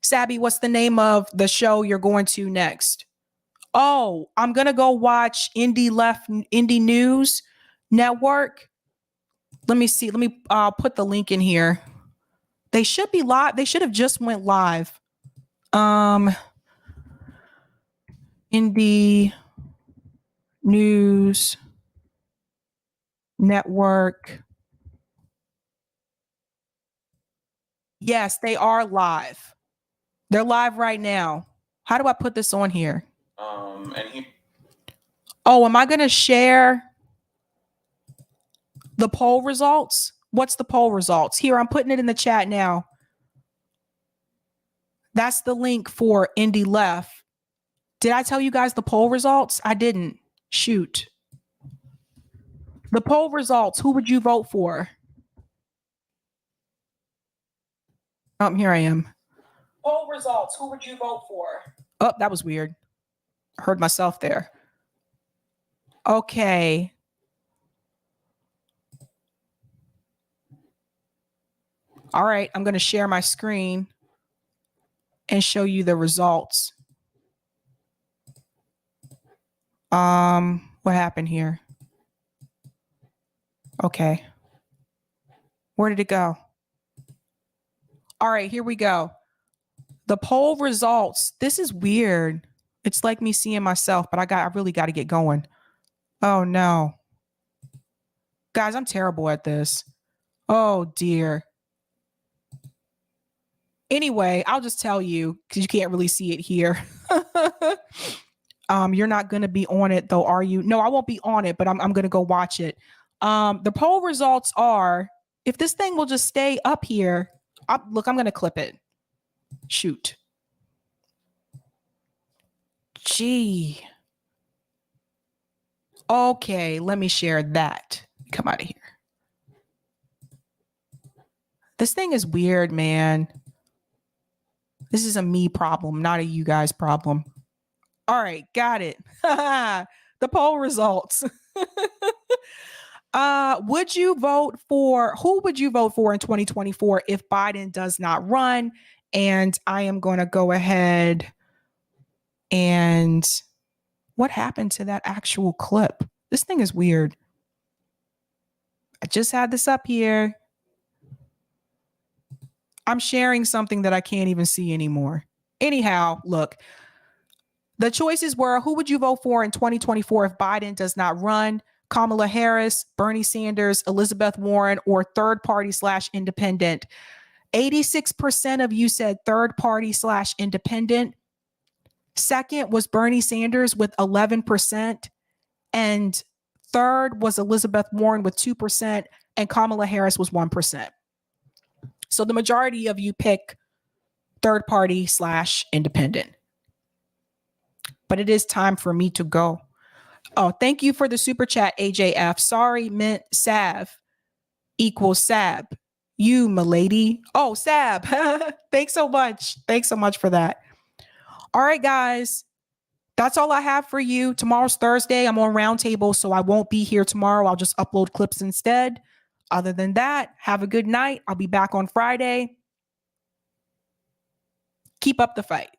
Speaker 1: Sabby, what's the name of the show you're going to next? Oh, I'm going to go watch Indie News Network. Let me see. Let me put the link in here. They should be live. They should have just went live. Indie News Network. Yes, they are live. They're live right now. How do I put this on here? Oh, am I going to share the poll results? What's the poll results? Here, I'm putting it in the chat now. That's the link for Indie Left. Did I tell you guys the poll results? I didn't. Shoot. The poll results. Who would you vote for? Here I am. Poll results. Who would you vote for? Oh, that was weird. I heard myself there. Okay. All right. I'm going to share my screen and show you the results. What happened here? Okay. Where did it go? All right, here we go. The poll results. This is weird. It's like me seeing myself, but I really got to get going. Oh no. Guys, I'm terrible at this. Oh dear. Anyway, I'll just tell you because you can't really see it here. You're not going to be on it though, are you? No, I won't be on it, but I'm going to go watch it. The poll results are, if this thing will just stay up here, look, I'm going to clip it. Shoot. Gee. Okay, let me share that. Come out of here. This thing is weird, man. This is a me problem, not a you guys problem. All right, got it. The poll results. Who would you vote for in 2024 if Biden does not run? And I am going to go ahead and what happened to that actual clip? This thing is weird. I just had this up here. I'm sharing something that I can't even see anymore. Anyhow, look, the choices were, who would you vote for in 2024 if Biden does not run? Kamala Harris, Bernie Sanders, Elizabeth Warren, or third party / independent. 86% of you said third party / independent. Second was Bernie Sanders with 11%. And third was Elizabeth Warren with 2%. And Kamala Harris was 1%. So the majority of you pick third party / independent. But it is time for me to go. Oh, thank you for the super chat, AJF. Sorry meant Sav equals Sab. You, milady. Oh, Sab. Thanks so much. Thanks so much for that. All right, guys. That's all I have for you. Tomorrow's Thursday. I'm on Roundtable, so I won't be here tomorrow. I'll just upload clips instead. Other than that, have a good night. I'll be back on Friday. Keep up the fight.